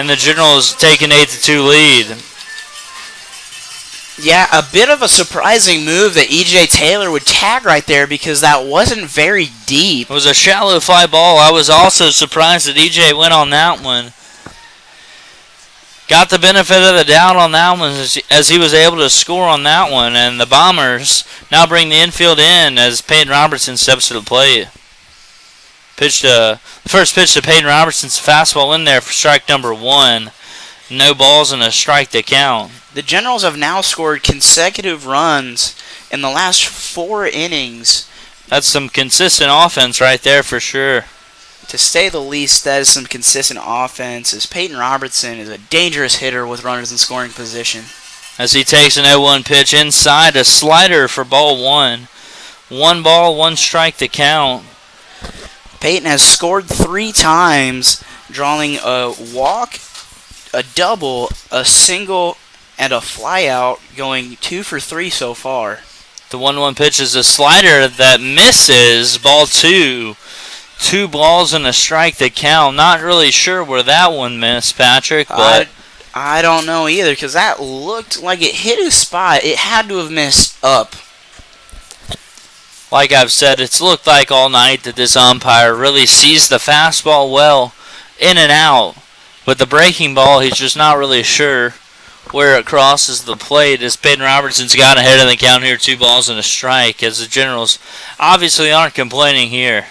the Generals take an 8-2 lead. Yeah, a bit of a surprising move that E.J. Taylor would tag right there because that wasn't very deep. It was a shallow fly ball. I was also surprised that E.J. went on that one. Got the benefit of the doubt on that one as he was able to score on that one, and the Bombers now bring the infield in as Peyton Robertson steps to the plate. The first pitch to Peyton Robertson's fastball in there for strike number 1. No balls and a strike to count. The Generals have now scored consecutive runs in the last 4 innings. That's some consistent offense right there for sure. To say the least, that is some consistent offense, as Peyton Robertson is a dangerous hitter with runners in scoring position. As he takes an 0-1 pitch inside, a slider for ball 1. 1 ball, 1 strike to count. Peyton has scored 3 times, drawing a walk, a double, a single, and a flyout, going 2 for 3 so far. The 1-1 pitch is a slider that misses ball 2. 2 balls and a strike to count. Not really sure where that one missed, Patrick, but I don't know either, because that looked like it hit his spot. It had to have missed up. like I've said, it's looked like all night that this umpire really sees the fastball well in and out. But the breaking ball, he's just not really sure where it crosses the plate, as Peyton Robertson's got ahead of the count here, 2 balls and a strike, as the Generals obviously aren't complaining here.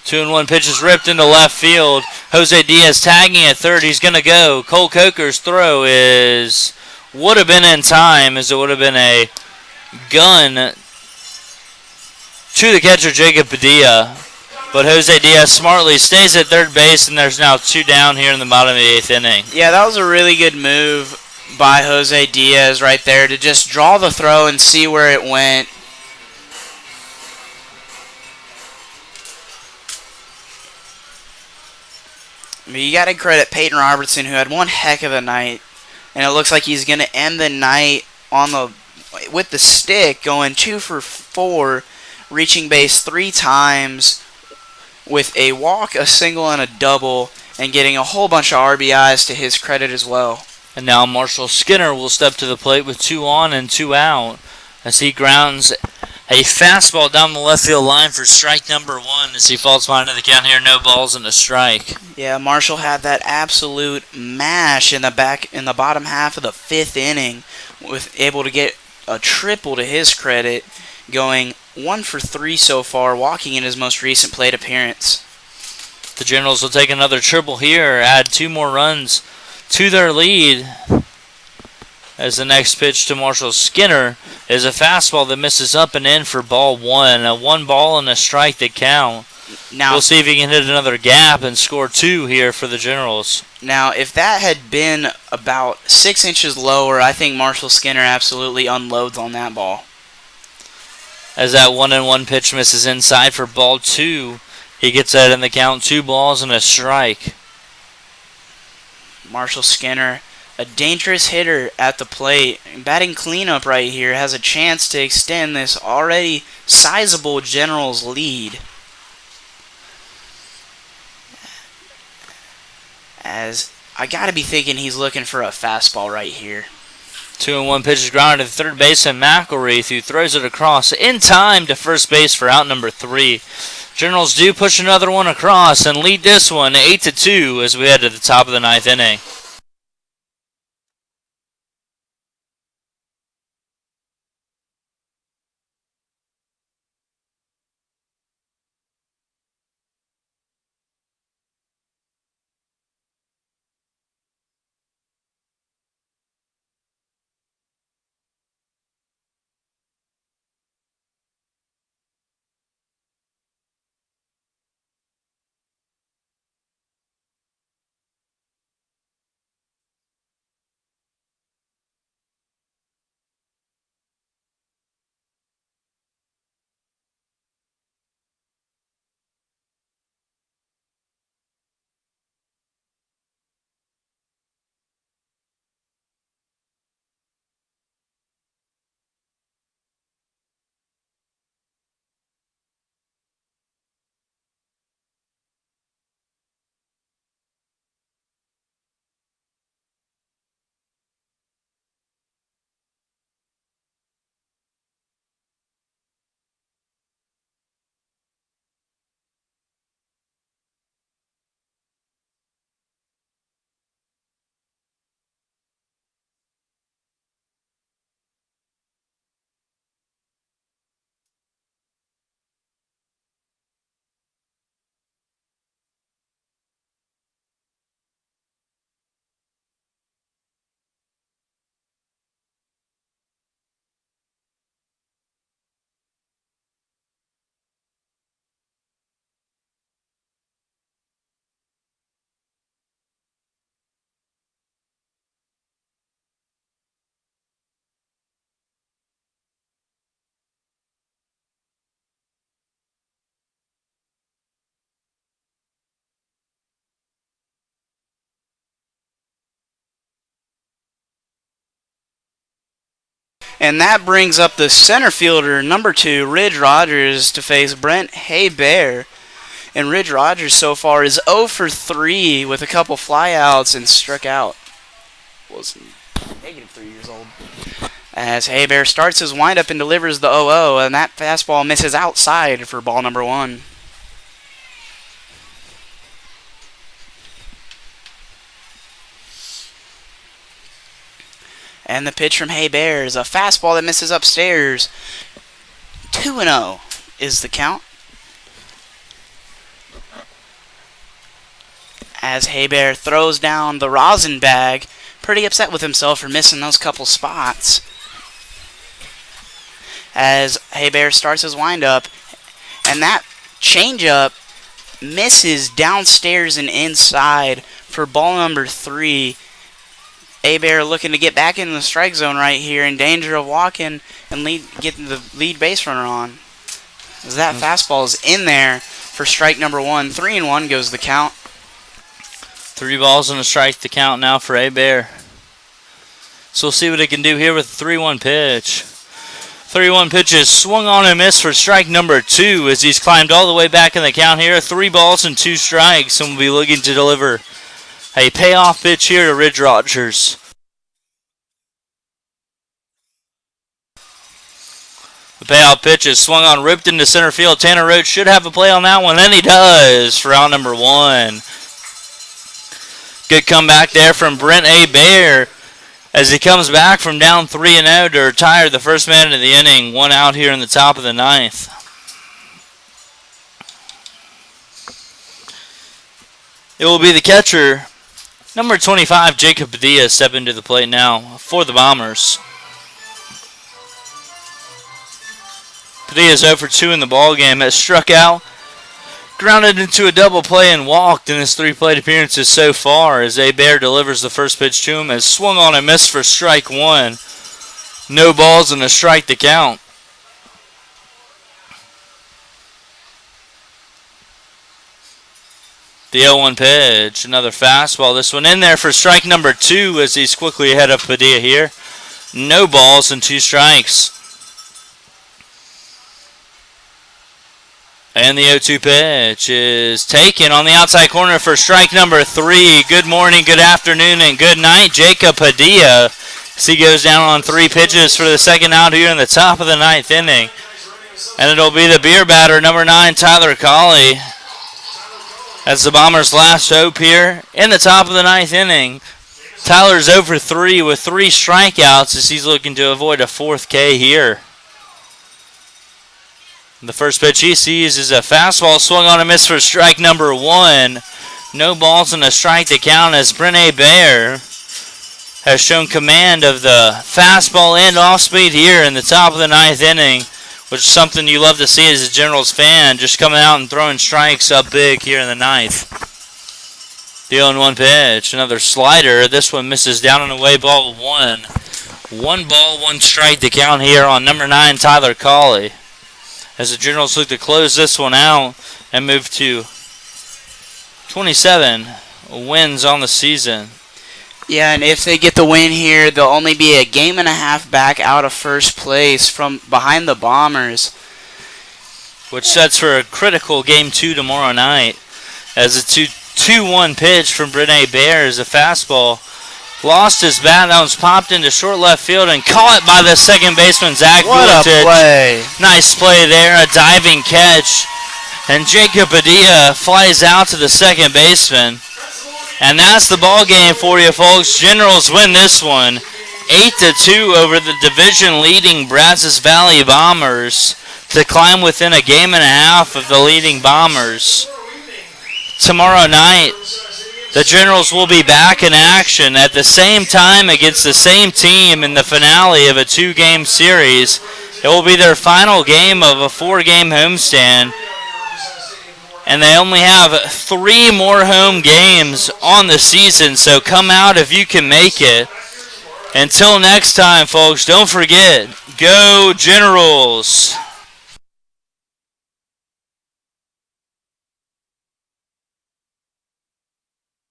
2-1 pitch is ripped into left field. Jose Diaz tagging at third. He's going to go. Cole Coker's throw would have been in time, as it would have been a gun to the catcher, Jacob Padilla. But Jose Diaz smartly stays at third base, and there's now 2 down here in the bottom of the 8th inning. Yeah, that was a really good move by Jose Diaz right there to just draw the throw and see where it went. I mean, you got to credit Peyton Robertson, who had one heck of a night, and it looks like he's going to end the night with the stick, going 2 for 4, reaching base 3 times with a walk, a single, and a double, and getting a whole bunch of RBIs to his credit as well. And now Marshall Skinner will step to the plate with 2 on and 2 out as he grounds a fastball down the left field line for strike number 1 as he falls behind the count here, no balls and a strike. Yeah, Marshall had that absolute mash in the bottom half of the 5th inning, able to get a triple to his credit, going 1 for 3 so far, walking in his most recent plate appearance. The Generals will take another triple here, add 2 more runs to their lead, as the next pitch to Marshall Skinner is a fastball that misses up and in for ball 1. A 1 ball and a strike to count. Now, we'll see if he can hit another gap and score 2 here for the Generals. Now, if that had been about 6 inches lower, I think Marshall Skinner absolutely unloads on that ball. As that 1-1 pitch misses inside for ball 2, he gets that in the count, 2 balls and a strike. Marshall Skinner, a dangerous hitter at the plate, batting cleanup right here, has a chance to extend this already sizable Generals lead. As I gotta be thinking he's looking for a fastball right here. 2-1 pitch is grounded to third baseman McElreath, who throws it across in time to first base for out number 3. Generals do push another one across and lead this one 8-2 as we head to the top of the 9th inning. And that brings up the center fielder, number 2, Ridge Rogers, to face Brent Haybear. And Ridge Rogers so far is 0 for 3 with a couple flyouts and struck out. Was negative 3 years old. As Haybear starts his windup and delivers the 0-0, and that fastball misses outside for ball number 1. And the pitch from Haybear is a fastball that misses upstairs. 2-0 is the count. As Haybear throws down the rosin bag, pretty upset with himself for missing those couple spots. As Haybear starts his windup, and that changeup misses downstairs and inside for ball number 3. Haybear looking to get back into the strike zone right here, in danger of walking and getting the lead base runner on. As that fastball is in there for strike number 1. 3-1 goes the count. 3 balls and a strike to count now for Haybear. So we'll see what he can do here with the 3-1 pitch. 3-1 pitch is swung on and missed for strike number 2 as he's climbed all the way back in the count here. 3 balls and 2 strikes, and will be looking to deliver a payoff pitch here to Ridge Rogers. The payoff pitch is swung on, ripped into center field. Tanner Roach should have a play on that one, and he does for out number 1. Good comeback there from Brent Haybear as he comes back from down 3-0 to retire the first man of the inning. 1 out here in the top of the 9th. It will be the catcher, number 25, Jacob Padilla, stepping to the plate now for the Bombers. Padilla is 0 for 2 in the ballgame. Has struck out, grounded into a double play, and walked in his 3 plate appearances so far as Haybear delivers the first pitch to him. Has swung on and missed for strike 1. No balls and a strike to count. The 0-1 pitch, another fastball. This one in there for strike number 2 as he's quickly ahead of Padilla here. No balls and 2 strikes. And the 0-2 pitch is taken on the outside corner for strike number 3. Good morning, good afternoon, and good night, Jacob Padilla. As he goes down on 3 pitches for the second out here in the top of the 9th inning. And it'll be the beer batter, number 9, Tyler Colley. That's the Bombers' last hope here in the top of the 9th inning. Tyler's 0 for 3 with 3 strikeouts as he's looking to avoid a 4th K here. The first pitch he sees is a fastball swung on and missed for strike number 1. No balls and a strike to count as Brent Haybear has shown command of the fastball and off speed here in the top of the 9th inning, which is something you love to see as a Generals fan, just coming out and throwing strikes up big here in the 9th. The 0-1 pitch, another slider. This one misses down and away, ball 1. 1 ball, 1 strike to count here on number 9, Tyler Colley, as the Generals look to close this one out and move to 27 wins on the season. Yeah, and if they get the win here, they'll only be a game and a half back out of first place from behind the Bombers, which sets for a critical game 2 tomorrow night, as a 2-1 pitch from Brent Haybear is a fastball. Lost his bat. That was popped into short left field and caught by the second baseman, Zach What Vuletic. a play. Nice play there, a diving catch. And Jacob Padilla flies out to the second baseman. And that's the ball game for you, folks. Generals win this one 8-2 over the division-leading Brazos Valley Bombers to climb within a game and a half of the leading Bombers. Tomorrow night, the Generals will be back in action at the same time against the same team in the finale of a 2-game series. It will be their final game of a 4-game homestand. And they only have 3 more home games on the season, so come out if you can make it. Until next time, folks, don't forget, go Generals!